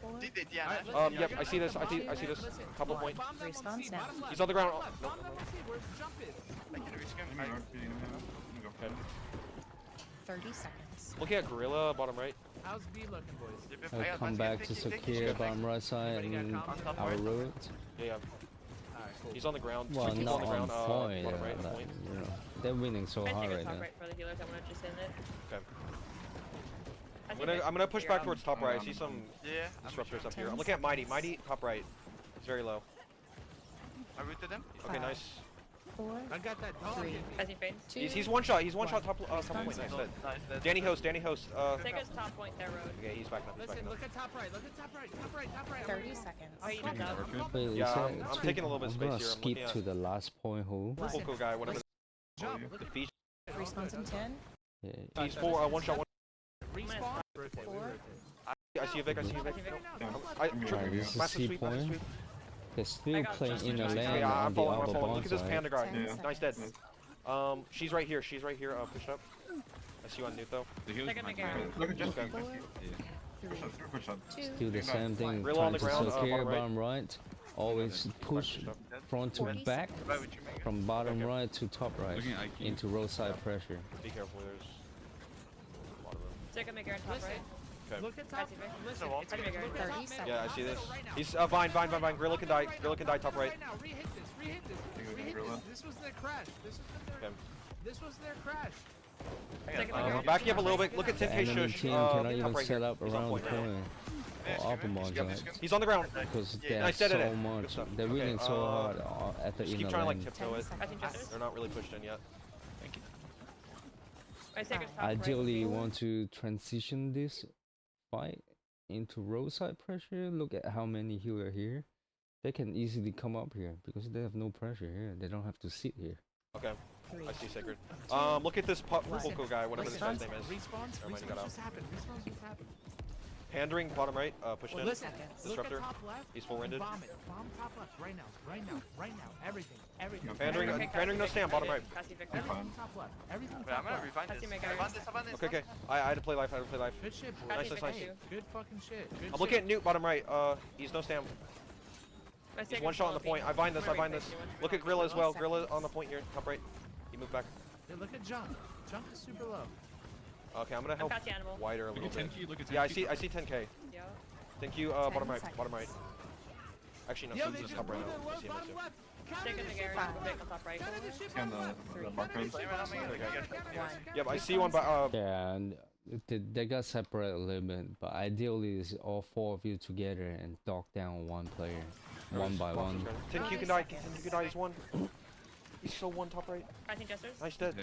4. Yep, I see this. I see this. Couple point. Respawns now. He's on the ground. No. Bomb level C, where's the jump is? I can rescrim. Okay. 30 seconds. Looking at Gorilla, bottom right. How's B looking, boys? I'll come back to secure bottom right side and our road. Yeah. Alright, cool. He's on the ground. Well, He's not on the ground. on point. Bottom right. But, Point. you know, they're winning so I hard take a right top now. right for the healers. I'm gonna just end it. Okay. I think I'm gonna push figure back out- towards top right. I see some Yeah, disruptors up here. 10 I'm looking at Mighty. Mighty top right. It's very low. I rooted them. Okay, 5, nice. 4, I got that dog. 3, I see fades. 2. He's one shot. He's one shot top point. Nice. Nice, that's Danny host. Danny host. Sacred's top point, their road. Okay, he's back up. He's back Listen, up. look at top right. Look at top right. Top right. Top right. 30 seconds. Oh, you did that. Wait, Yeah, so I'm taking a little bit of I'm space gonna here. I'm skip looking to at the last point hole. Poco guy. Whatever. Jump. Look The at feature. Respawns in 10, Yeah. He's four. One shot. One. respawn. 4, I see a Vic. I see a Vic. Alright, this is Massive C sweep. point. Massive sweep. They're still got playing in the Justin. lane Yeah, on I'm the following. other Look at this bond panda side. guy. 10 Nice dead. seconds. She's right here. She's right here. Push up. I see you on Newt though. Second McGarren. Look at just Okay. 4, 3, 2, Do the same thing. Gorilla on Trying the to ground, secure bottom right. bottom right. Always push front to 40 back. Why would you make it? From bottom Okay. right to top right Looking at IQ. into roadside pressure. Be careful. There's a lot of room. Second McGarren, top right. Okay. Look at top. Passive Vic. Listen, So, it's I'll gonna take look it. at top 30 mid. seconds. Yeah, I see this. Right now. He's Vine. Gorilla can die. Gorilla can die top right. Right now, re-hit this. Re-hit this. This was their crash. Okay. This was their crash. Second I'm McGarren. backing up a little bit. Look at The 10k enemy shush. team cannot Top even right set here. up He's on around the point right now. corner Yeah, or upper scrim it. bonds, Scrim right? this, scrim. He's on the ground. Because Yeah, they are nice dead at so it. Good much. stuff. They're Okay, winning so hard at the Just keep inner trying to like lane. tiptoe it. I think Justice. They're not really pushed in yet. I Sacred's top right. Ideally, you want to transition this fight into roadside pressure. Look at how many healer here. They can easily come up here because they have no pressure here. They don't have to sit here. Okay. 3, I see Sacred. Look at this Poco guy, whatever this guy's name is. Respawns. Never mind, he got Respawns out. just happened. Respawns just happened. Pandering, bottom right, pushed in. Listen. Look Disruptor. at top left. He's full-winded. Bomb it. Bomb top left. Right now. Right now. Right now. Everything. Everything. Pandering no stand, bottom right. Passive Vic. Everything top left. Everything Wait, I'm top gonna left. revind Passive this. McGarren. Revind this. Okay. I had to play life. Good shit, boys. Nice, Passive nice. Vic, Good fucking shit. Good I'm looking at Newt, bottom right. He's no stam. My He's Sacred's one shot on the full point. of I bind this. Where we Look place at Gorilla as well. Gorilla on the point here, top right. He moved back. Hey, look at jump. Jump is super low. Okay, I'm gonna I'm help Patsy Animal. wider a Look little at bit. 10Q. Look at 10Q. Yeah, I see 10k. Yeah. Thank you, bottom 10 right, seconds. bottom right. Actually, no, Yo, Susan's they just top right moved now. it I low, see him, I see bottom him. left. Counter Second this shit, McGarren, bottom Vic left. on top right. Counter this shit, Scan bottom left. Three, Counter this shit, bottom left. Okay. Yep, I see one, but Yeah, and they got separate a little bit, but ideally is all four of you together and dog down one player, one by one. 10Q can die. 10Q can die. He's one. He's so one top right. I think Jesters. Nice dead.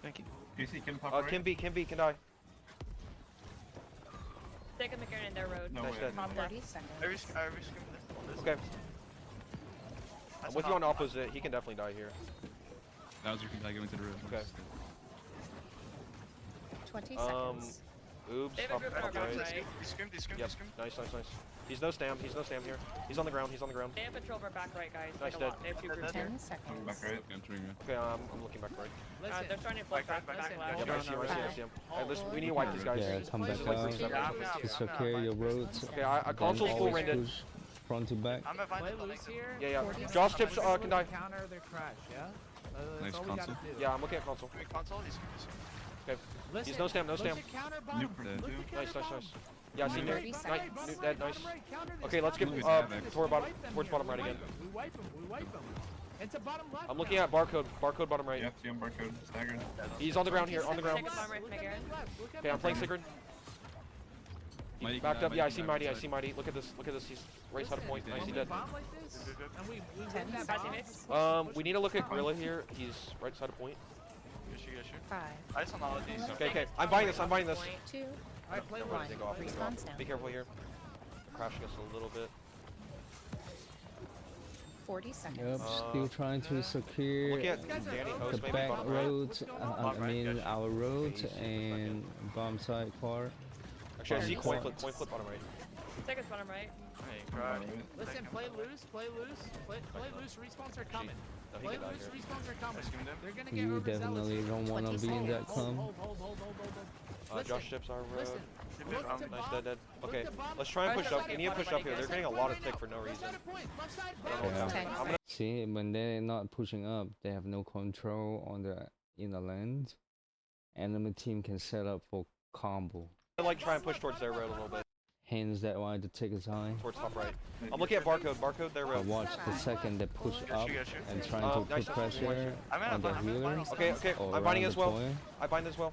Thank you. Kim B can die. Second McGarren in their road. Nice dead. Top left. 30 seconds. I rescrim this. Okay. I'm with you on opposite. He can definitely die here. That was your guy going to the room. Okay. 20 seconds. Oops. They have a Top group top on our right. right. Yep. Nice. He's no stam here. He's on the ground. They have patrol for back right, guys. Nice Like a dead. lot. They have two groups here. 10 seconds. I'm turning around. Okay, I'm looking back right. Listen, They're trying to flip back listen, left. Yep, I see him. Alright, listen, we need to wipe these guys. Yeah, come back This is like group out. seven. To secure your roads. Okay, I Then console's full always rendered. push front to back. I'm gonna find play the loose here. Yeah. 40 Josh tips can die. Counter their crash, yeah? Nice That's all we gotta console. do. Yeah, I'm looking at console. console. He's Okay. Listen, He's no stam. look at counter bottom. Nope. Look at counter Nice. bottom. Yeah, I see Bottom Newt. right, Nice. bottom right, bottom Newt right, dead. bottom Nice. right, counter this, Okay, let's get counter Louis this, Havoc. toward bottom, we wipe them towards here, bottom right we again. wipe them. We wipe them. Into bottom left. I'm looking at barcode bottom right. He's on the ground here, on the ground. Second bottom right, McGarren. Okay, I'm playing Sigurd. Mighty Backed can up. die, Yeah, I Mighty see can die, Mighty. I right see side. Mighty. Look at this. Look at this. He's right side of point. Nice. He dead. Bomb like this, and we win 10 that seconds. bomb. We need to look at Gorilla here. He's right side of point. Get you. 5, I just don't know all of these. Okay, okay. I'm buying this. I'm buying this. 2, Alright, play 1. They go off. They go off. Respawn now. Be careful here. Crashing us a little bit. 40 seconds. Yep, still trying to secure Looking at Danny the Host maybe. back Bottom right. roads, I mean our roads Okay, and bomb site far. Actually, I see Bottom coin flip bottom right. Take us bottom right. Listen, play loose, play loose, respawns are coming. No, he Play can die loose, here. respawns are coming. They're gonna get You overzealous definitely here. don't want to be in that clump. Hold. Josh ships our road. Listen, look to Nice, bomb. dead. Look Okay, to bomb. let's try and Left push up. side You need to of push point. up here. They're Left getting a side lot of point tick right for no now. reason. Left side of point. Left side, I don't know bomb. what's Okay. happening. I'm gonna See, when they're not pushing up, they have no control on the inner land. Enemy team can set up for combo. like try and push towards their road a little bit. Hence that why the tick is high. Towards top right. I'm looking at barcode. Barcode their But road. watch the second they push up and trying to Nice. put pressure I'm on the gonna healer Okay, okay. or I'm binding around as the well. point. I bind as well.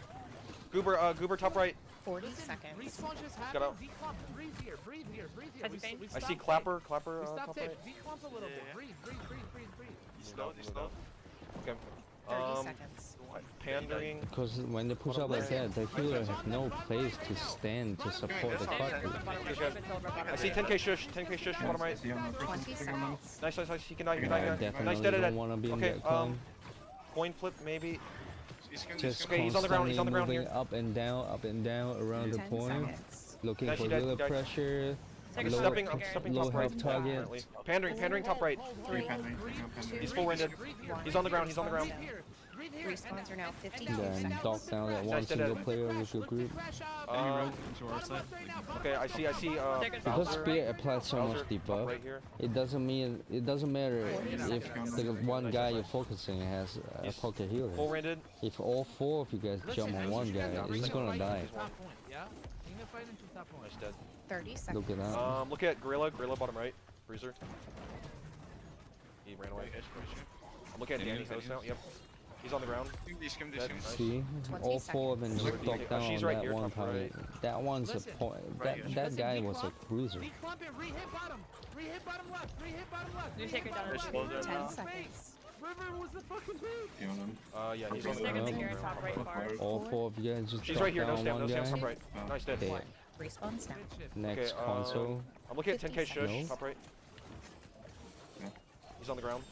Goober top right. 40 seconds. Respawn just Got out. happened. Declump. Breathe here. Breathe here. Breathe here. We I stopped see tick. Clapper We top stopped right. tick. Declump a little bit. Breathe. Slow. Okay. 30 seconds. Pandering. Because when they push up like that, the healer have no place to stand to support the cut. I see 10k shush. 10k shush. Bottom right. 20 seconds. Nice. He can die. I Nice. definitely Dead. don't want to be in Okay. that clump. Coin flip maybe. Just Okay, he's on the ground, constantly he's on the ground moving here. up and down around the 10 point, seconds. looking Nice, for he died, healer he died. pressure, I'm low, stepping low top right. health target. Apparently. Pandering top right. 3, He's full rented. He's on the ground. Respawns are now 52 Then seconds. dock down that one Nice, dead, single dead. player with your group. Enemy road to our side. Okay, I see. Because Bowser. Spirit applies so much Bowser, debuff, right here. it doesn't matter if the one guy you're focusing has a He's pocket healer. Full rented. If all four of you guys jump on one guy, he's gonna die. Nice dead. 30 seconds. Look at that. Look at Gorilla bottom right. Bruiser. He ran away. I'm looking at Danny Host now. Yep. He's on the ground. Dead. Nice. See, 20 all four of them just seconds. docked down on She's right that here, one top right. target. That one's a point. That guy was a cruiser. Declump it. Re-hit bottom. Re-hit bottom left. Re-hit bottom left. You take her down. Just slow down 10 now. seconds. River was the fucking move. Yeah, he's Just on the take her ground. to your top right far. All four of you guys just She's docked right here. No down stamp. one No stamp. guy. Top right. Nice dead. Dead. Respawns now. Next Okay, console. I'm looking at 10k 50 shush. seconds. Top right. He's on the ground.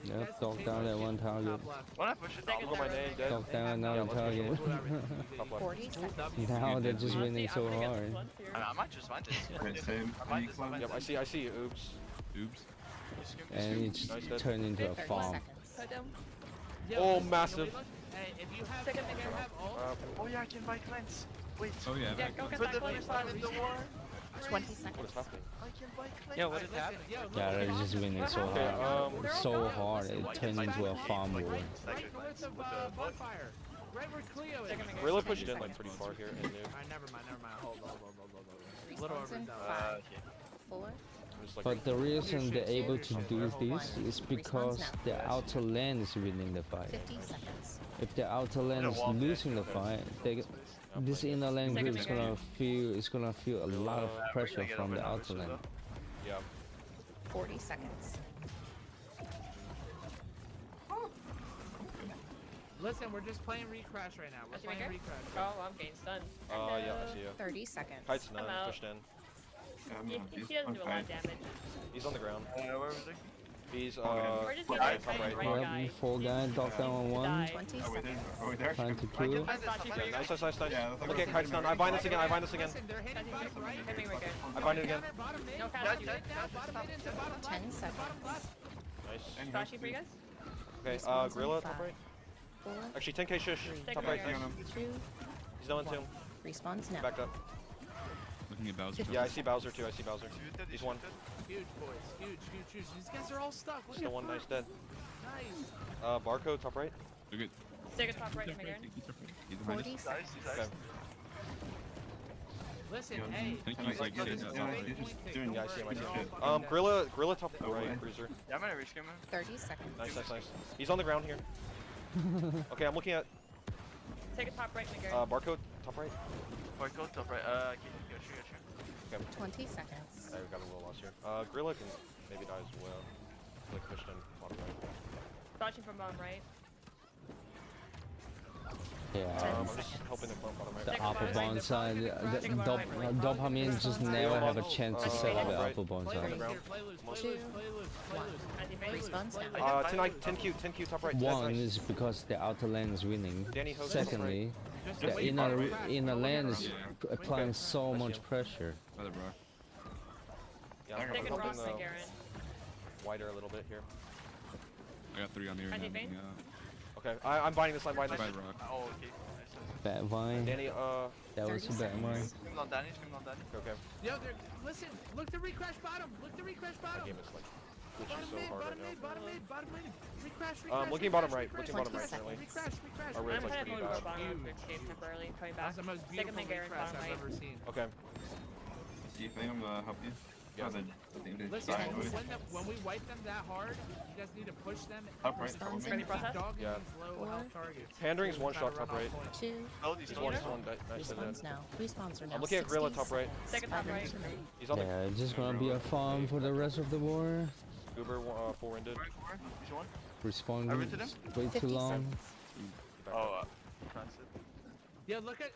Yep, docked down that one target. When I push it down, Look at my name. Dead. Docked down another Yeah, let's target. Top left. 40 seconds. Now they're just winning so hard. I might just find this. I might just. Yep, I see. Oops. Oops. And it's Nice dead. turned into a 30 farm. seconds. Put them. Oh, massive. Hey, if you have, Second if you thing. have ult, Oh yeah, I can buy cleanse. Wait. Oh yeah. Yeah, go get Put that the clone baseline in the war. 20 What is seconds. happening? I can buy cleanse. yo, what is happening? Yo, Yeah, they're just winning so Okay, hard. So hard, it turned into a farm war. right north of bonfire. Right where Cleo is. Really pushed in like pretty far here. And noob. Alright, never mind. Hold. Little Respawns in overzealous. 5, 4, I'm just like, But the reason they're able to do this is because the outer lane is winning the fight. 50 seconds. If the outer lane is losing the fight, this inner lane group is gonna feel a lot of pressure from the outer lane. yeah. 40 seconds. Listen, we're just playing recrash right now. We're That's playing your recrash. Oh, I'm getting stunned. Yeah, I see you. 30 seconds. Kite's none, I'm out. pushed in. He doesn't do a lot of damage. He's on the ground. Where was it? He's We're just yeah, getting top right. right guy. Yep, four guy docked down on one, Die. 20 seconds. trying to kill. I thought you were Nice. Look at Kite's none. I bind this again. Listen, they're hitting bottom right. Hitting right there. I bind it again. Bottom mid. No Yeah, cast. yeah. Bottom mid into bottom left. 10 seconds. Nice. Flashy for you guys? Okay, Respawns in Gorilla 5, top right. 4, Actually, 10k shush. Take Top him right. right Nice. 2, He's done too. respawns now. Backed up. Looking at Bowser. Yeah, I see Bowser too. He's one. Huge boys. Huge. These guys are all stuck. Look Still at one. Nice dead. Nice. Barcode top right. Look at. Take a top right, my guy. He's behind 40 us. seconds. Okay. Listen, hey. I think he's like this getting is that a one fake right. point pick. Yeah, I Don't see him. worry, I see they're him. all fucking dead. Gorilla top right. Bruiser. Yeah, I'm gonna risk him. 30 seconds. Nice. He's on the ground here. Okay, I'm looking at Take a top right, my guy. barcode. top right. Alright, go top right. Okay, got you. Okay. 20 seconds. Alright, we got a little lost here. Gorilla can maybe die as well. Like pushed in bottom right. Dodging from bottom right. Yeah. I'm just helping the bottom right. The upper bond side, the dopamine just never have a chance to set up the upper bond side. Respawns now. 10Q top right. One is because the outer lane is winning. Danny Hogan, Secondly, the inner lane is applying so much pressure. Other bro. Yeah, I'm Taking helping Ross and Garen. wider a little bit here. I got 3 on the area. Any now, vein? Okay, I'm binding this line, binding By this. rock. Oh, okay. Nice. Bad vine. Danny, That was a 30 bad vine. seconds. Scream on Danny, scream on Danny. Okay. Yo, listen, look to recrash bottom. Look to recrash My bottom. game is like glitching Bottom so mid, hard bottom right mid, now. bottom mid. Recrash. Looking bottom right, looking bottom right 20 currently. Recrash. Our red's I'm like kind of pretty going to bad. bottom of the game temporarily, coming back. That's the most Second beautiful than Garen, recrash bottom I've right. ever seen. Okay. Do you think I'm gonna help you? Yeah. Listen, when we wipe them that hard, you guys need to push them. Top right, Respawns follow me. Ready, in. process? Dogging Yeah. these low health targets. Pandering's one shot top right. 2. Oh, these He's one. one. Nice hit in. Respawns now. Respawns are now. I'm looking at Gorilla 60 top right. Second top Spider right. to me. He's on the Yeah, it's just gonna be a farm for the rest of the war. Uber 4-winded. These one. Respawn I rented him? way 50 too long. seconds. Oh, transit. Yeah, look at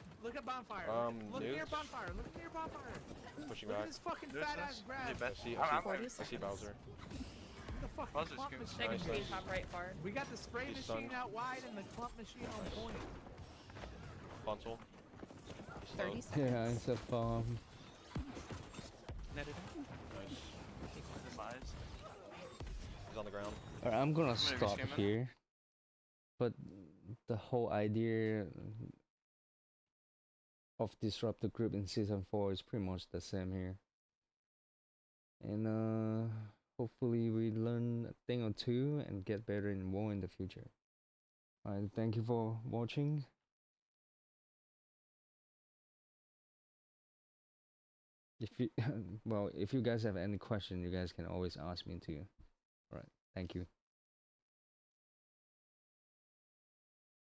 bonfire. Look nukes. near bonfire. Look near bonfire. Pushing Look at back. this fucking There's fat this. ass grab. They Look bet. I see 40 I see seconds. Bowser. at the fucking Buzzer's clump good. machine. Second Nice, speed, nice. top right far. We got the spray He's machine stunned. out wide and the clump machine on point. Console. He's 30 slowed. seconds. Yeah, it's a farm. Netted. Nice. Demise. He's on the ground. Alright, I'm gonna gonna stop reskin him. here. But the whole idea of Disruptor group in Season 4 is pretty much the same here. And hopefully we learn a thing or two and get better in war in the future. Alright, thank you for watching. If you well, if you guys have any question, you guys can always ask me too. Alright, thank you.